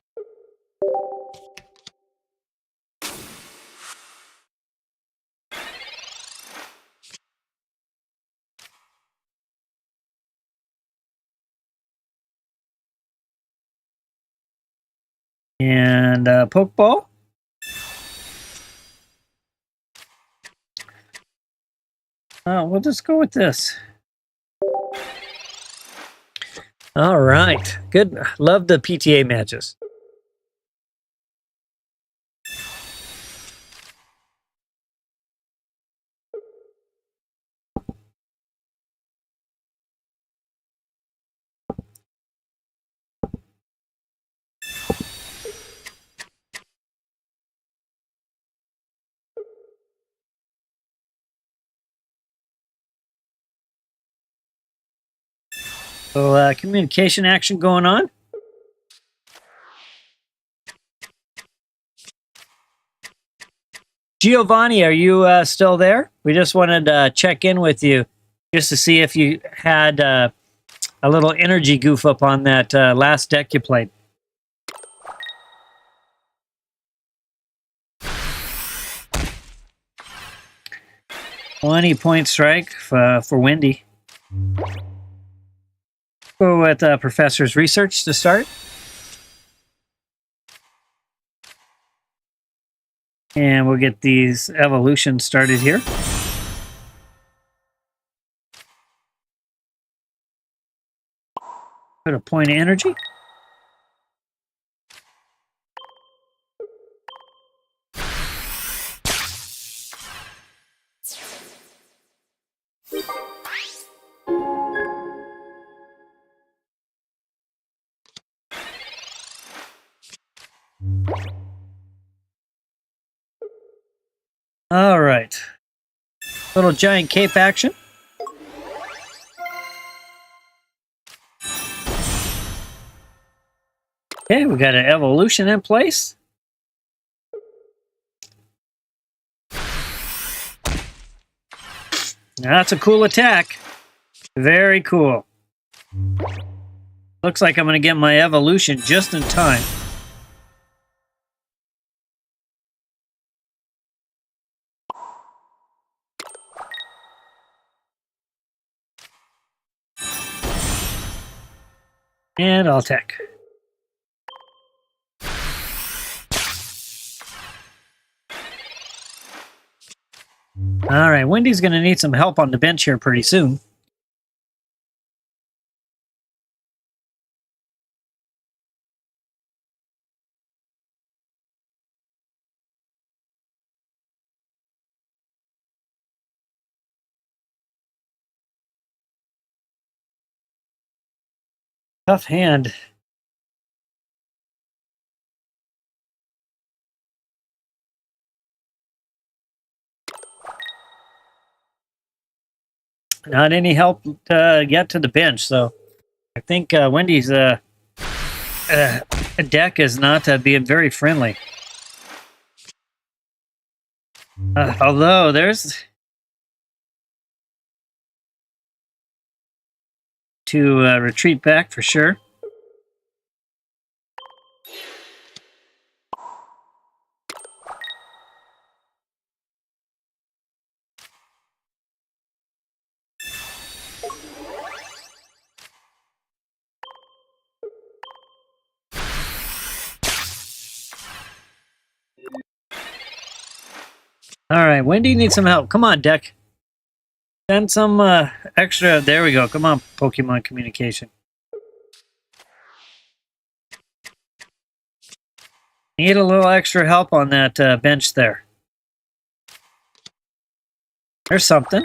And Pokeball. We'll just go with this. All right. Good. Love the PTA matches. So communication action going on. Giovanni, are you still there? We just wanted to check in with you just to see if you had a little energy goof up on that last deck you played. $20-point strike for Wendy. Go go with Professor's research to start. And we'll get these evolutions started here. Put a point of energy. All right. Little giant cape action. Okay, we got an evolution in place. Now, that's a cool attack. Very cool. Looks like I'm going to get my evolution just in time. And I'll attack. All right, Wendy's going to need some help on the bench here pretty soon. Tough hand. Not any help to get to the bench, so I think Wendy's deck is not being very friendly. Although there's to retreat back for sure. All right, Wendy needs some help. Come on, deck. Send some extra. There we go. Come on, Pokemon communication. Need a little extra help on that bench there. There's something.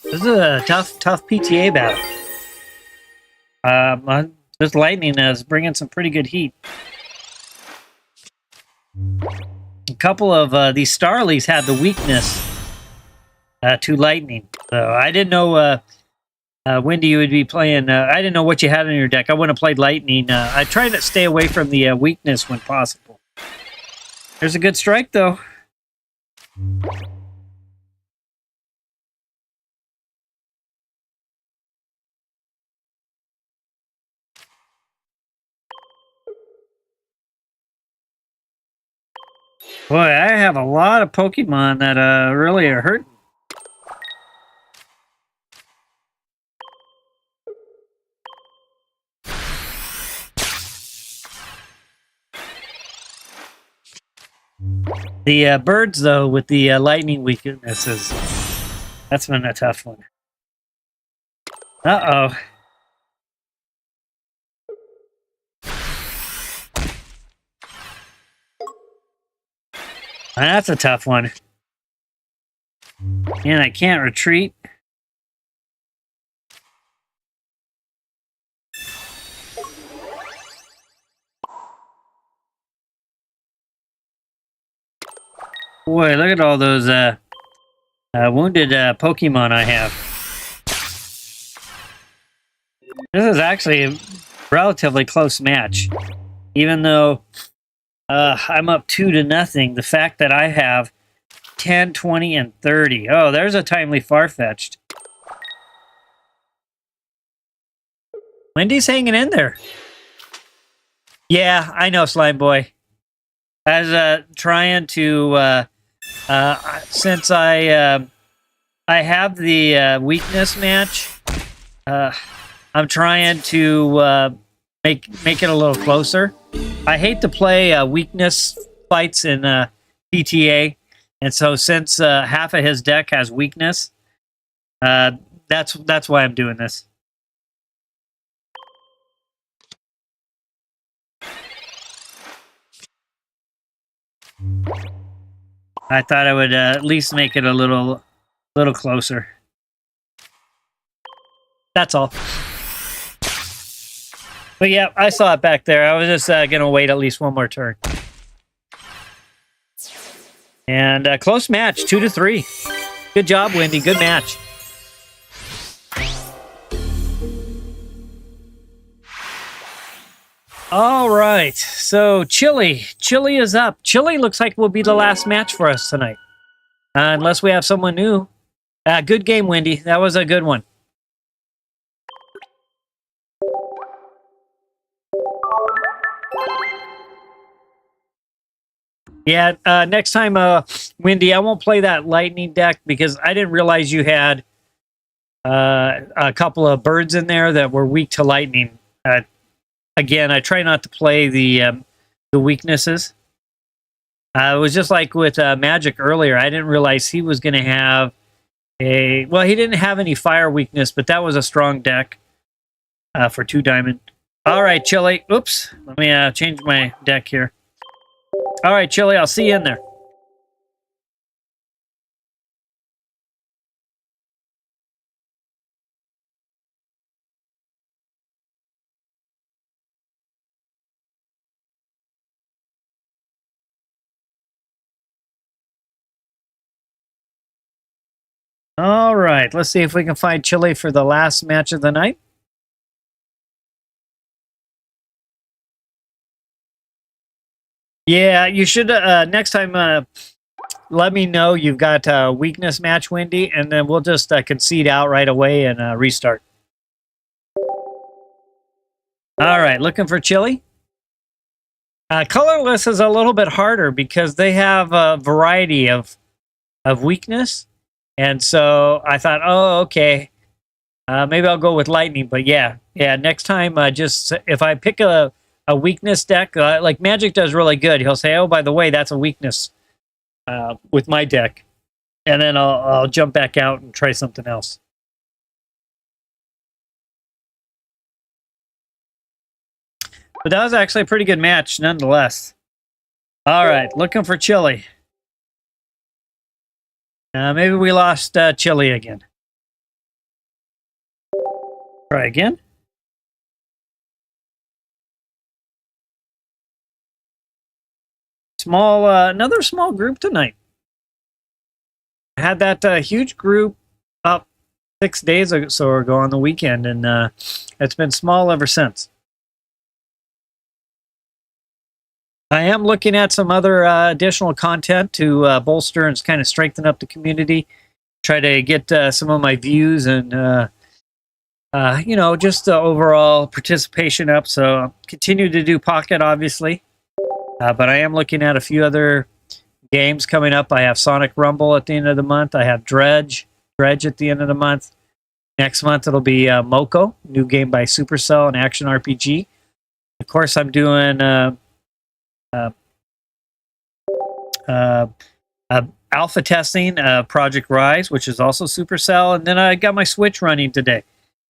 This is a tough PTA battle. This lightning is bringing some pretty good heat. A couple of these Starlies had the weakness to lightning. So I didn't know Wendy you would be playing. I didn't know what you had in your deck. I wouldn't have played lightning. I try to stay away from the weakness when possible. There's a good strike though. Boy, I have a lot of Pokemon that really are hurting. The birds, though, with the lightning weaknesses, that's been a tough one. Uh-oh. That's a tough one. And I can't retreat. Boy, look at all those wounded Pokemon I have. This is actually relatively close match. Even though I'm up 2-0, the fact that I have 10, 20, and 30. Oh, there's a timely far-fetched. Wendy's hanging in there. Yeah, I know, Slime Boy. I was trying to, since I have the weakness match, I'm trying to make it a little closer. I hate to play weakness fights in PTA, and so since half of his deck has weakness, that's why I'm doing this. I thought I would at least make it a little closer. That's all. But yeah, I saw it back there. I was just going to wait at least one more turn. And close match, 2-3. Good job, Wendy. Good match. All right. So, Chili. Chili is up. Chili looks like will be the last match for us tonight. Unless we have someone new. Good game, Wendy. That was a good one. Yeah, next time, Wendy, I won't play that lightning deck because I didn't realize you had a couple of birds in there that were weak to lightning. Again, I try not to play the weaknesses. It was just like with Magic earlier. I didn't realize he was going to have a... Well, he didn't have any fire weakness, but that was a strong deck for 2 diamond. All right, Chili. Oops. Let me change my deck here. All right, Chili, I'll see you in there. All right, let's see if we can find Chili for the last match of the night. Yeah, you should next time let me know you've got a weakness match, Wendy, and then we'll just concede out right away and restart. All right, looking for Chili. Colorless is a little bit harder because they have a variety of weakness. And so I thought, oh, okay, maybe I'll go with lightning. But yeah, next time, just if I pick a weakness deck, like Magic does really good, he'll say, oh, by the way, that's a weakness with my deck. And then I'll jump back out and try something else. But that was actually a pretty good match, nonetheless. All right, looking for Chili. Maybe we lost Chili again. Try again. Another small group tonight. I had that huge group about 6 days or so ago on the weekend, and it's been small ever since. I am looking at some other additional content to bolster and kind of strengthen up the community. Try to get some of my views and, just the overall participation up. So continue to do Pocket, obviously. But I am looking at a few other games coming up. I have Sonic Rumble at the end of the month. I have Dredge at the end of the month. Next month, it'll be Moko, new game by Supercell, an action RPG. Of course, I'm doing... alpha testing Project Rise, which is also Supercell, and then I got my Switch running today,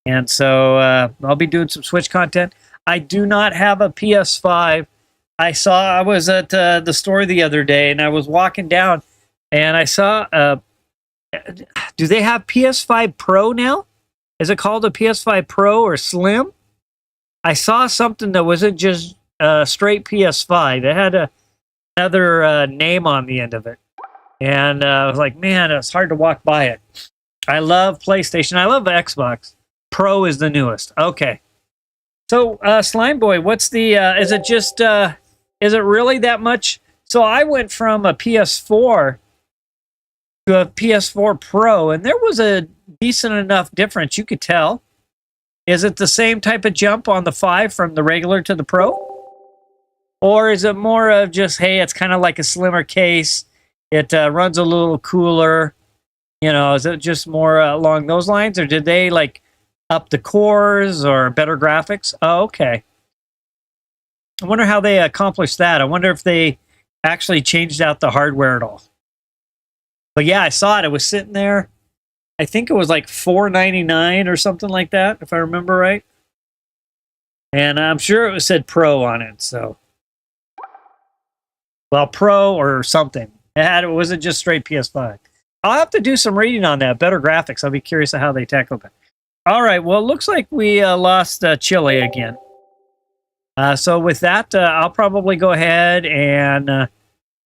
and so I'll be doing some Switch content. I do not have a PS5. I was at the store the other day, and I was walking down, and I saw. Do they have PS5 Pro now? Is it called a PS5 Pro or Slim? I saw something that wasn't just straight PS5. It had another name on the end of it. And I was like, man, it's hard to walk by it. I love PlayStation. I love Xbox. Pro is the newest. Okay. So, Slime Boy, what's the, is it just, is it really that much? So I went from a PS4 to a PS4 Pro, and there was a decent enough difference. You could tell. Is it the same type of jump on the 5 from the regular to the Pro? Or is it more of just, hey, it's kind of like a slimmer case. It runs a little cooler. You know, is it just more along those lines? Or did they, like, up the cores or better graphics? Oh, okay. I wonder how they accomplished that. I wonder if they actually changed out the hardware at all. But yeah, I saw it. It was sitting there. I think it was like $4.99 or something like that, if I remember right. And I'm sure it said Pro on it, so. Well, Pro or something. It wasn't just straight PS5. I'll have to do some reading on that. Better graphics. I'll be curious of how they tackled it. All right. Well, it looks like we lost Chili again. So with that, I'll probably go ahead and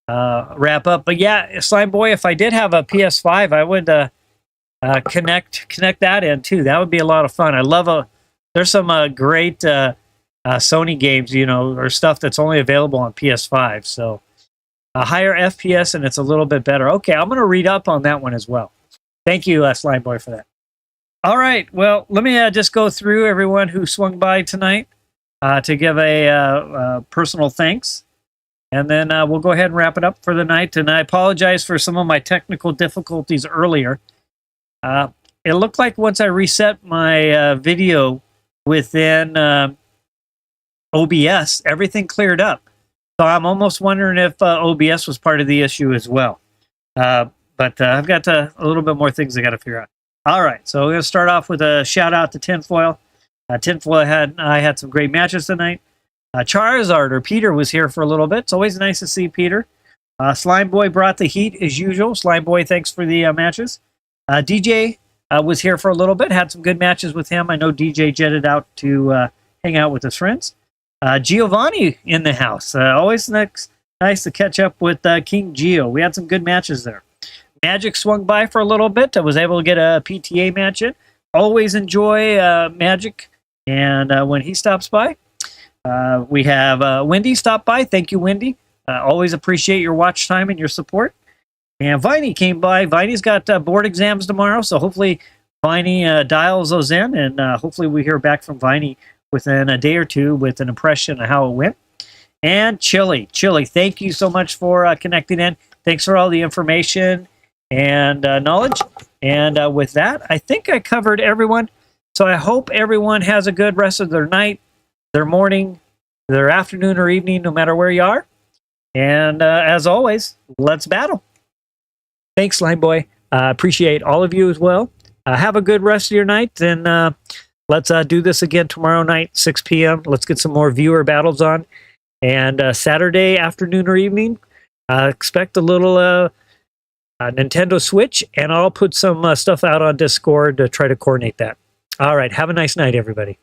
wrap up. But yeah, Slime Boy, if I did have a PS5, I would connect that in too. That would be a lot of fun. I love there's some great Sony games, you know, or stuff that's only available on PS5. So a higher FPS and it's a little bit better. Okay, I'm going to read up on that one as well. Thank you, Slime Boy, for that. All right, well, let me just go through everyone who swung by tonight to give a personal thanks. And then we'll go ahead and wrap it up for the night. And I apologize for some of my technical difficulties earlier. It looked like once I reset my video within OBS, everything cleared up. So I'm almost wondering if OBS was part of the issue as well. But I've got a little bit more things I got to figure out. All right, so we're going to start off with a shout out to Tinfoil. Tinfoil I had some great matches tonight. Charizard, or Peter, was here for a little bit. It's always nice to see Peter. Slime Boy brought the heat as usual. Slime Boy, thanks for the matches. DJ was here for a little bit. Had some good matches with him. I know DJ jetted out to hang out with his friends. Giovanni in the house. Always nice to catch up with King Gio. We had some good matches there. Magic swung by for a little bit. I was able to get a PTA match in. Always enjoy Magic. And when he stops by, we have Wendy stop by. Thank you, Wendy. Always appreciate your watch time and your support. And Viney came by. Viney's got board exams tomorrow, so hopefully Viney dials those in, and hopefully we hear back from Viney within a day or two with an impression of how it went. And Chili, thank you so much for connecting in. Thanks for all the information and knowledge. And with that, I think I covered everyone. So I hope everyone has a good rest of their night, their morning, their afternoon or evening, no matter where you are. And as always, let's battle. Thanks, Slime Boy. Appreciate all of you as well. Have a good rest of your night, and let's do this again tomorrow night, 6 p.m. Let's get some more viewer battles on. And Saturday afternoon or evening, expect a little Nintendo Switch, and I'll put some stuff out on Discord to try to coordinate that. All right, have a nice night, everybody.